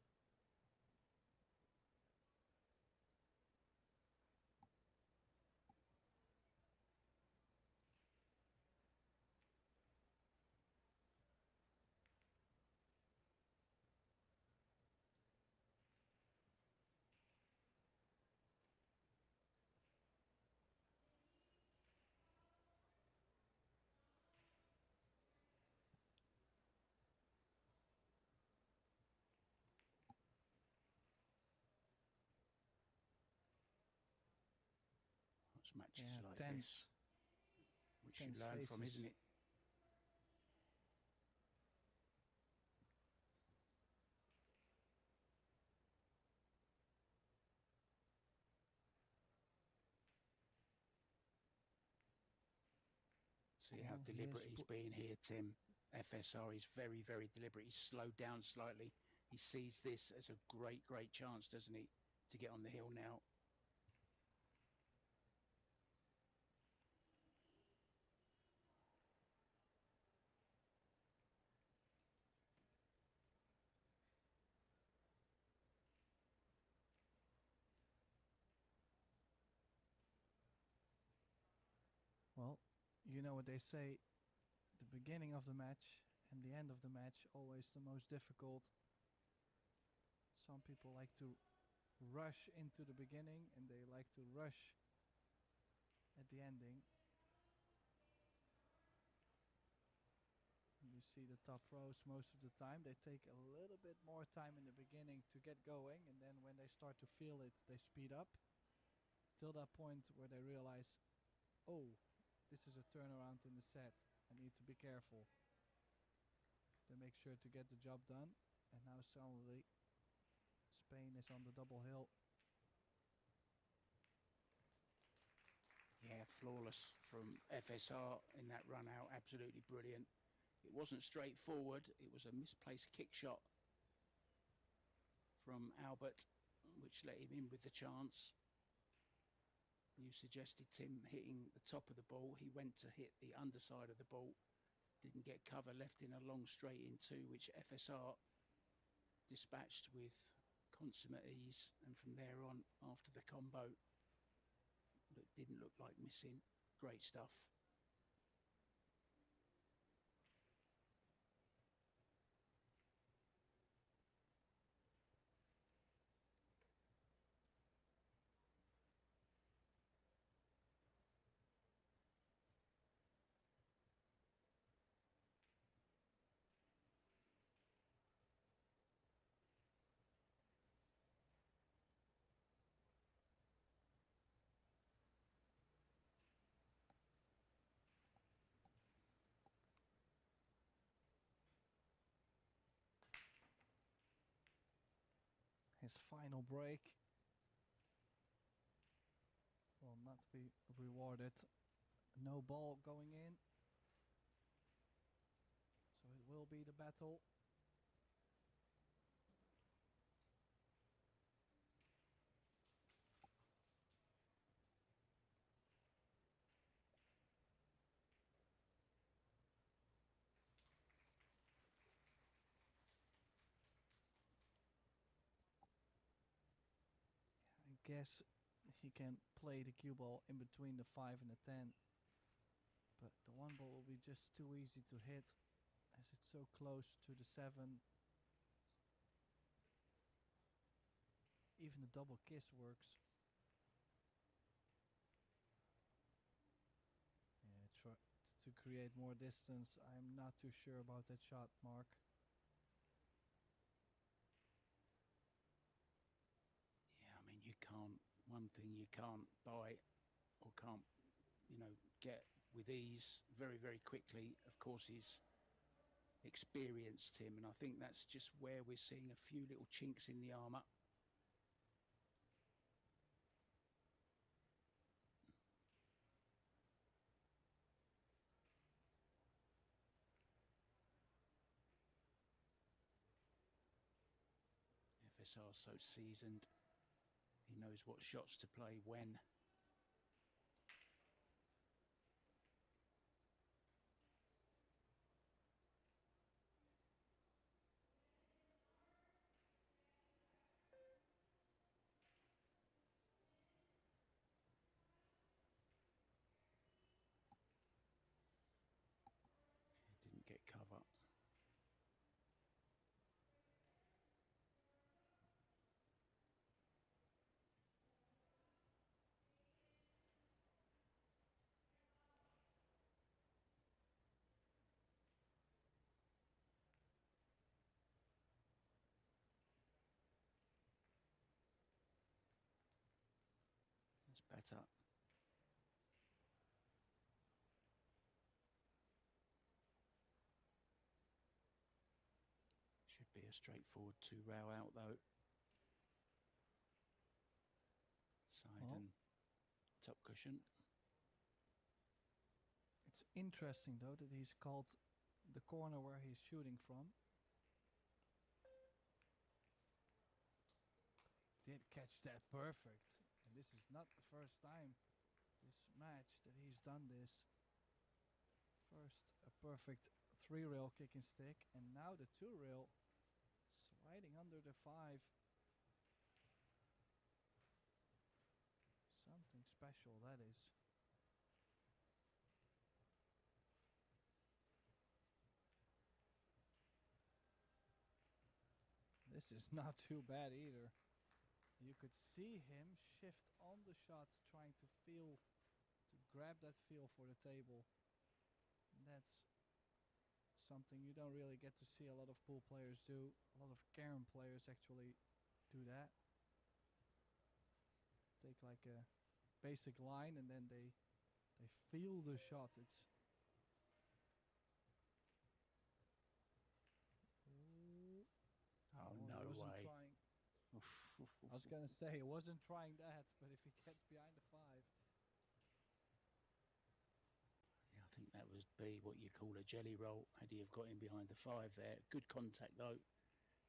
It's matches like this which you learn from, isn't it? See how deliberate he's being here, Tim. FSR is very, very deliberate. He's slowed down slightly. He sees this as a great, great chance, doesn't he, to get on the hill now. Well, you know what they say, the beginning of the match and the end of the match always the most difficult. Some people like to rush into the beginning and they like to rush at the ending. You see the top rows most of the time, they take a little bit more time in the beginning to get going, and then when they start to feel it, they speed up till that point where they realize, oh, this is a turnaround in the set, I need to be careful. They make sure to get the job done, and now suddenly Spain is on the double hill. Yeah, flawless from FSR in that run out, absolutely brilliant. It wasn't straightforward, it was a misplaced kick shot from Albert, which let him in with the chance. You suggested Tim hitting the top of the ball. He went to hit the underside of the ball, didn't get cover, left in a long straight in 2, which FSR dispatched with consummate ease, and from there on, after the combo, didn't look like missing. Great stuff. His final break will not be rewarded. No ball going in. So it will be the battle. I guess he can play the cue ball in between the 5 and the 10. But the 1 ball will be just too easy to hit as it's so close to the 7. Even the double kiss works. Yeah, try to create more distance. I'm not too sure about that shot, Mark. Yeah, I mean, you can't, one thing you can't buy or can't, you know, get with ease very, very quickly, of course, is experience, Tim. And I think that's just where we're seeing a few little chinks in the armour. FSR so seasoned. He knows what shots to play when. Didn't get cover. That's better. Should be a straightforward 2-row out though. Side and top cushion. It's interesting though that he's called the corner where he's shooting from. Did catch that perfect. And this is not the first time this match that he's done this. First a perfect 3-rail kicking stick and now the 2-rail sliding under the 5. Something special that is. This is not too bad either. You could see him shift on the shot, trying to grab that feel for the table. And that's something you don't really get to see a lot of pool players do. A lot of carom players actually do that. Take like a basic line and then they feel the shot. It's Oh, no way. Trying. I was gonna say it wasn't trying that, but if he gets behind the 5. Yeah, I think that was be what you call a jelly roll. Had he have got him behind the 5 there. Good contact though.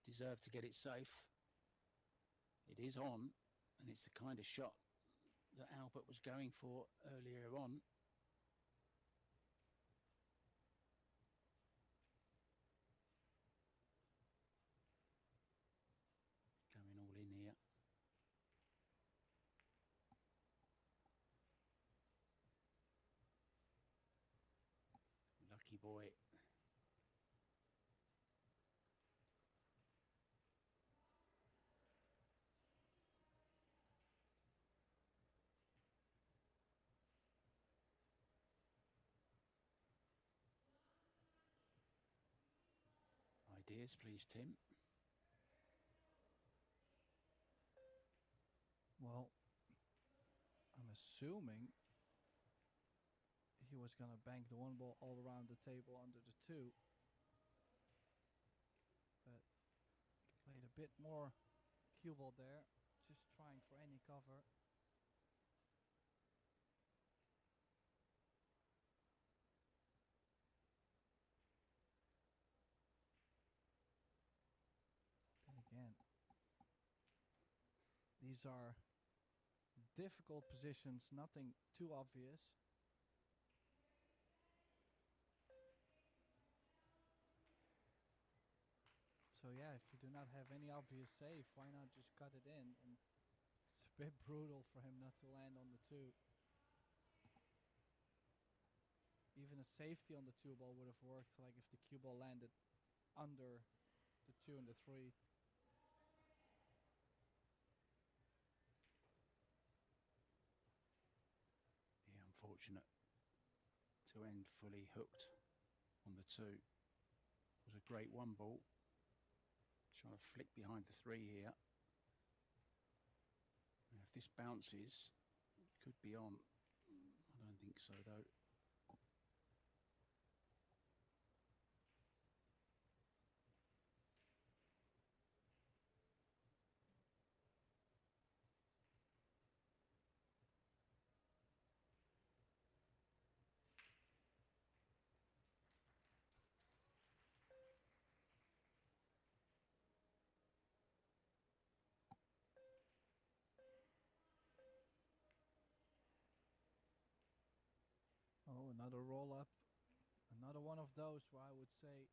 Deserved to get it safe. It is on, and it's the kind of shot that Albert was going for earlier on. Going all in here. boy. Ideas, please, Tim. Well, I'm assuming he was going to bank the one ball all around the table under the two. But he played a bit more cue ball there, just trying for any cover. Then again, these are difficult positions, nothing too obvious. So yeah, if you do not have any obvious save, why not just cut it in? And it's a bit brutal for him not to land on the two. Even a safety on the two ball would have worked, like if the cue ball landed under the two and the three. Yeah, unfortunate to end fully hooked on the two. It was a great one ball. Trying to flick behind the three here. And if this bounces, it could be on. I don't think so, though. Oh, another roll up. Another one of those where I would say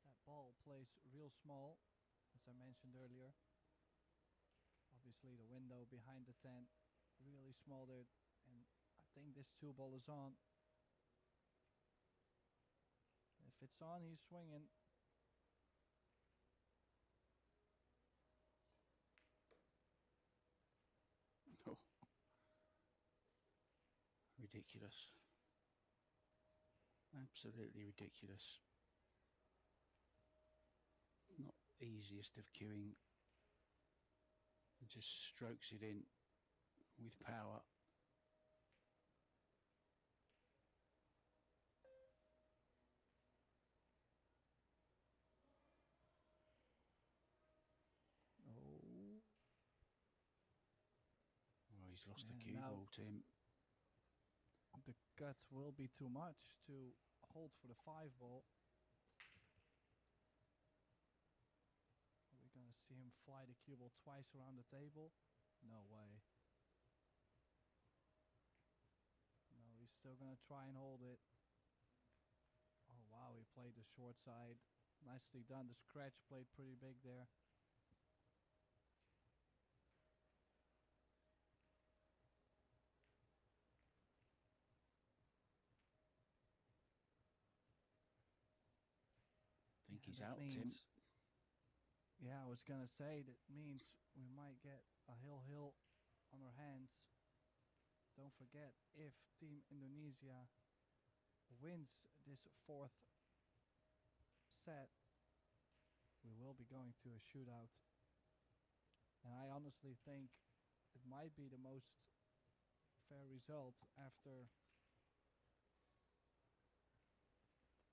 that ball plays real small, as I mentioned earlier. Obviously the window behind the 10 really small there, and I think this two ball is on. If it's on, he's swinging. Oh. Ridiculous. Absolutely ridiculous. Not easiest of cueing. It just strokes it in with power. Oh. Well, he's lost the And cue now ball, Tim. the cut will be too much to hold for the 5 ball. Are we gonna see him fly the cue ball twice around the table? No way. No, he's still gonna try and hold it. Oh wow, he played the short side. Nicely done. The scratch played pretty big there. I think he's that out, Tim. means, yeah, I was gonna say that means we might get a hill on our hands. Don't forget, if Team Indonesia wins this 4th set, we will be going to a shootout. And I honestly think it might be the most fair result after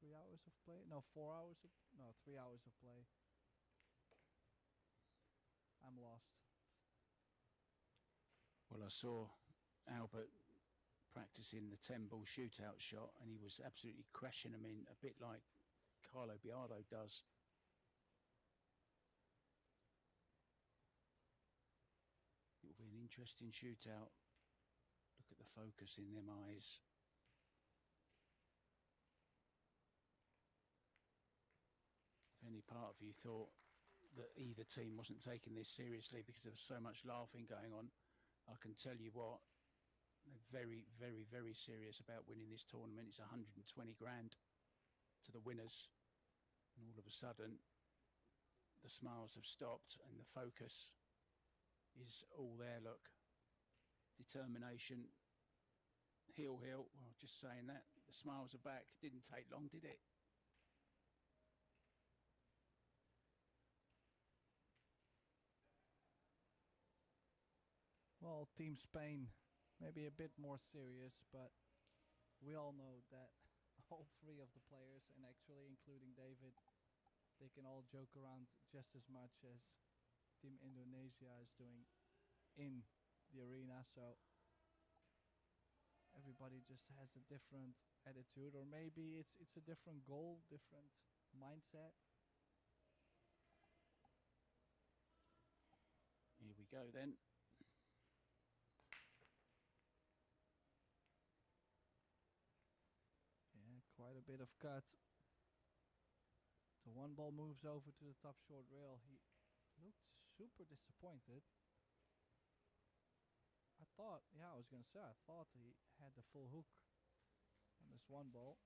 3 hours of play. No, 4 hours of, no, 3 hours of play. I'm lost. Well, I saw Albert practicing the 10-ball shootout shot, and he was absolutely crashing them in, a bit like Carlo Biardo does. It will be an interesting shootout. Look at the focus in them eyes. If any part of you thought that either team wasn't taking this seriously because there was so much laughing going on, I can tell you what, they're very, very, very serious about winning this tournament. It's 120 grand. to the winners. And all of a sudden, the smiles have stopped and the focus is all there, look. Determination, heel. Well, just saying that. The smiles are back. Didn't take long, did it? Well, Team Spain, maybe a bit more serious, but we all know that all three of the players, and actually including David, they can all joke around just as much as Team Indonesia is doing in the arena. So everybody just has a different attitude, or maybe it's a different goal, different mindset. Here we go then. Yeah, quite a bit of cut. The one ball moves over to the top short rail. He looked super disappointed. I thought he had the full hook on this one ball.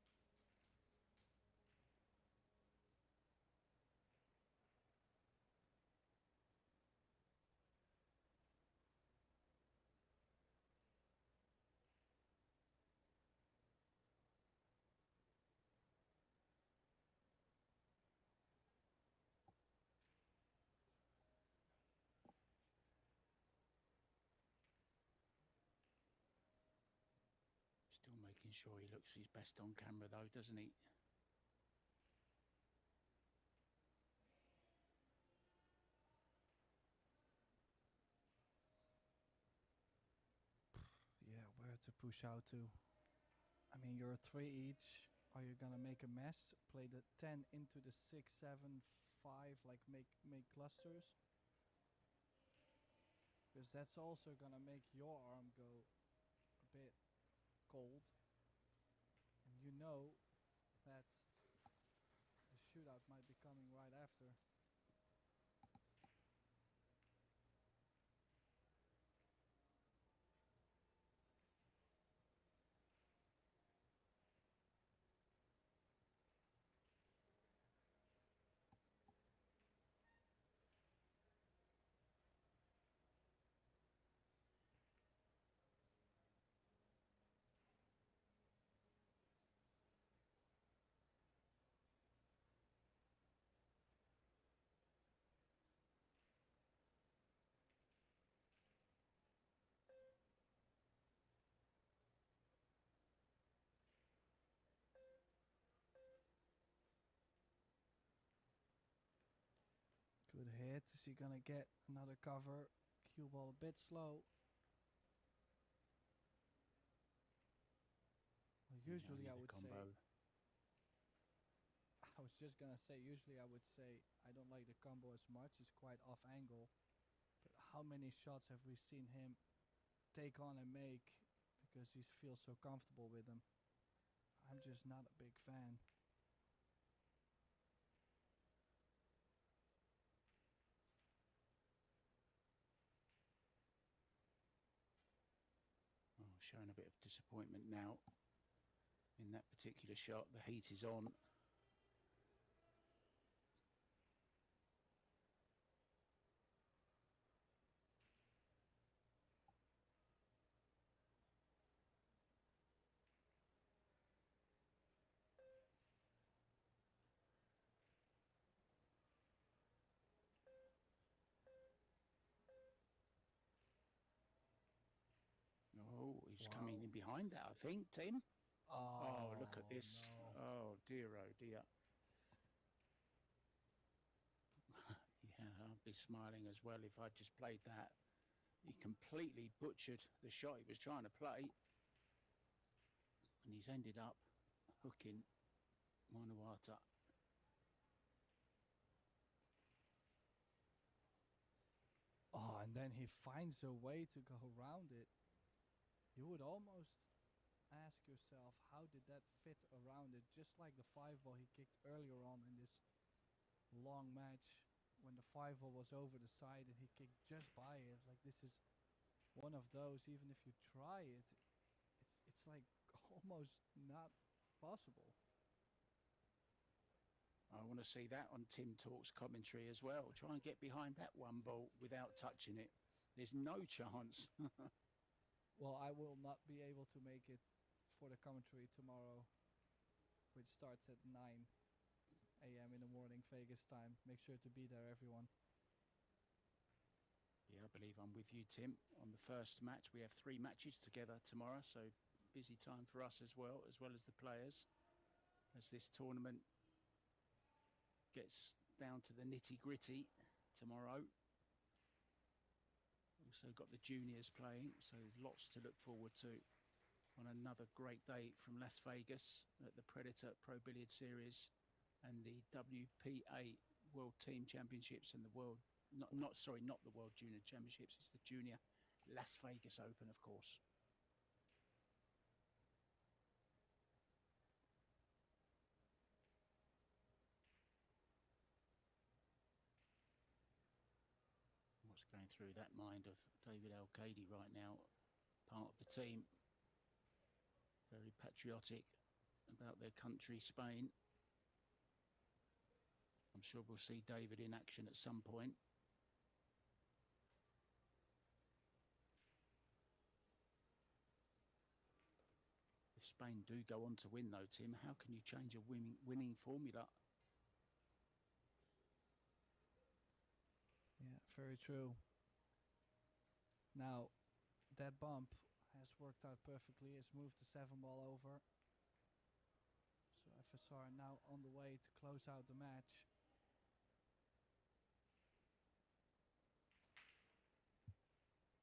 Still making sure he looks his best on camera though, doesn't he? Yeah, where to push out to? I mean, you're 3 each. Are you gonna make a mess? Play the 10 into the 6, 7, 5, like make clusters? Because that's also gonna make your arm go a bit cold. And you know that the shootout might be coming right after. Good hit. Is he gonna get another cover? Cue ball a bit slow. Well, usually I would say, I was just gonna say, usually I would say I don't like the combo as much. It's quite off angle. But how many shots have we seen him take on and make because he feels so comfortable with them? I'm just not a big fan. Oh, showing a bit of disappointment now in that particular shot. The heat is on. Oh, he's coming in behind that, I think, Tim. Oh, look at this. No. Oh, dear, oh, dear. Yeah, I'd be smiling as well if I'd just played that. He completely butchered the shot he was trying to play. And he's ended up hooking Manuata. Oh, and then he finds a way to go around it. You would almost ask yourself, how did that fit around it? Just like the 5 ball he kicked earlier on in this long match, when the 5 ball was over the side and he kicked just by it. Like, this is one of those, even if you try it, it's like almost not possible. I want to see that on Tim Talk's commentary as well. Try and get behind that one ball without touching it. There's no chance. Well, I will not be able to make it for the commentary tomorrow, which starts at 9 a.m. in the morning, Vegas time. Make sure to be there, everyone. Yeah, I believe I'm with you, Tim. On the first match, we have 3 matches together tomorrow, so busy time for us as well as the players, as this tournament gets down to the nitty-gritty tomorrow. Also got the juniors playing, so lots to look forward to on another great day from Las Vegas at the Predator Pro Billiard Series and the WPA World Team Championships and the World, not the World Junior Championships, it's the Junior Las Vegas Open, of course. What's going through that mind of David Al-Qadi right now, part of the team, very patriotic about their country, Spain. I'm sure we'll see David in action at some point. If Spain do go on to win though, Tim, how can you change a winning formula? Yeah, very true. Now, that bump has worked out perfectly. It's moved the 7-ball over. So FSR now on the way to close out the match.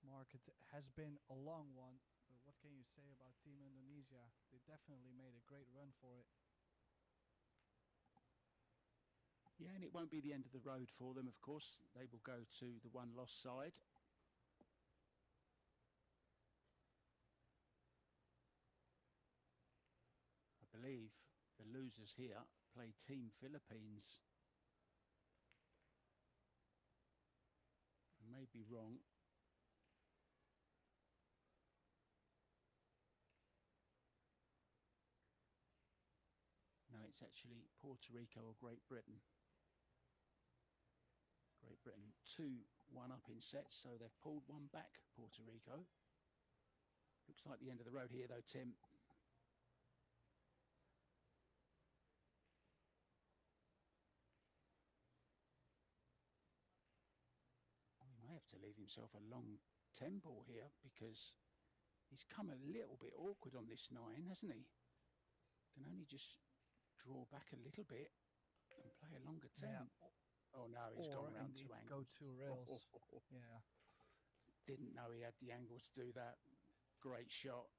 Mark, it has been a long one, but what can you say about Team Indonesia? They definitely made a great run for it. Yeah, and it won't be the end of the road for them, of course. They will go to the one-loss side. I believe the losers here play Team Philippines. I may be wrong. No, it's actually Puerto Rico or Great Britain. Great Britain 2-1 up in sets, so they've pulled one back, Puerto Rico. Looks like the end of the road here though, Tim. He may have to leave himself a long tempo here because he's come a little bit awkward on this 9, hasn't he? Can only just draw back a little bit and play a longer 10. Yeah. Oh no, he's gone round 2 angles. Go 2 rails. Yeah. Didn't know he had the angle to do that. Great shot.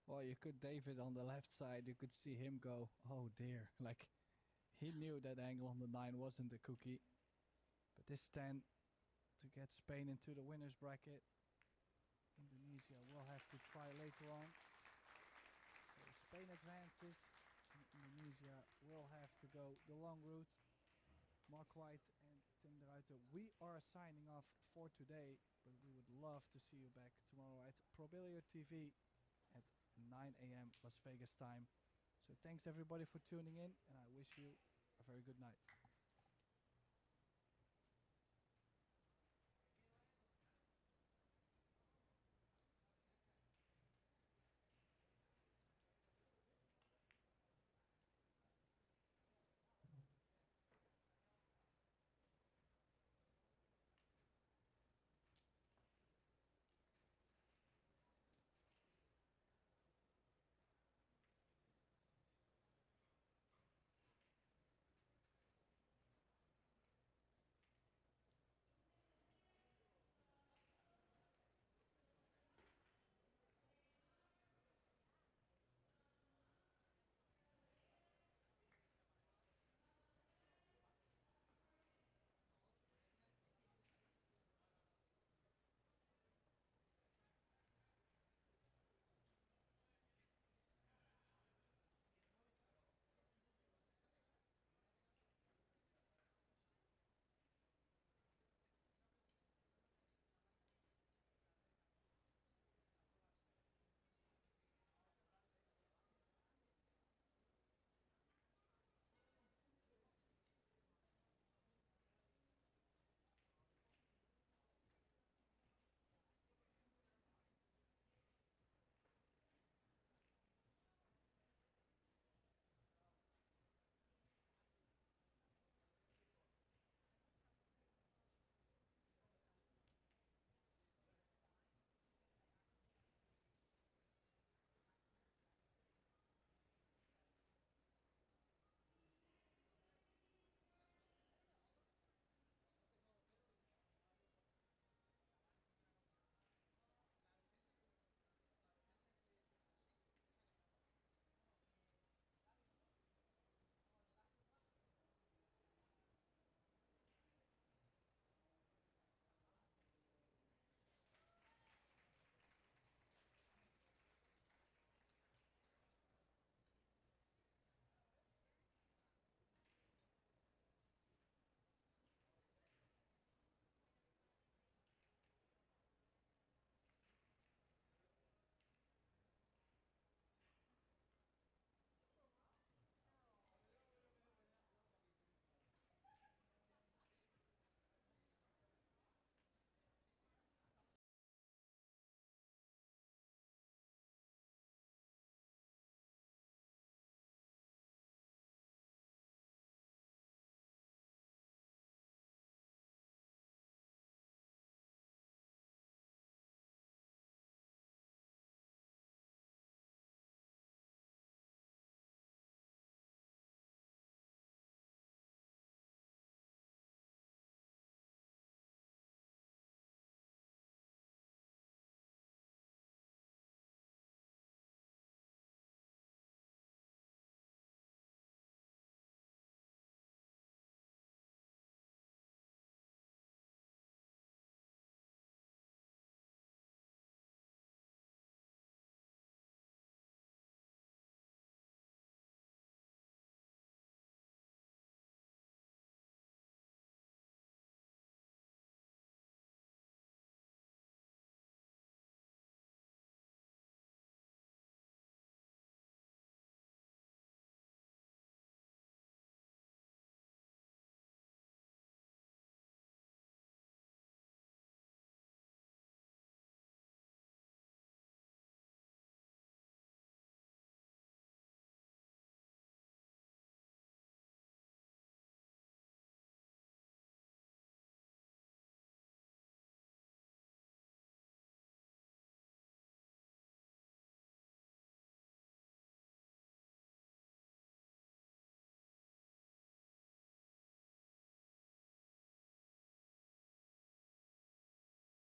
Well, you could, David on the left side, you could see him go, oh dear. Like, he knew that angle on the 9 wasn't a cookie. But this 10 to get Spain into the winner's bracket. Indonesia will have to try later on. So Spain advances. And Indonesia will have to go the long route. Mark White and Tim de Ruiter, we are signing off for today, but we would love to see you back tomorrow at Pro Billiard TV at 9 a.m. Las Vegas time. So thanks everybody for tuning in, and I wish you a very good night.